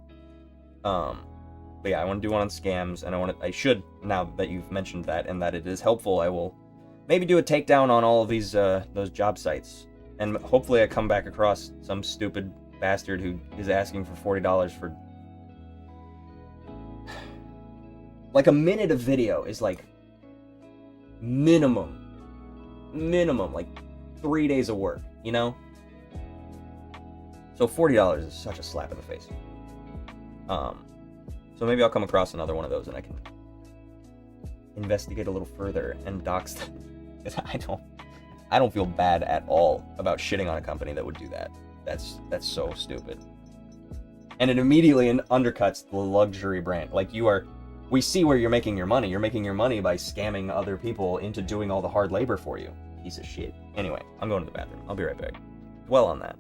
But yeah, I want to do one on scams, and I should, now that you've mentioned that and that it is helpful, I will maybe do a takedown on all of these, those job sites. And hopefully I come back across some stupid bastard who is asking for $40 for... like a minute of video is like minimum, like 3 days of work, you know? So $40 is such a slap in the face. So maybe I'll come across another one of those and I can investigate a little further and dox them. I don't feel bad at all about shitting on a company that would do that. That's so stupid. And it immediately undercuts the luxury brand. Like, we see where you're making your money. You're making your money by scamming other people into doing all the hard labor for you. Piece of shit. Anyway, I'm going to the bathroom. I'll be right back. Dwell on that.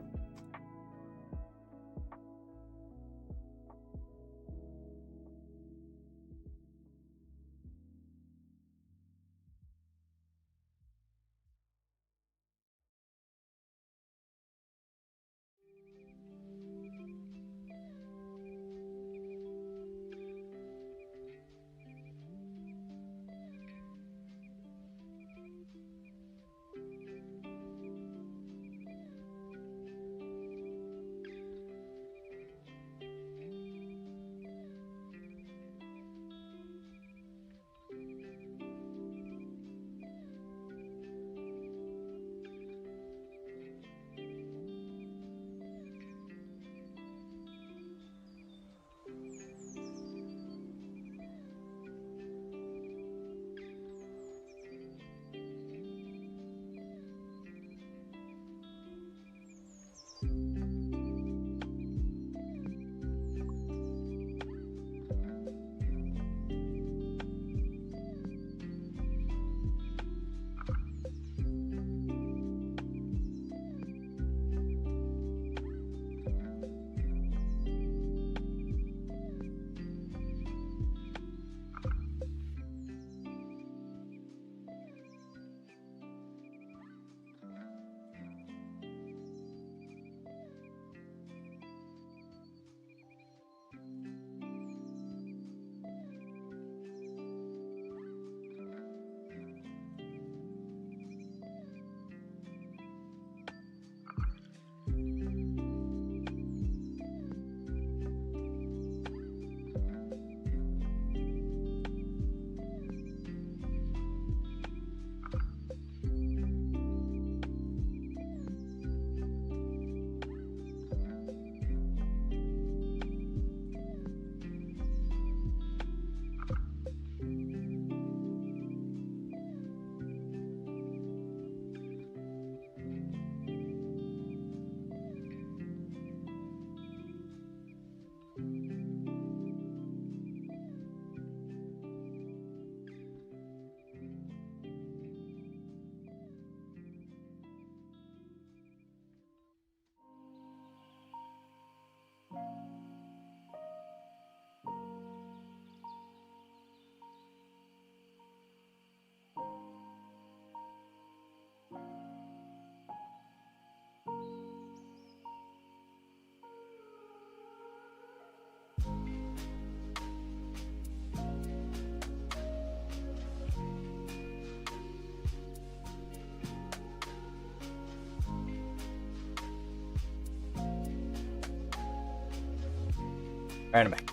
Alright, I'm back.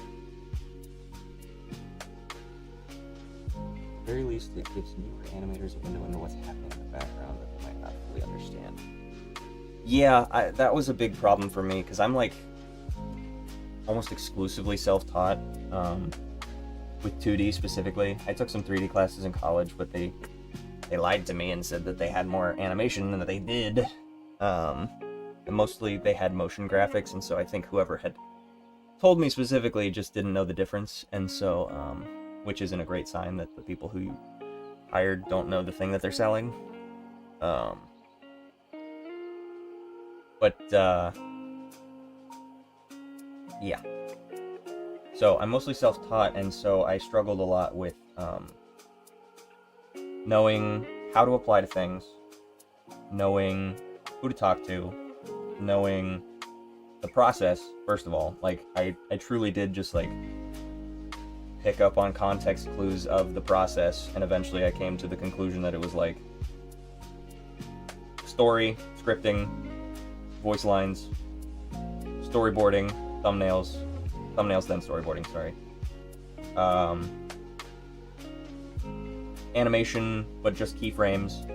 At the very least, it gives newer animators a window into what's happening in the background that they might not fully understand. Yeah, that was a big problem for me, because I'm like almost exclusively self-taught, with 2D specifically. I took some 3D classes in college, but they lied to me and said that they had more animation than they did. And mostly they had motion graphics, and so I think whoever had told me specifically just didn't know the difference, and so, which isn't a great sign that the people who you hired don't know the thing that they're selling. Yeah. So I'm mostly self-taught, and so I struggled a lot with knowing how to apply to things, knowing who to talk to, knowing the process, first of all. Like, I truly did just, like, pick up on context clues of the process, and eventually I came to the conclusion that it was, like, story, scripting, voice lines, storyboarding, thumbnails then storyboarding, sorry. Animation, but just keyframes,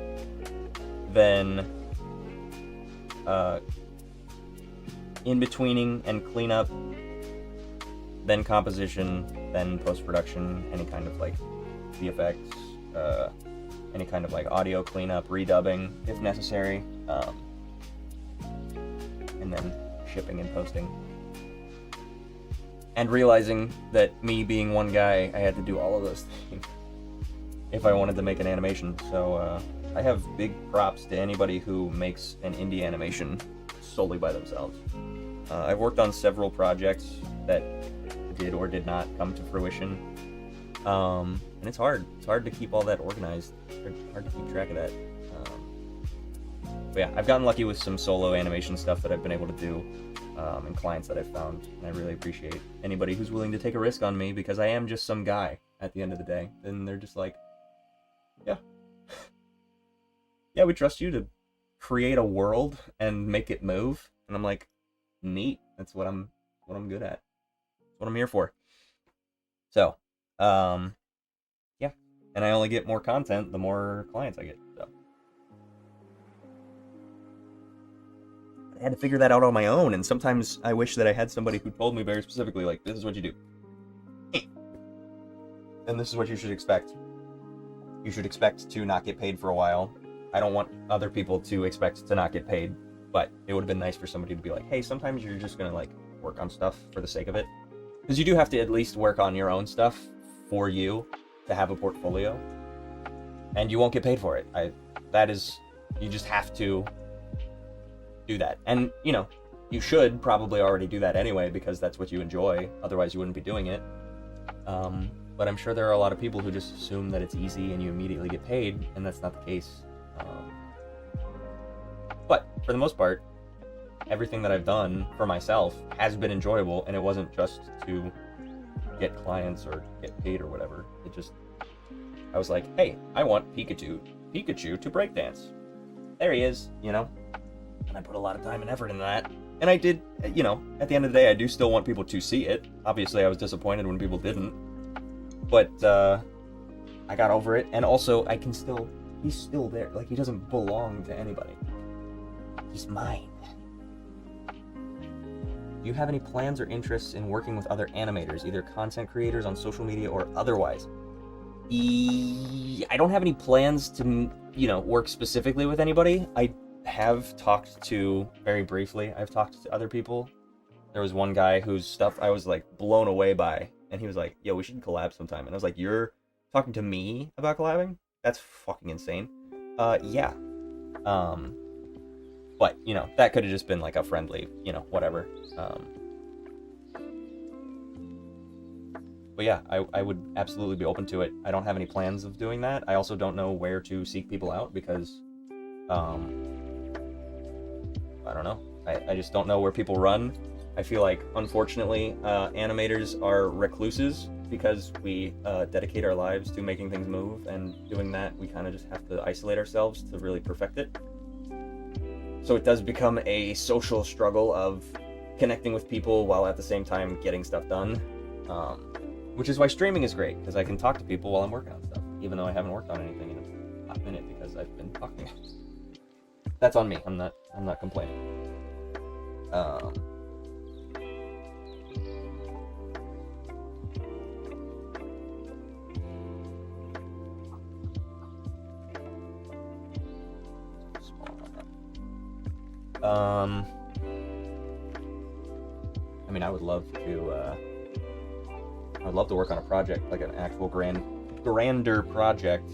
then in-betweening and cleanup, then composition, then post-production, any kind of like VFX, any kind of like audio cleanup, redubbing if necessary, and then shipping and posting. And realizing that me being one guy, I had to do all of those things if I wanted to make an animation. So I have big props to anybody who makes an indie animation solely by themselves. I've worked on several projects that did or did not come to fruition, and it's hard. It's hard to keep all that organized. It's hard to keep track of that. But yeah, I've gotten lucky with some solo animation stuff that I've been able to do, and clients that I've found, and I really appreciate anybody who's willing to take a risk on me, because I am just some guy at the end of the day. And they're just like, yeah, yeah, we trust you to create a world and make it move. And I'm like, neat. That's what I'm good at. That's what I'm here for. So, yeah, and I only get more content the more clients I get. So I had to figure that out on my own, and sometimes I wish that I had somebody who told me very specifically, like, this is what you do, and this is what you should expect. You should expect to not get paid for a while. I don't want other people to expect to not get paid, but it would have been nice for somebody to be like, hey, sometimes you're just gonna like work on stuff for the sake of it, because you do have to at least work on your own stuff for you to have a portfolio, and you won't get paid for it. You just have to do that. And, you know, you should probably already do that anyway, because that's what you enjoy, otherwise you wouldn't be doing it. But I'm sure there are a lot of people who just assume that it's easy and you immediately get paid, and that's not the case. But for the most part, everything that I've done for myself has been enjoyable, and it wasn't just to get clients or get paid or whatever. I was like, hey, I want Pikachu to breakdance. There he is, you know? And I put a lot of time and effort into that. And I did, you know, at the end of the day, I do still want people to see it. Obviously, I was disappointed when people didn't. But, I got over it. And also, he's still there. Like, he doesn't belong to anybody. He's mine. Do you have any plans or interests in working with other animators, either content creators on social media or otherwise? I don't have any plans to, you know, work specifically with anybody. I have talked to, very briefly, I've talked to other people. There was one guy whose stuff I was, like, blown away by, and he was like, yo, we should collab sometime. And I was like, you're talking to me about collabing? That's fucking insane. Yeah. But, you know, that could have just been, like, a friendly, you know, whatever. But yeah, I would absolutely be open to it. I don't have any plans of doing that. I also don't know where to seek people out, because, I don't know. I just don't know where people run. I feel like, unfortunately, animators are recluses, because we dedicate our lives to making things move, and doing that, we kind of just have to isolate ourselves to really perfect it. So it does become a social struggle of connecting with people while at the same time getting stuff done. Which is why streaming is great, because I can talk to people while I'm working on stuff, even though I haven't worked on anything in a hot minute because I've been talking. That's on me. I'm not complaining. I mean, I would love to work on a project, like an actual grander project,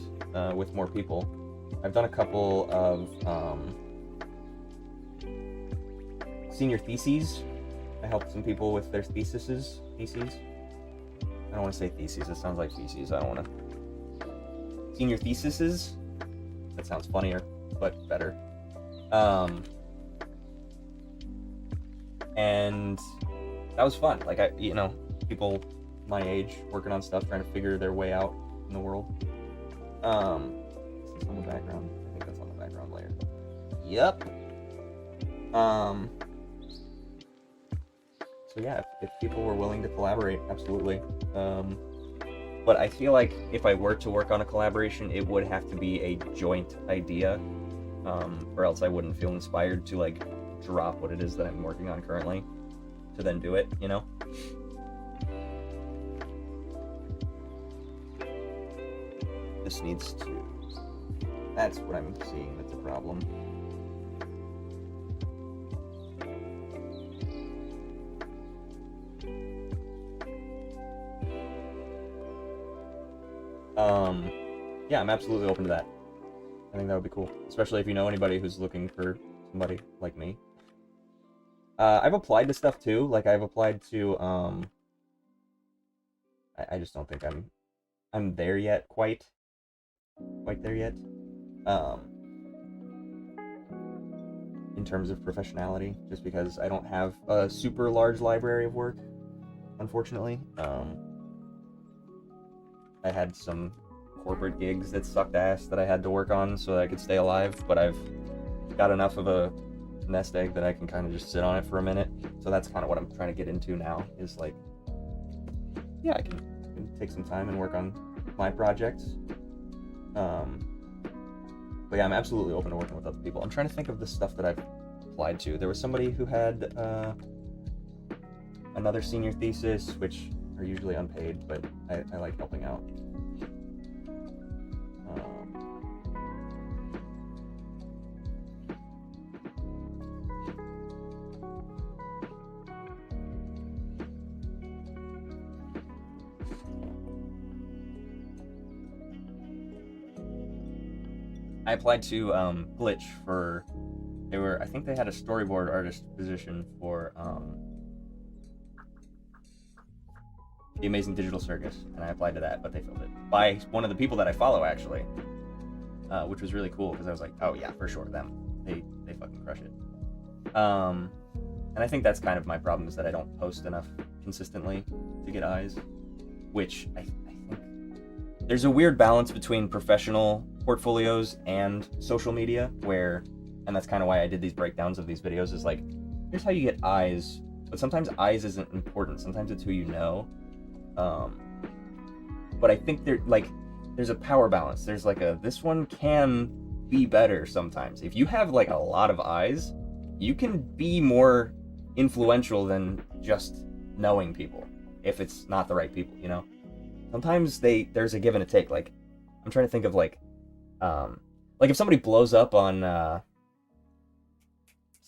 with more people. I've done a couple of senior theses. I helped some people with their theses. I don't want to say theses. It sounds like feces. I don't want to. Senior theses. That sounds funnier, but better. And that was fun. Like, people my age working on stuff, trying to figure their way out in the world. Is this on the background? I think that's on the background layer. Yep. So yeah, if people were willing to collaborate, absolutely. But I feel like if I were to work on a collaboration, it would have to be a joint idea, or else I wouldn't feel inspired to like drop what it is that I'm working on currently to then do it, you know? This needs to... That's what I'm seeing that's a problem. Yeah, I'm absolutely open to that. I think that would be cool, especially if you know anybody who's looking for somebody like me. I've applied to stuff too. Like I've applied to I just don't think I'm there yet, quite there yet. In terms of professionality, just because I don't have a super large library of work, unfortunately. I had some corporate gigs that sucked ass that I had to work on so that I could stay alive, but I've got enough of a nest egg that I can kind of just sit on it for a minute. So that's kind of what I'm trying to get into now, is like, yeah, I can take some time and work on my projects. But yeah, I'm absolutely open to working with other people. I'm trying to think of the stuff that I've applied to. There was somebody who had another senior thesis, which are usually unpaid, but I like helping out. I applied to Glitch for, I think they had a storyboard artist position for The Amazing Digital Circus, and I applied to that, but they filled it by one of the people that I follow, actually, which was really cool, because I was like, oh yeah, for sure, them, they fucking crush it. And I think that's kind of my problem, is that I don't post enough consistently to get eyes, which I think there's a weird balance between professional portfolios and social media, where, and that's kind of why I did these breakdowns of these videos, is like, here's how you get eyes, but sometimes eyes isn't important, sometimes it's who you know. But I think there's a power balance. There's like this one can be better sometimes. If you have like a lot of eyes, you can be more influential than just knowing people, if it's not the right people, you know? Sometimes there's a give and a take. Like, I'm trying to think of like if somebody blows up on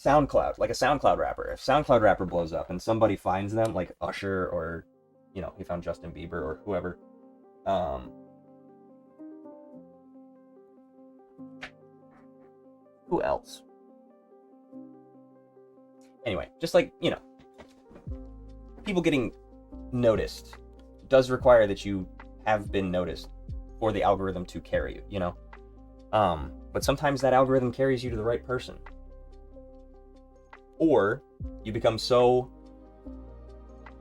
SoundCloud, like a SoundCloud rapper. If SoundCloud rapper blows up and somebody finds them, like Usher, or, you know, he found Justin Bieber or whoever, who else? Anyway, just like, you know, people getting noticed does require that you have been noticed for the algorithm to carry you, you know? But sometimes that algorithm carries you to the right person. Or you become so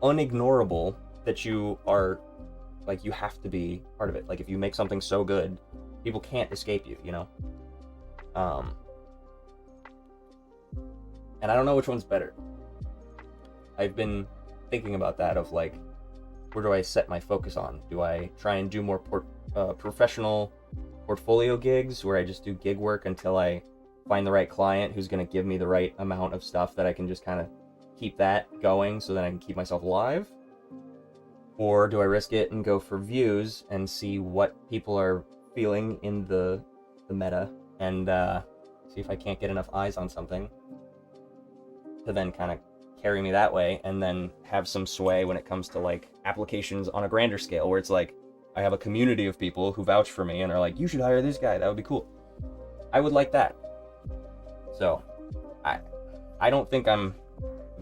unignorable that you are, like, you have to be part of it. Like, if you make something so good, people can't escape you, you know? And I don't know which one's better. I've been thinking about that of like, where do I set my focus on? Do I try and do more professional portfolio gigs where I just do gig work until I find the right client who's going to give me the right amount of stuff that I can just kind of keep that going so that I can keep myself alive? Or do I risk it and go for views and see what people are feeling in the meta and see if I can't get enough eyes on something to then kind of carry me that way, and then have some sway when it comes to like applications on a grander scale where it's like I have a community of people who vouch for me and are like, you should hire this guy, that would be cool. I would like that. So I don't think I'm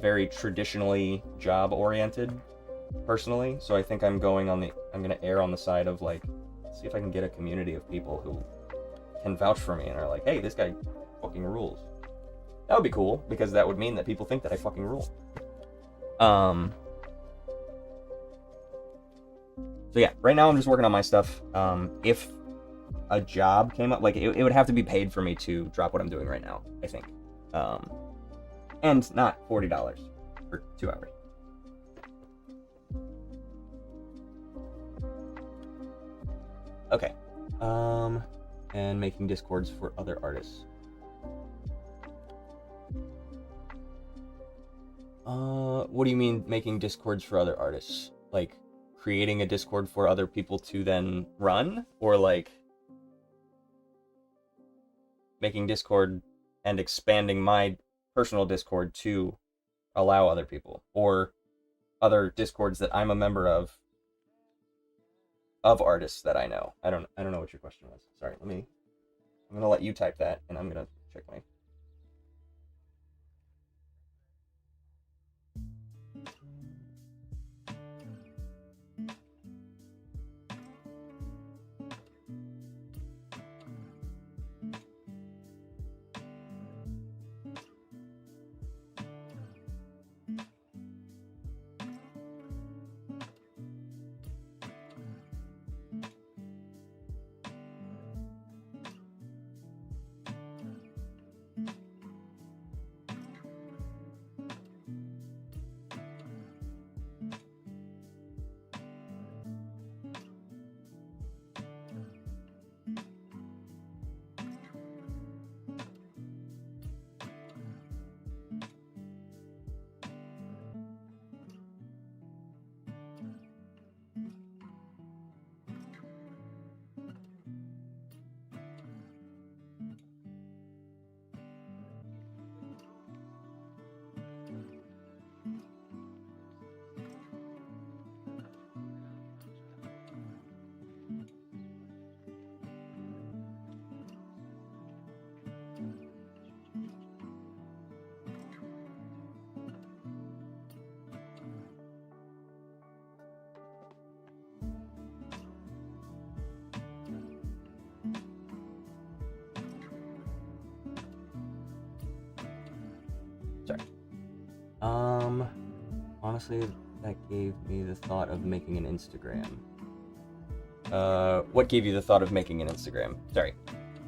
very traditionally job oriented personally, so I think I'm gonna err on the side of like, see if I can get a community of people who can vouch for me and are like, hey, this guy fucking rules. That would be cool, because that would mean that people think that I fucking rule. So yeah, right now I'm just working on my stuff. If a job came up, like it would have to be paid for me to drop what I'm doing right now, I think. And not $40 for 2 hours. Okay. And making discords for other artists. What do you mean making discords for other artists? Like creating a discord for other people to then run, or like making discord and expanding my personal discord to allow other people, or other discords that I'm a member of artists that I know? I don't know what your question was. Sorry, I'm gonna let you type that and I'm gonna check my. Sorry. Honestly, that gave me the thought of making an Instagram. What gave you the thought of making an Instagram? Sorry,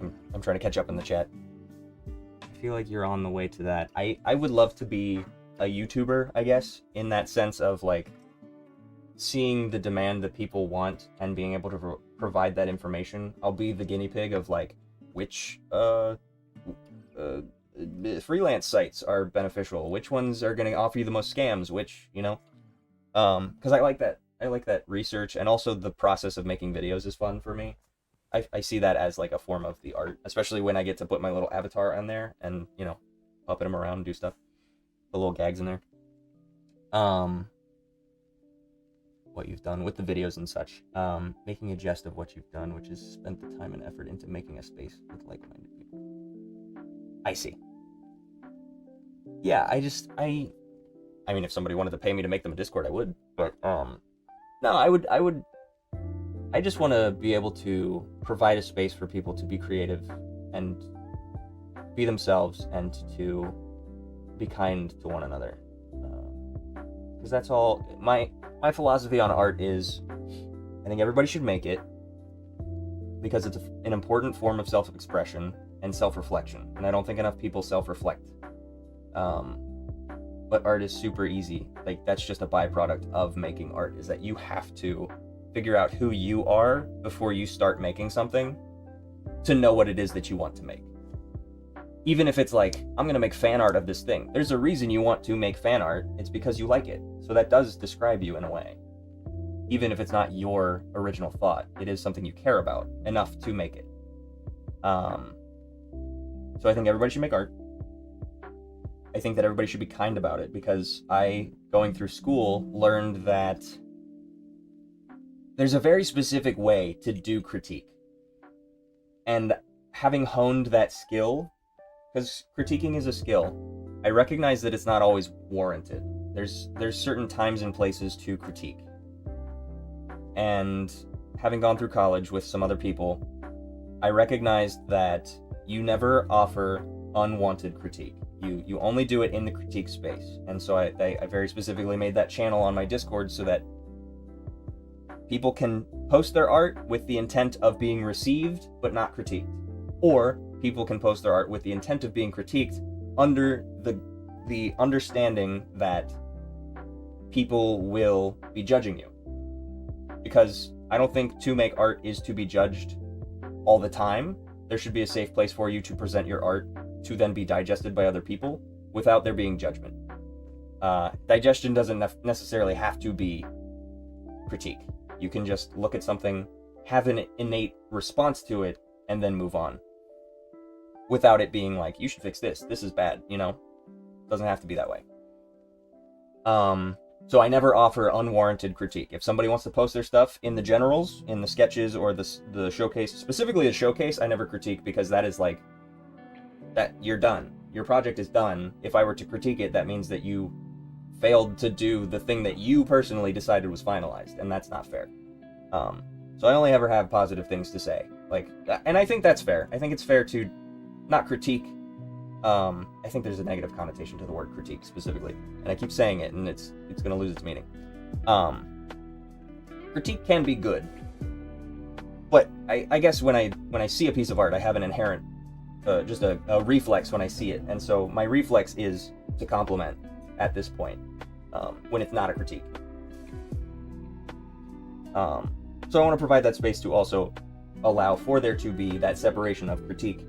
I'm trying to catch up in the chat. I feel like you're on the way to that. I would love to be a YouTuber, I guess, in that sense of like seeing the demand that people want and being able to provide that information. I'll be the guinea pig of like which freelance sites are beneficial, which ones are going to offer you the most scams, which, you know, because I like that research, and also the process of making videos is fun for me. I see that as like a form of the art, especially when I get to put my little avatar on there and, you know, puppet him around and do stuff, the little gags in there. What you've done with the videos and such, making a jest of what you've done, which is spent the time and effort into making a space with like-minded people. I see. Yeah, I mean, if somebody wanted to pay me to make them a Discord, I would, but no, I just want to be able to provide a space for people to be creative and be themselves and to be kind to one another, because that's all. My philosophy on art is, I think everybody should make it because it's an important form of self-expression and self-reflection, and I don't think enough people self-reflect. but art is super easy. Like, that's just a byproduct of making art, is that you have to figure out who you are before you start making something to know what it is that you want to make. Even if it's like, I'm going to make fan art of this thing. There's a reason you want to make fan art. It's because you like it. So that does describe you in a way. Even if it's not your original thought, it is something you care about enough to make it. So I think everybody should make art. I think that everybody should be kind about it, because I, going through school, learned that there's a very specific way to do critique. And having honed that skill, because critiquing is a skill, I recognize that it's not always warranted. There's certain times and places to critique. And having gone through college with some other people, I recognized that you never offer unwanted critique. You only do it in the critique space. And so I very specifically made that channel on my Discord so that people can post their art with the intent of being received but not critiqued. Or people can post their art with the intent of being critiqued under the understanding that people will be judging you. Because I don't think to make art is to be judged all the time. There should be a safe place for you to present your art to then be digested by other people without there being judgment. Digestion doesn't necessarily have to be critique. You can just look at something, have an innate response to it, and then move on. Without it being like, you should fix this, this is bad, you know? Doesn't have to be that way. So I never offer unwarranted critique. If somebody wants to post their stuff in the generals, in the sketches, or the showcase, specifically the showcase, I never critique, because that is like, that you're done. Your project is done. If I were to critique it, that means that you failed to do the thing that you personally decided was finalized, and that's not fair. So I only ever have positive things to say, like, and I think that's fair. I think it's fair to not critique. I think there's a negative connotation to the word critique specifically, and I keep saying it, and it's going to lose its meaning. Critique can be good, but I guess when I see a piece of art, I have an inherent just a reflex when I see it, and so my reflex is to compliment at this point, when it's not a critique. So I want to provide that space to also allow for there to be that separation of critique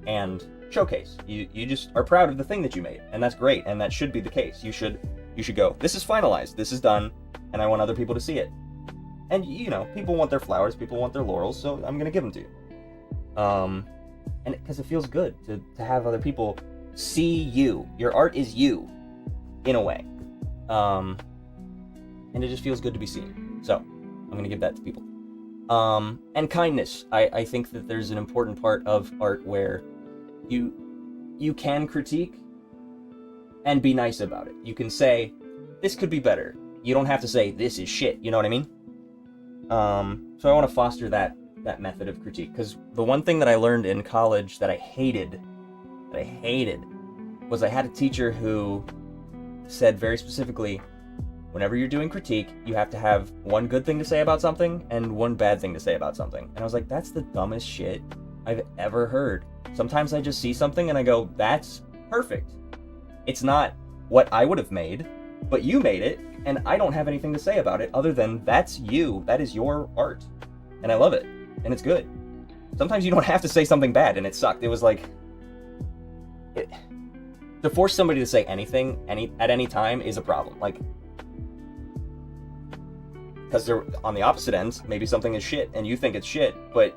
and showcase. You just are proud of the thing that you made, and that's great, and that should be the case. You should go, this is finalized, this is done, and I want other people to see it. And you know, people want their flowers, people want their laurels, so I'm gonna give them to you. And because it feels good to have other people see you. Your art is you, in a way. And it just feels good to be seen. So I'm going to give that to people. And kindness. I think that there's an important part of art where you can critique and be nice about it. You can say, this could be better. You don't have to say, this is shit. You know what I mean? So I want to foster that method of critique, because the one thing that I learned in college that I hated, was I had a teacher who said very specifically, whenever you're doing critique, you have to have one good thing to say about something and one bad thing to say about something. And I was like, that's the dumbest shit I've ever heard. Sometimes I just see something and I go, that's perfect. It's not what I would have made, but you made it, and I don't have anything to say about it other than that's you. That is your art. And I love it. And it's good. Sometimes you don't have to say something bad, and it sucked. It was like, to force somebody to say anything at any time is a problem. Like, because they're on the opposite ends. Maybe something is shit, and you think it's shit, but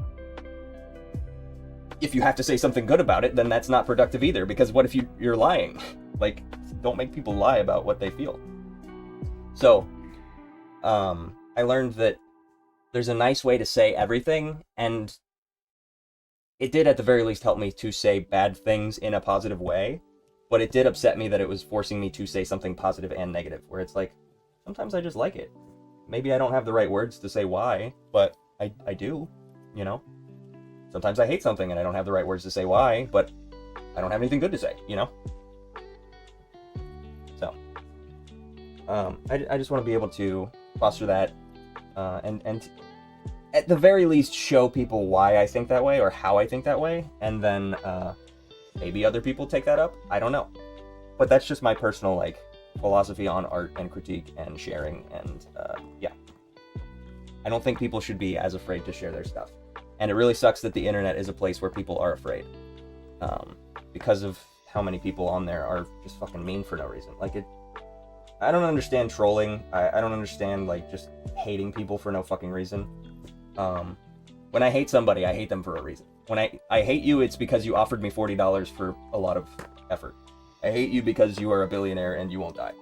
if you have to say something good about it, then that's not productive either, because what if you're lying? Like, don't make people lie about what they feel. So, I learned that there's a nice way to say everything, and it did at the very least help me to say bad things in a positive way, but it did upset me that it was forcing me to say something positive and negative, where it's like, sometimes I just like it. Maybe I don't have the right words to say why, but I do, you know? Sometimes I hate something and I don't have the right words to say why, but I don't have anything good to say, you know? So, I just want to be able to foster that, and at the very least show people why I think that way or how I think that way, and then maybe other people take that up. I don't know, but that's just my personal like philosophy on art and critique and sharing, and yeah. I don't think people should be as afraid to share their stuff. And it really sucks that the internet is a place where people are afraid. Because of how many people on there are just fucking mean for no reason. Like, I don't understand trolling. I don't understand, like, just hating people for no fucking reason. When I hate somebody, I hate them for a reason. When I hate you, it's because you offered me $40 for a lot of effort. I hate you because you are a billionaire and you won't die.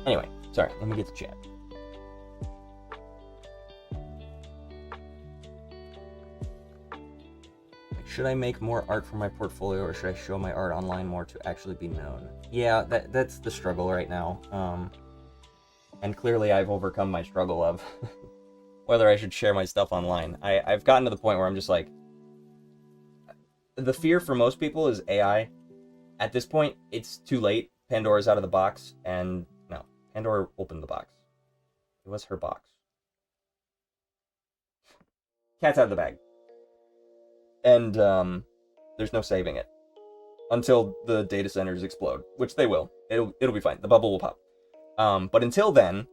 Anyway, sorry, let me get to chat. Should I make more art for my portfolio, or should I show my art online more to actually be known? Yeah, that's the struggle right now. And clearly I've overcome my struggle of whether I should share my stuff online. I've gotten to the point where I'm just like, the fear for most people is AI. At this point, it's too late. Pandora's out of the box, and no, Pandora opened the box. It was her box. Cat's out of the bag. And there's no saving it until the data centers explode, which they will. It'll be fine. The bubble will pop. But until then,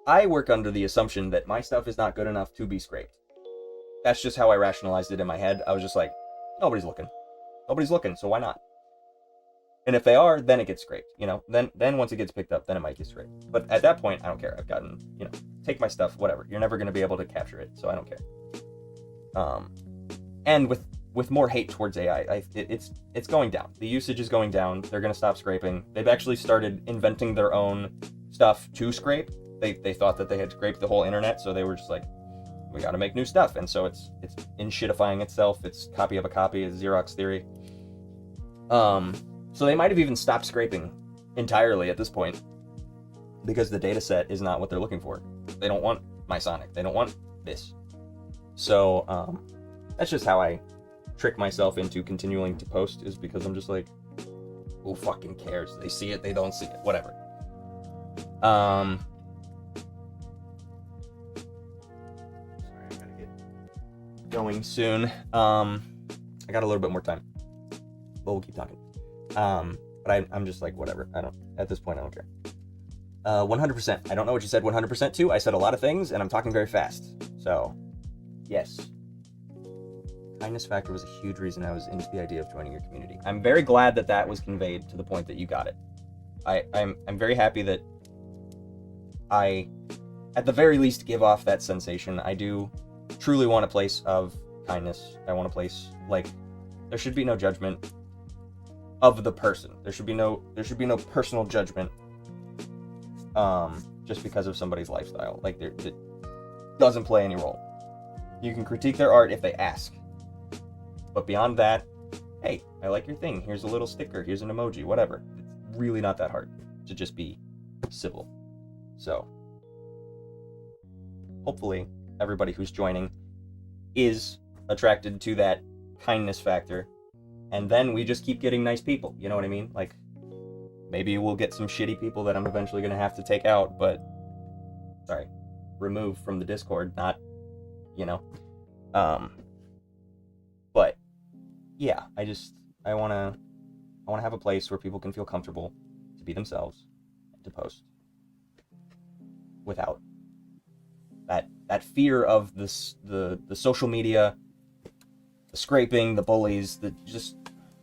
I work under the assumption that my stuff is not good enough to be scraped. That's just how I rationalized it in my head. I was just like, nobody's looking. Nobody's looking, so why not? And if they are, then it gets scraped. You know, then once it gets picked up, then it might get scraped. But at that point, I don't care. I've gotten, you know, take my stuff, whatever. You're never going to be able to capture it, so I don't care. And with more hate towards AI, it's going down. The usage is going down. They're going to stop scraping. They've actually started inventing their own stuff to scrape. They thought that they had scraped the whole internet, so they were just like, we got to make new stuff. And so it's in-shitifying itself. It's copy of a copy. It's Xerox theory. So they might have even stopped scraping entirely at this point, because the data set is not what they're looking for. They don't want my Sonic. They don't want this. So that's just how I trick myself into continuing to post, is because I'm just like, who fucking cares? They see it, they don't see it, whatever. Sorry, I gotta get going soon. I got a little bit more time, but we'll keep talking. But I'm just like, whatever. At this point, I don't care. 100%. I don't know what you said 100% to. I said a lot of things, and I'm talking very fast. So, yes. Kindness factor was a huge reason I was into the idea of joining your community. I'm very glad that that was conveyed to the point that you got it. I'm very happy that I, at the very least, give off that sensation. I do truly want a place of kindness. I want a place, like, there should be no judgment of the person. There should be no personal judgment just because of somebody's lifestyle. Like, it doesn't play any role. You can critique their art if they ask. But beyond that, hey, I like your thing. Here's a little sticker. Here's an emoji. Whatever. It's really not that hard to just be civil. So, hopefully, everybody who's joining is attracted to that kindness factor. And then we just keep getting nice people. You know what I mean? Like, maybe we'll get some shitty people that I'm eventually going to have to take out, but, sorry, remove from the Discord, not, you know. But, yeah, I want to have a place where people can feel comfortable to be themselves and to post without that fear of the social media, the scraping, the bullies, just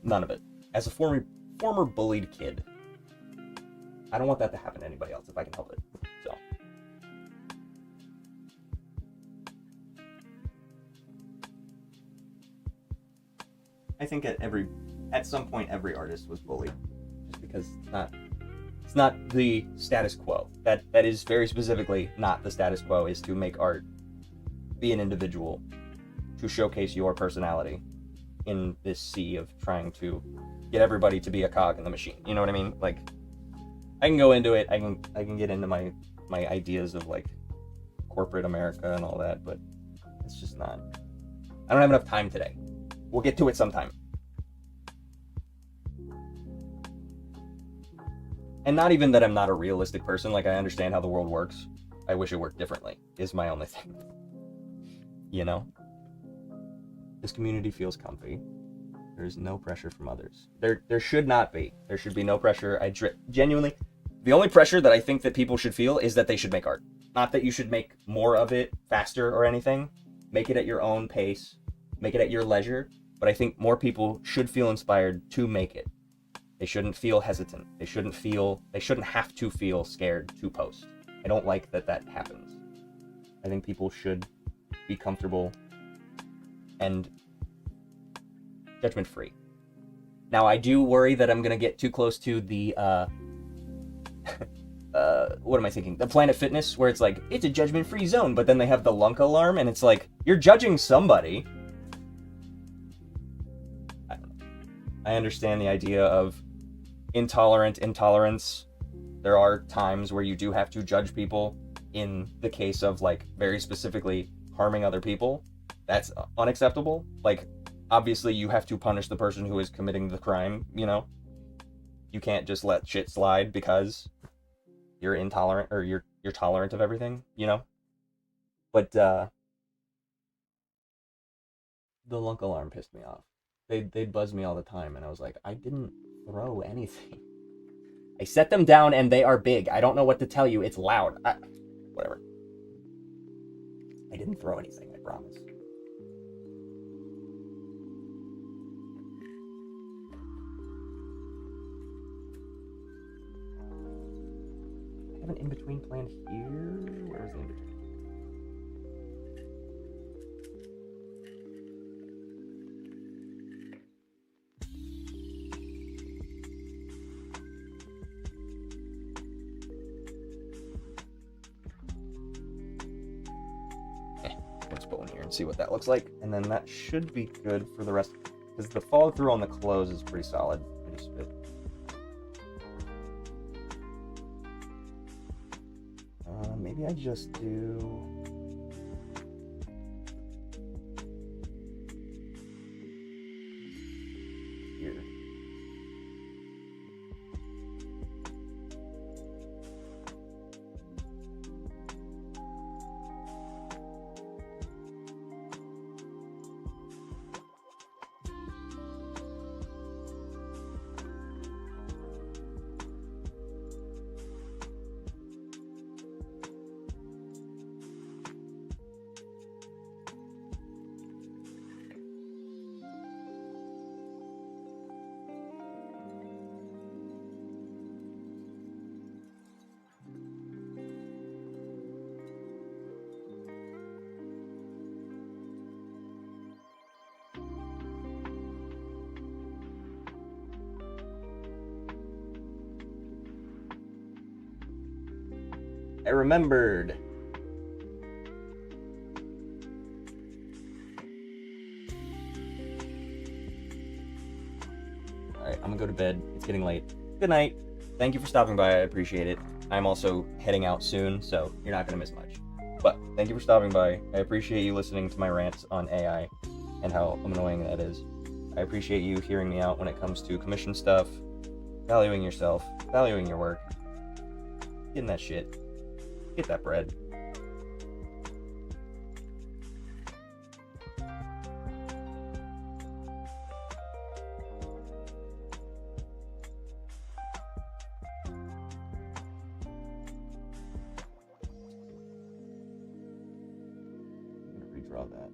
none of it. As a former bullied kid, I don't want that to happen to anybody else if I can help it. So, I think at some point every artist was bullied, just because it's not the status quo. That is very specifically not the status quo, is to make art, be an individual, to showcase your personality in this sea of trying to get everybody to be a cog in the machine. You know what I mean? Like, I can go into it. I can get into my ideas of like corporate America and all that, but it's just not. I don't have enough time today. We'll get to it sometime. And not even that I'm not a realistic person. Like, I understand how the world works. I wish it worked differently, is my only thing. You know? This community feels comfy. There's no pressure from others. There should not be. There should be no pressure. Genuinely, the only pressure that I think that people should feel is that they should make art. Not that you should make more of it faster or anything. Make it at your own pace. Make it at your leisure. But I think more people should feel inspired to make it. They shouldn't feel hesitant. They shouldn't have to feel scared to post. I don't like that happens. I think people should be comfortable and judgment-free. Now, I do worry that I'm going to get too close to the, what am I thinking? The Planet Fitness, where it's like, it's a judgment-free zone, but then they have the lunk alarm, and it's like, you're judging somebody. I don't know. I understand the idea of intolerance. There are times where you do have to judge people in the case of, like, very specifically harming other people. That's unacceptable. Like, obviously you have to punish the person who is committing the crime, you know? You can't just let shit slide because you're intolerant or you're tolerant of everything, you know? But the lunk alarm pissed me off. They'd buzz me all the time, and I was like, I didn't throw anything. I set them down and they are big. I don't know what to tell you. It's loud. Whatever. I didn't throw anything, I promise. I have an in-between planned here. Where was the in-between? Let's go in here and see what that looks like. And then that should be good for the rest. Because the follow through on the close is pretty solid. I just spit. Maybe I just do... here. I remembered. Alright, I'm gonna go to bed. It's getting late. Good night. Thank you for stopping by. I appreciate it. I'm also heading out soon, so you're not gonna miss much. But thank you for stopping by. I appreciate you listening to my rants on AI and how annoying that is. I appreciate you hearing me out when it comes to commission stuff, valuing yourself, valuing your work, getting that shit. Get that bread. I'm gonna redraw that.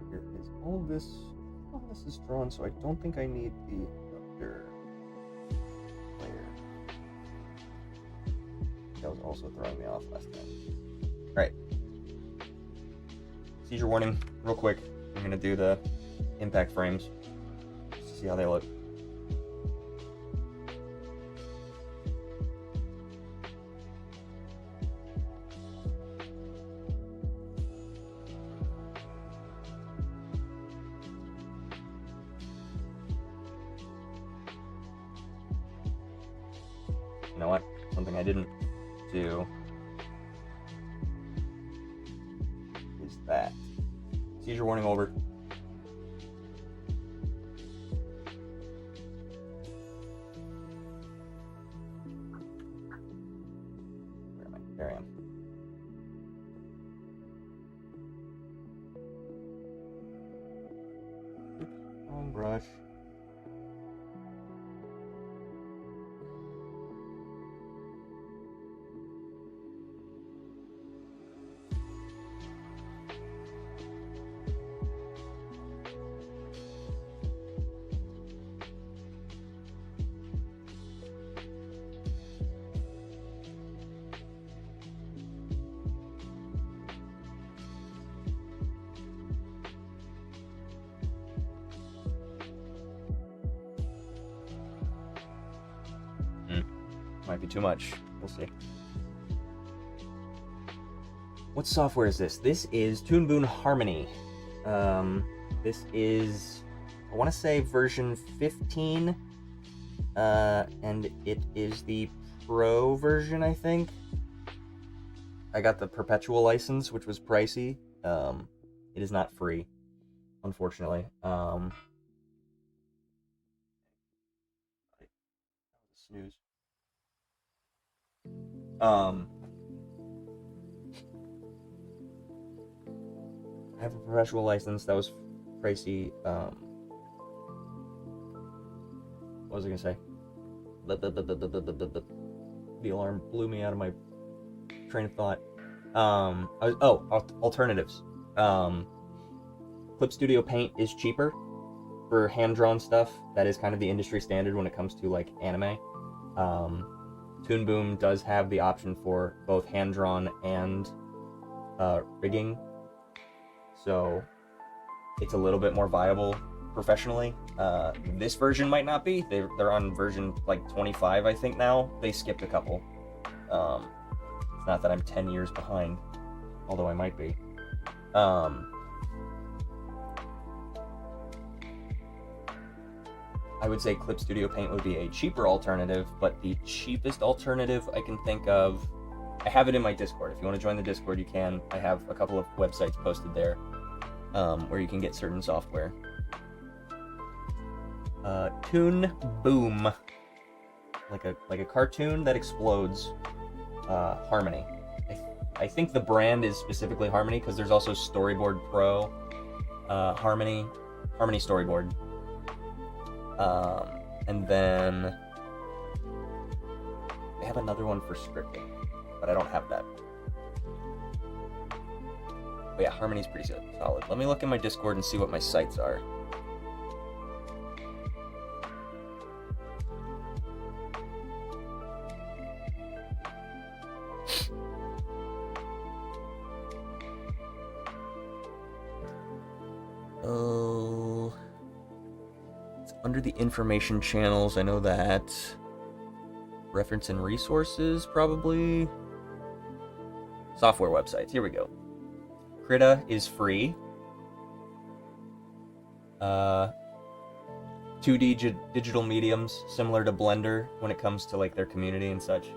Here is all this is drawn, so I don't think I need the other layer. That was also throwing me off last time. Right. seizure warning, real quick. I'm gonna do the impact frames. See how they look. You know what? Something I didn't do is that. Seizure warning over. Where am I? There I am. Oops, wrong brush. Might be too much. We'll see. What software is this? This is Toon Boom Harmony. This is, I want to say, version 15. And it is the Pro version, I think. I got the perpetual license, which was pricey. It is not free, unfortunately. Snooze. I have a professional license that was pricey. What was I gonna say? The alarm blew me out of my train of thought. Alternatives. Clip Studio Paint is cheaper for hand-drawn stuff. That is kind of the industry standard when it comes to like anime. Toon Boom does have the option for both hand-drawn and rigging, so it's a little bit more viable professionally. This version might not be. They're on version like 25, I think now. They skipped a couple. It's not that I'm 10 years behind, although I might be. I would say Clip Studio Paint would be a cheaper alternative, but the cheapest alternative I can think of, I have it in my Discord. If you want to join the Discord, you can. I have a couple of websites posted there where you can get certain software. Toon Boom, like a cartoon that explodes. Harmony. I think the brand is specifically Harmony because there's also Storyboard Pro, Harmony Storyboard. And then they have another one for scripting, but I don't have that. But yeah, Harmony's pretty solid. Let me look in my Discord and see what my sites are. Oh, it's under the information channels, I know that. Reference and resources, probably. Software websites, here we go. Krita is free. 2D digital mediums, similar to Blender when it comes to like their community and such.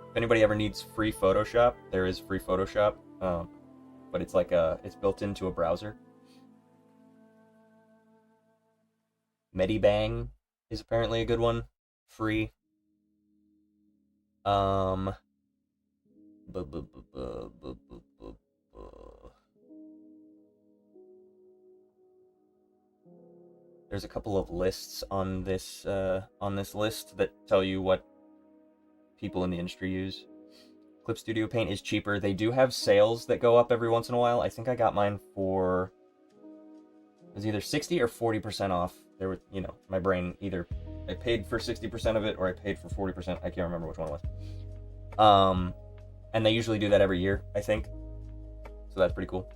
If anybody ever needs free Photoshop, there is free Photoshop, but it's like it's built into a browser. Medibang is apparently a good one, free. There's a couple of lists on this list that tell you what people in the industry use. Clip Studio Paint is cheaper. They do have sales that go up every once in a while. I think I got mine for, it was either 60 or 40% off. There were, my brain, either I paid for 60% of it or I paid for 40%. I can't remember which one it was. And they usually do that every year, I think. So that's pretty cool.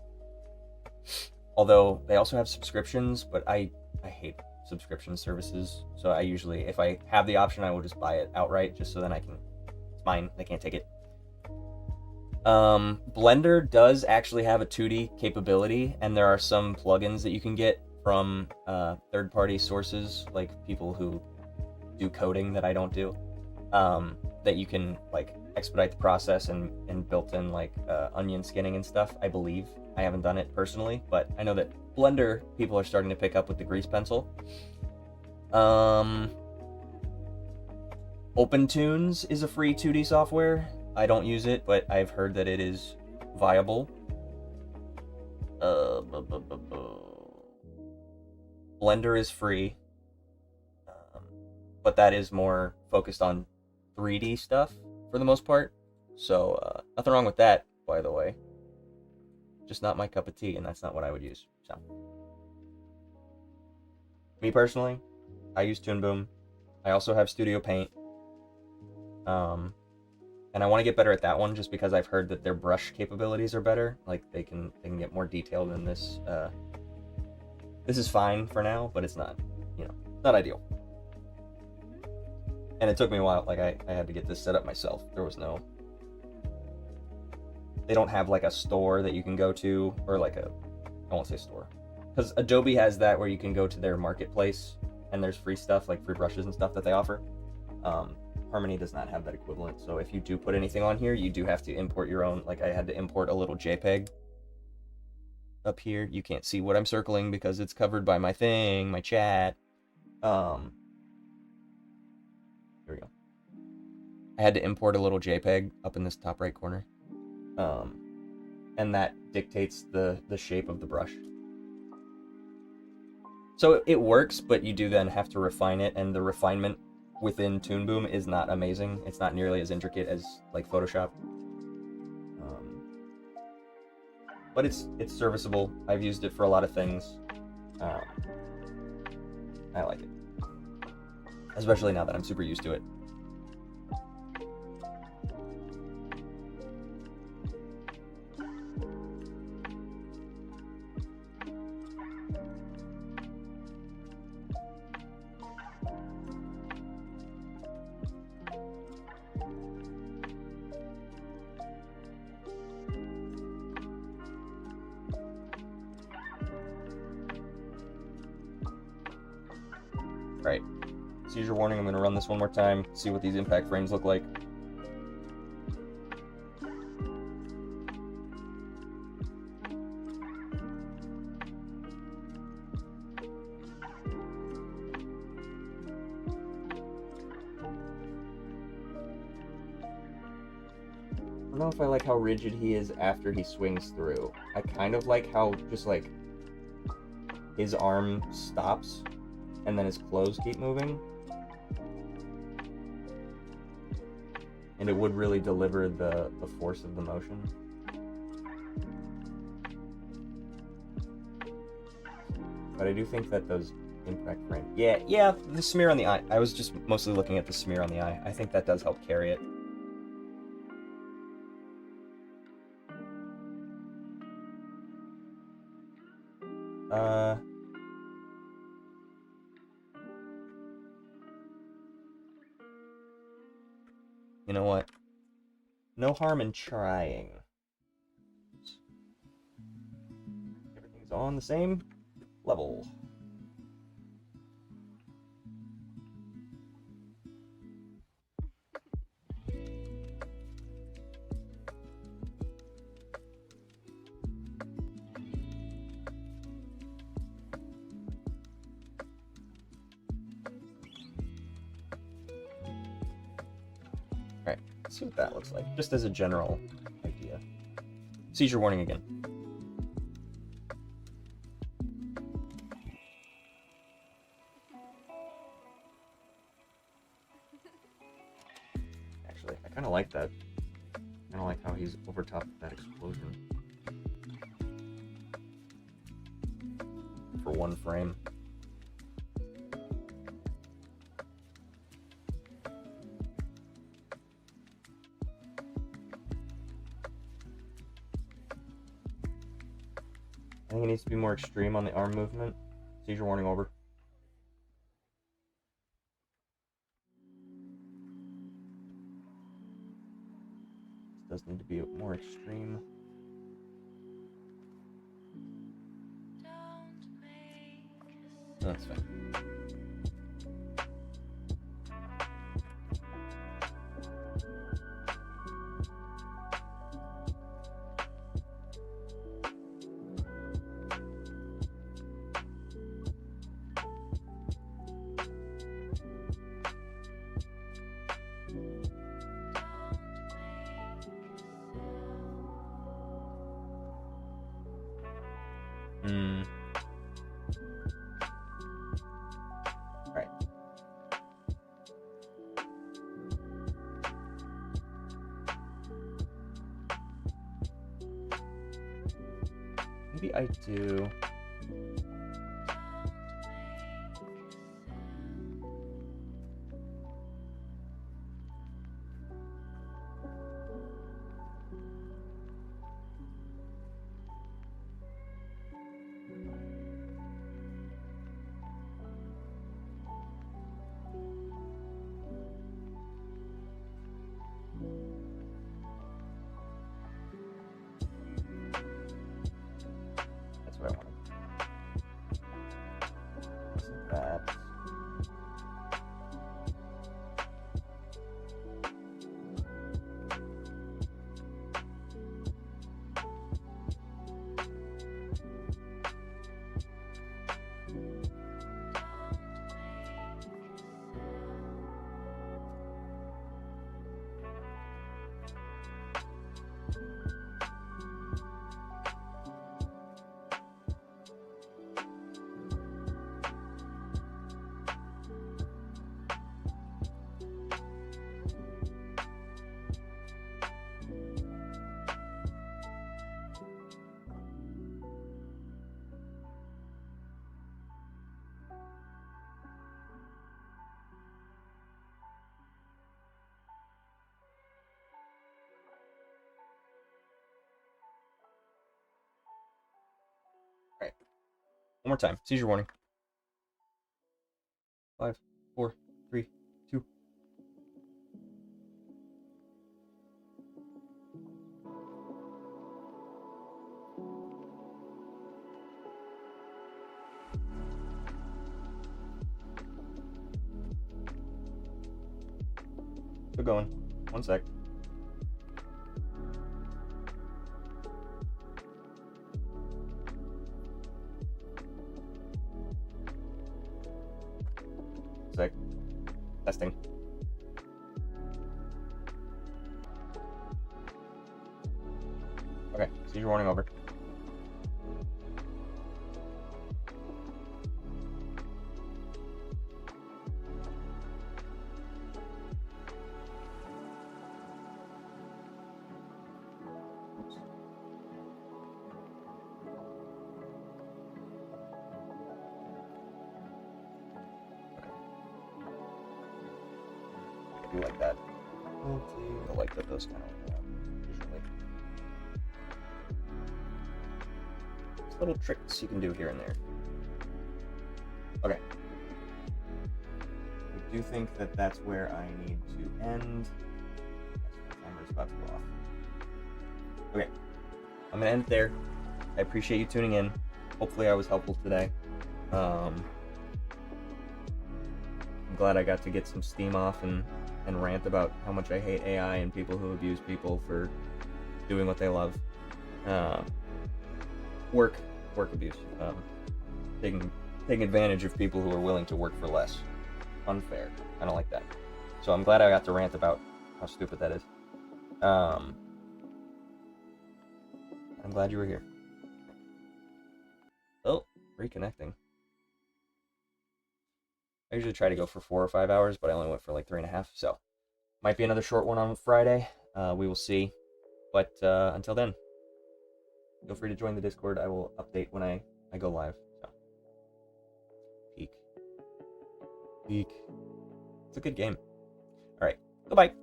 Although they also have subscriptions, but I hate subscription services. So I usually, if I have the option, I will just buy it outright, just so then it's mine. They can't take it. Blender does actually have a 2D capability, and there are some plugins that you can get from third-party sources, like people who do coding that I don't do, that you can like expedite the process and built in like onion skinning and stuff, I believe. I haven't done it personally, but I know that Blender people are starting to pick up with the grease pencil. OpenTunes is a free 2D software. I don't use it, but I've heard that it is viable. Blender is free, but that is more focused on 3D stuff for the most part. So nothing wrong with that, by the way. Just not my cup of tea, and that's not what I would use. So, me personally, I use Toon Boom. I also have Studio Paint. And I want to get better at that one, just because I've heard that their brush capabilities are better. Like they can get more detailed than this. This is fine for now, but it's not, not ideal. And it took me a while. Like I had to get this set up myself. They don't have like a store that you can go to, or like I won't say store, because Adobe has that where you can go to their marketplace and there's free stuff, like free brushes and stuff that they offer. Harmony does not have that equivalent, so if you do put anything on here, you do have to import your own. Like I had to import a little JPEG up here. You can't see what I'm circling because it's covered by my thing, my chat. Here we go. I had to import a little JPEG up in this top right corner. And that dictates the shape of the brush. So it works, but you do then have to refine it, and the refinement within Toon Boom is not amazing. It's not nearly as intricate as like Photoshop. But it's serviceable. I've used it for a lot of things. I like it. Especially now that I'm super used to it. Right. Seizure warning, I'm going to run this one more time, see what these impact frames look like. I don't know if I like how rigid he is after he swings through. I kind of like how just like his arm stops and then his clothes keep moving. And it would really deliver the force of the motion. But I do think that those impact frames... Yeah, the smear on the eye. I was just mostly looking at the smear on the eye. I think that does help carry it. You know what? No harm in trying. Everything's all on the same level. Alright, let's see what that looks like, just as a general idea. Seizure warning again. Actually, I kind of like that. I kind of like how he's over top of that explosion. For one frame. think it needs to be more extreme on the arm movement. Seizure warning over. This does need to be more extreme. So that's fine. Alright. Maybe I do. That's what I wanted. That. Alright. One more time. Seizure warning. 5, 4, 3, 2. Still going. 1 sec. Sec. Testing. Okay, seizure warning over. I do like that. I like that those kind of usually. There's little tricks you can do here and there. Okay. I do think that that's where I need to end. Yes, my timer's about to go off. Okay. I'm gonna end it there. I appreciate you tuning in. Hopefully I was helpful today. I'm glad I got to get some steam off and rant about how much I hate AI and people who abuse people for doing what they love. Work abuse. Taking advantage of people who are willing to work for less. Unfair. I don't like that. So I'm glad I got to rant about how stupid that is. I'm glad you were here. Oh, reconnecting. I usually try to go for 4 or 5 hours, but I only went for like 3.5, so might be another short one on Friday. We will see. But until then, feel free to join the Discord. I will update when I go live. So, peak. It's a good game. All right. Goodbye.